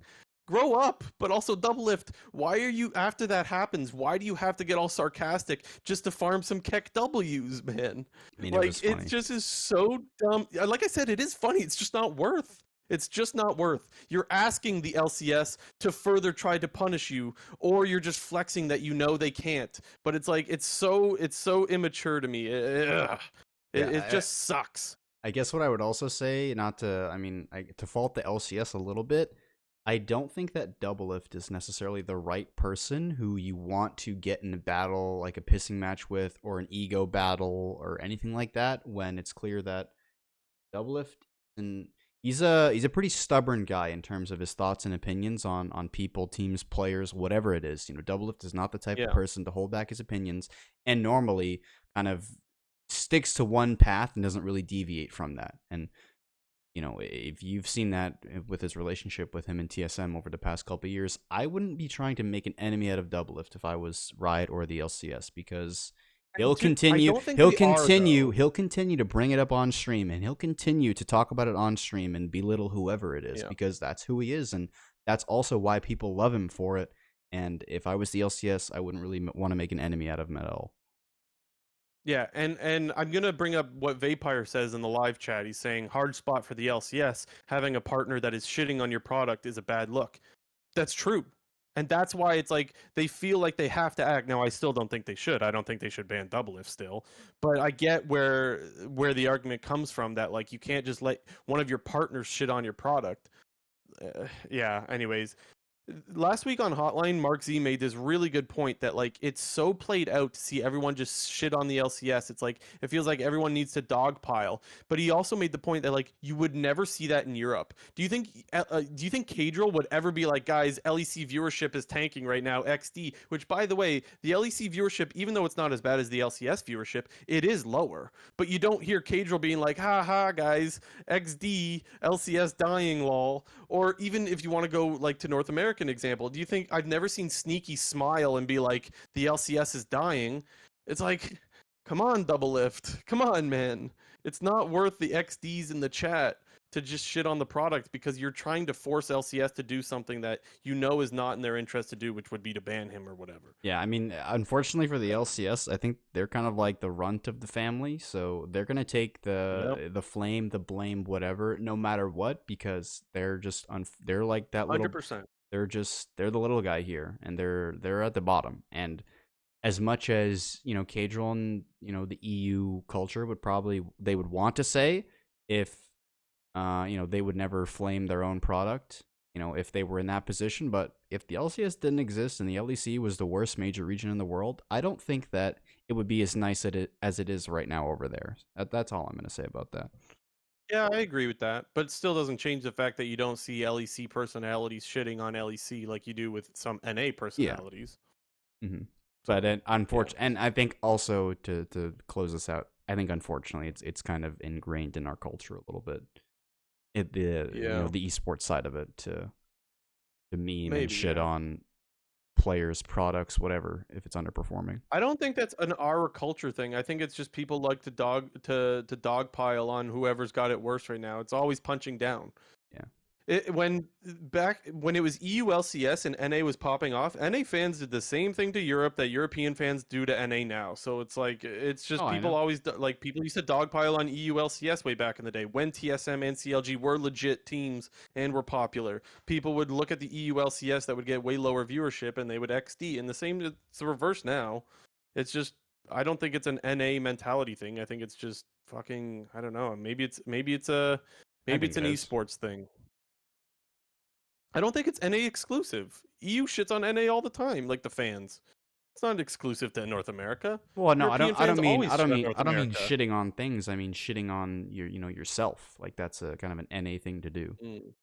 S1: Grow up, but also Doublelift. Why are you, after that happens, why do you have to get all sarcastic just to farm some Keck W's, man?
S2: I mean, it was
S1: Like, it
S2: funny.
S1: just is so dumb. Like I said, it is funny. It's just not worth. It's just not worth. You're asking the LCS to further try to punish you, or you're just flexing that you know they can't. But it's like it's so immature to me. Ugh. It
S2: Yeah,
S1: just sucks.
S2: I guess what I would also say, not to, I mean, to fault the LCS a little bit, I don't think that Doublelift is necessarily the right person who you want to get in a battle, like a pissing match with, or an ego battle, or anything like that, when it's clear that Doublelift, and he's a pretty stubborn guy in terms of his thoughts and opinions on people, teams, players, whatever it is. Doublelift is not the type of
S1: Yeah.
S2: person to hold back his opinions, and normally kind of sticks to one path and doesn't really deviate from that. And if you've seen that with his relationship with him and TSM over the past couple of years, I wouldn't be trying to make an enemy out of Doublelift if I was Riot or the LCS, because
S1: I don't think we are though.
S2: he'll continue to bring it up on stream, and he'll continue to talk about it on stream and belittle whoever it is,
S1: Yeah.
S2: because that's who he is, and that's also why people love him for it. And if I was the LCS, I wouldn't really want to make an enemy out of him at all.
S1: Yeah, and I'm gonna bring up what Vampire says in the live chat. He's saying hard spot for the LCS. Having a partner that is shitting on your product is a bad look. That's true. And that's why it's like they feel like they have to act. Now I still don't think they should. I don't think they should ban Doublelift still. But I get where the argument comes from, that like you can't just let one of your partners shit on your product. Yeah, anyways, last week on Hotline, Mark Z made this really good point that like it's so played out to see everyone just shit on the LCS. It's like it feels like everyone needs to dogpile. But he also made the point that like you would never see that in Europe. Do you think Cadril would ever be like, guys, LEC viewership is tanking right now, XD? Which, by the way, the LEC viewership, even though it's not as bad as the LCS viewership, it is lower. But you don't hear Cadril being like, ha ha, guys, XD, LCS dying, lol. Or even if you want to go like to North American example, do you think I've never seen Sneaky smile and be like the LCS is dying? It's like, come on, Doublelift, come on, man. It's not worth the XDs in the chat to just shit on the product because you're trying to force LCS to do something that you know is not in their interest to do, which would be to ban him or whatever.
S2: Yeah, I mean, unfortunately for the LCS, I think they're kind of like the runt of the family, so they're gonna take
S1: Yep,
S2: the flame, the blame, whatever, no matter what, because they're just they're like that little,
S1: 100%.
S2: they're the little guy here, and they're at the bottom. And as much as Cadron, and the EU culture would probably, they would want to say, if they would never flame their own product, if they were in that position. But if the LCS didn't exist and the LEC was the worst major region in the world, I don't think that it would be as nice as it is right now over there. That's all I'm going to say about that.
S1: Yeah, I agree with that, but it still doesn't change the fact that you don't see LEC personalities shitting on LEC like you do with some NA
S2: Yeah.
S1: personalities.
S2: Mm-hmm. But
S1: So, yeah.
S2: unfortunately, and I think also to close this out, I think unfortunately it's kind of ingrained in our culture a little bit.
S1: Yeah.
S2: The esports side of it to meme and
S1: Maybe,
S2: shit
S1: yeah.
S2: on players, products, whatever, if it's underperforming.
S1: I don't think that's an our culture thing. I think it's just people like to dogpile on whoever's got it worse right now. It's always punching down.
S2: Yeah.
S1: When it was EULCS and NA was popping off, NA fans did the same thing to Europe that European fans do to NA now. So it's like it's just
S2: Oh, I
S1: people
S2: know.
S1: always like people used to dogpile on EULCS way back in the day when TSM and CLG were legit teams and were popular. People would look at the EULCS that would get way lower viewership and they would XD. And the same it's the reverse now. It's just I don't think it's an NA mentality thing. I think it's just fucking I don't know.
S2: I
S1: Maybe
S2: think
S1: it's
S2: it
S1: an
S2: is.
S1: esports thing. I don't think it's NA exclusive. EU shits on NA all the time, like the fans. It's not exclusive to North America.
S2: Well, no,
S1: European fans always shit on North
S2: I don't mean
S1: America.
S2: shitting on things. I mean shitting on yourself. Like that's a kind of an NA thing to do.
S1: Mm,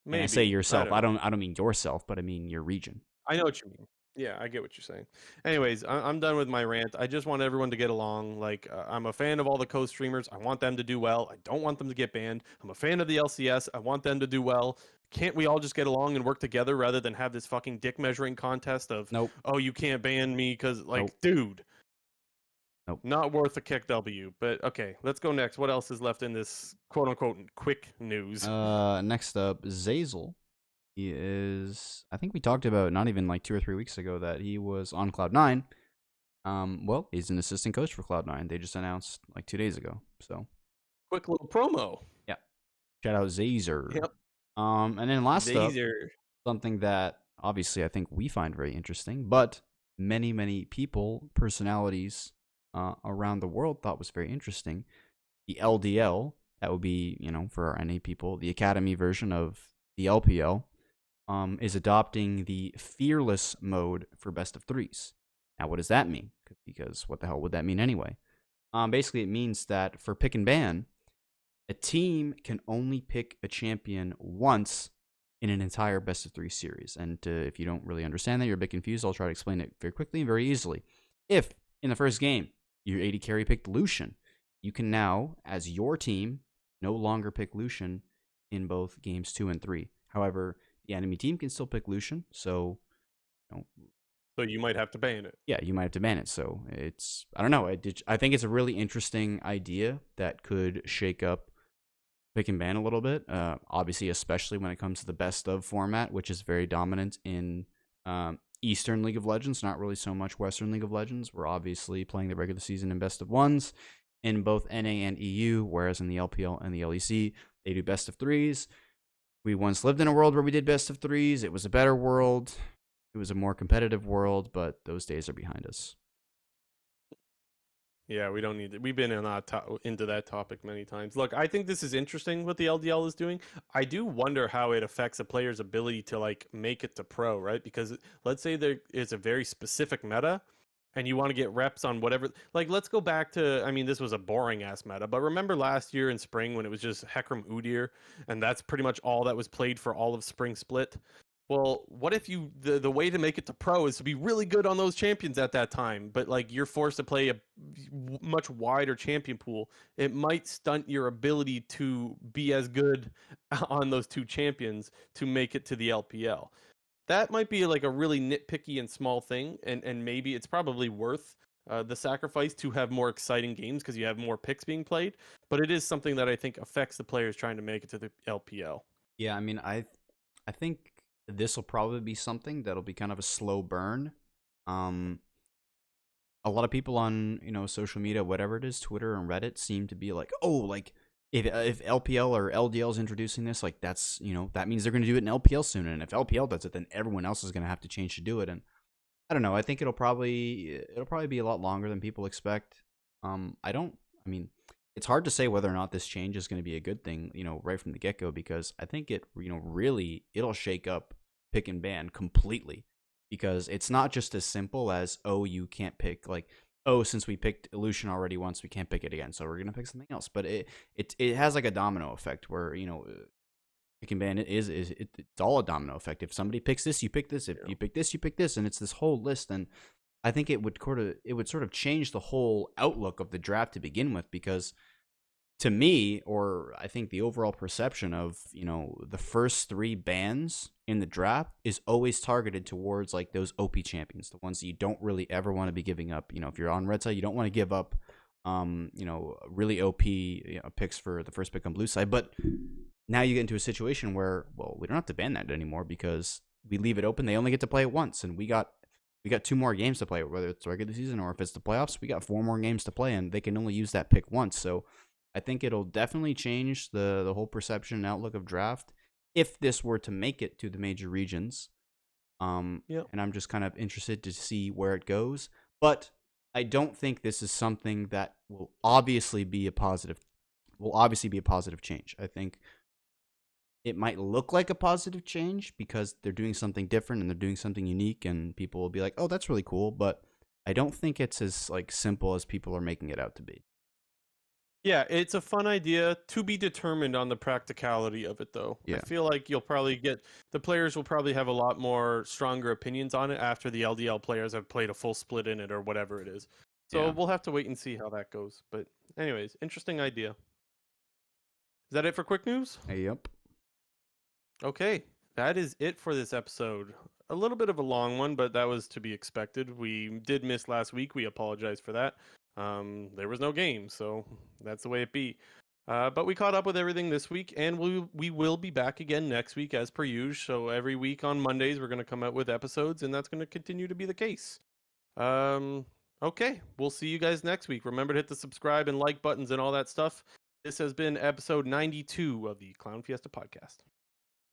S2: And I say
S1: maybe. I
S2: yourself.
S1: don't know.
S2: I don't mean yourself, but I mean your region.
S1: I know what you mean. Yeah, I get what you're saying. Anyways, I'm done with my rant. I just want everyone to get along. Like, I'm a fan of all the co-streamers. I want them to do well. I don't want them to get banned. I'm a fan of the LCS. I want them to do well. Can't we all just get along and work together rather than have this fucking dick measuring contest of,
S2: Nope.
S1: oh, you can't ban me because, like,
S2: Nope.
S1: dude,
S2: Nope.
S1: not worth a kick W. But okay, let's go next. What else is left in this quote unquote quick news?
S2: Next up, Zazel. He is. I think we talked about not even like 2 or 3 weeks ago that he was on Cloud9. Well, he's an assistant coach for Cloud9. They just announced like 2 days ago. So
S1: Quick little promo.
S2: yeah, shout out Zazer.
S1: Yep.
S2: And then last up,
S1: Dazer.
S2: something that obviously I think we find very interesting, but many people, personalities around the world thought was very interesting. The LDL, that would be for our NA people, the academy version of the LPL. Is adopting the fearless mode for best of threes. Now, what does that mean? Because what the hell would that mean anyway? Basically, it means that for pick and ban, a team can only pick a champion once in an entire best of three series. And if you don't really understand that, you're a bit confused, I'll try to explain it very quickly and very easily. If in the first game your AD carry picked Lucian, you can now, as your team, no longer pick Lucian in both games 2 and 3. However, the enemy team can still pick Lucian, so
S1: So you might have to ban it.
S2: yeah, you might have to ban it. So I don't know. I think it's a really interesting idea that could shake up pick and ban a little bit. Obviously, especially when it comes to the best of format, which is very dominant in Eastern League of Legends, not really so much Western League of Legends. We're obviously playing the regular season in best of ones in both NA and EU, whereas in the LPL and the LEC, they do best of threes. We once lived in a world where we did best of threes. It was a better world. It was a more competitive world, but those days are behind us.
S1: Yeah, we don't need it. We've been into that topic many times. Look, I think this is interesting what the LDL is doing. I do wonder how it affects a player's ability to like make it to pro, right? Because let's say there is a very specific meta and you want to get reps on whatever. Like, let's go back to, I mean, this was a boring ass meta, but remember last year in spring when it was just Hecarim Udyr, and that's pretty much all that was played for all of spring split? Well, what if the way to make it to pro is to be really good on those champions at that time, but like you're forced to play a much wider champion pool? It might stunt your ability to be as good on those two champions to make it to the LPL. That might be like a really nitpicky and small thing, and maybe it's probably worth the sacrifice to have more exciting games because you have more picks being played. But it is something that I think affects the players trying to make it to the LPL.
S2: Yeah, I mean, I think this will probably be something that'll be kind of a slow burn. A lot of people on social media, whatever it is, Twitter and Reddit, seem to be like, oh, like if LPL or LDL is introducing this, like that's that means they're going to do it in LPL soon, and if LPL does it, then everyone else is going to have to change to do it. And I don't know. I think it'll probably be a lot longer than people expect. I mean, it's hard to say whether or not this change is going to be a good thing, right from the get go, because I think it, really, it'll shake up pick and ban completely, because it's not just as simple as, oh, you can't pick, like, oh, since we picked Illusion already once, we can't pick it again, so we're gonna pick something else. But it has like a domino effect where picking Bandit it's all a domino effect. If somebody picks this, you pick this. If you pick this, you pick this, and it's this whole list. And I think it would sort of change the whole outlook of the draft to begin with, because to me, or I think the overall perception of, the first 3 bans in the draft is always targeted towards like those OP champions, the ones that you don't really ever want to be giving up. If you're on red side, you don't want to give up, really OP picks for the first pick on blue side. But now you get into a situation where, well, we don't have to ban that anymore because we leave it open. They only get to play it once, and we got 2 more games to play, whether it's regular season or if it's the playoffs. We got 4 more games to play, and they can only use that pick once. So I think it'll definitely change the whole perception and outlook of draft if this were to make it to the major regions. And I'm just kind of interested to see where it goes. But I don't think this is something that will obviously be a positive change. I think it might look like a positive change because they're doing something different and they're doing something unique, and people will be like, "Oh, that's really cool." But I don't think it's as like simple as people are making it out to be.
S1: Yeah, it's a fun idea, to be determined on the practicality of it, though.
S2: Yeah.
S1: I feel like the players will probably have a lot more stronger opinions on it after the LDL players have played a full split in it or whatever it is. So we'll have to wait and see how that goes. But anyways, interesting idea. Is that it for quick news?
S2: Yep.
S1: Okay, that is it for this episode. A little bit of a long one, but that was to be expected. We did miss last week. We apologize for that. There was no game, so that's the way it be. But we caught up with everything this week, and we will be back again next week as per usual. So every week on Mondays, we're going to come out with episodes, and that's going to continue to be the case. Okay, we'll see you guys next week. Remember to hit the subscribe and like buttons and all that stuff. This has been episode 92 of the Clown Fiesta podcast.